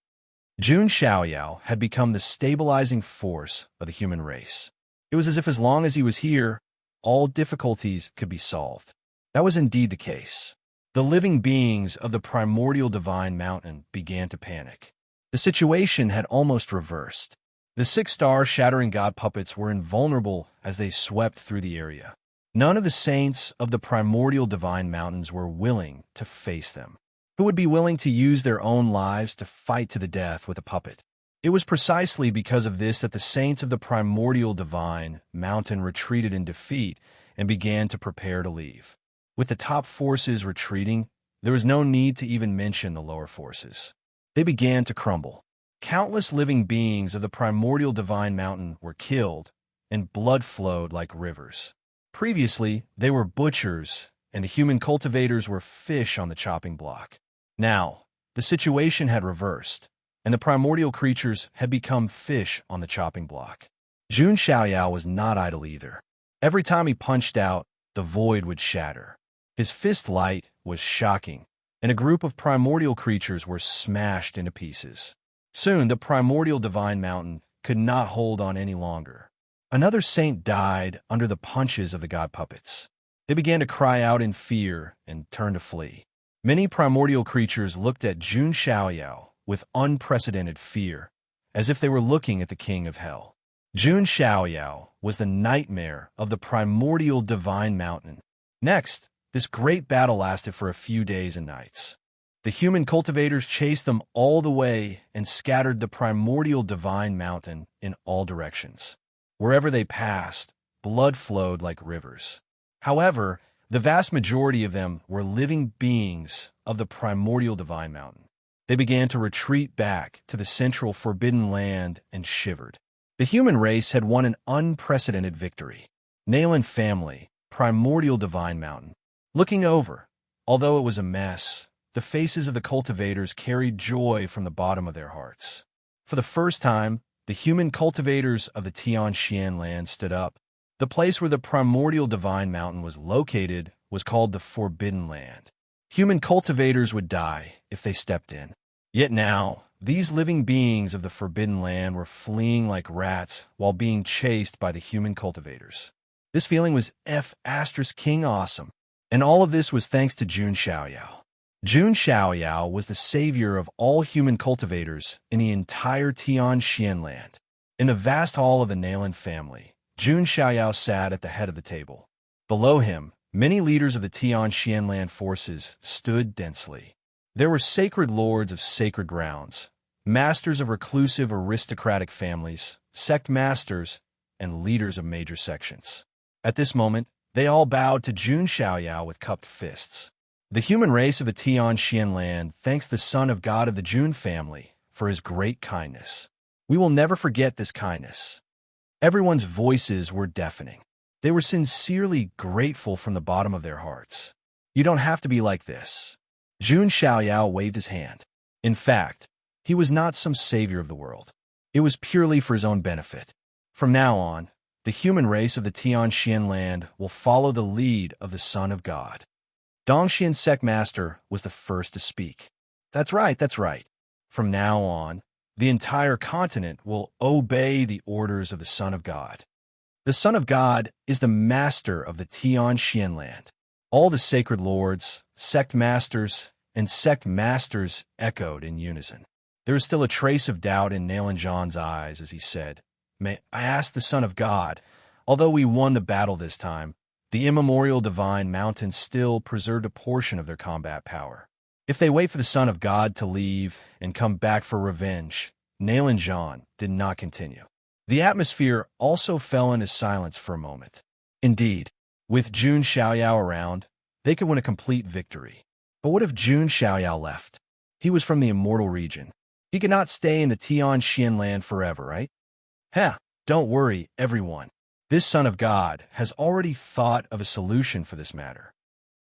Jun Xiaoyao had become the stabilizing force of the human race. It was as if as long as he was here, all difficulties could be solved. That was indeed the case. The living beings of the Primordial Divine Mountain began to panic. The situation had almost reversed. The 6-star Shattering God puppets were invulnerable as they swept through the area. None of the saints of the Primordial Divine Mountains were willing to face them. Who would be willing to use their own lives to fight to the death with a puppet? It was precisely because of this that the saints of the Primordial Divine Mountain retreated in defeat and began to prepare to leave. With the top forces retreating, there was no need to even mention the lower forces. They began to crumble. Countless living beings of the Primordial Divine Mountain were killed, and blood flowed like rivers. Previously, they were butchers, and the human cultivators were fish on the chopping block. Now, the situation had reversed, and the primordial creatures had become fish on the chopping block. Jun Xiaoyao was not idle either. Every time he punched out, the void would shatter. His fist light was shocking, and a group of primordial creatures were smashed into pieces. Soon, the Primordial Divine Mountain could not hold on any longer. Another saint died under the punches of the god puppets. They began to cry out in fear and turn to flee. Many primordial creatures looked at Jun Xiaoyao with unprecedented fear, as if they were looking at the king of hell. Jun Xiaoyao was the nightmare of the Primordial Divine Mountain. Next, this great battle lasted for a few days and nights. The human cultivators chased them all the way and scattered the Primordial Divine Mountain in all directions. Wherever they passed, blood flowed like rivers. However, the vast majority of them were living beings of the Primordial Divine Mountain. They began to retreat back to the central forbidden land and shivered. The human race had won an unprecedented victory. Nalan family, Primordial Divine Mountain. Looking over, although it was a mess, the faces of the cultivators carried joy from the bottom of their hearts. For the first time, the human cultivators of the Tianxian land stood up. The place where the primordial divine mountain was located was called the Forbidden Land. Human cultivators would die if they stepped in. Yet now, these living beings of the Forbidden Land were fleeing like rats while being chased by the human cultivators. This feeling was King awesome. And all of this was thanks to Jun Xiaoyao. Jun Xiaoyao was the savior of all human cultivators in the entire Tianxian land. In the vast hall of the Nalan family, Jun Xiaoyao sat at the head of the table. Below him, many leaders of the Tianxian land forces stood densely. There were sacred lords of sacred grounds, masters of reclusive aristocratic families, sect masters, and leaders of major sections. At this moment, they all bowed to Jun Xiaoyao with cupped fists. The human race of the Tianxian land thanks the son of God of the Jun family for his great kindness. We will never forget this kindness. Everyone's voices were deafening. They were sincerely grateful from the bottom of their hearts. You don't have to be like this. Jun Xiaoyao waved his hand. In fact, he was not some savior of the world. It was purely for his own benefit. From now on, the human race of the Tianxian land will follow the lead of the Son of God. Dongxian sect master was the first to speak. That's right. From now on, the entire continent will obey the orders of the Son of God. The Son of God is the master of the Tianxian land. All the sacred lords, sect masters, and sect masters echoed in unison. There was still a trace of doubt in Nalan Zhan's eyes as he said, "May I ask the Son of God, although we won the battle this time, the immemorial divine mountain still preserved a portion of their combat power. If they wait for the Son of God to leave and come back for revenge," Nalan Zhan did not continue. The atmosphere also fell into silence for a moment. Indeed, with Jun Xiaoyao around, they could win a complete victory. But what if Jun Xiaoyao left? He was from the immortal region. He could not stay in the Tianxian land forever, right? Don't worry, everyone. This Son of God has already thought of a solution for this matter.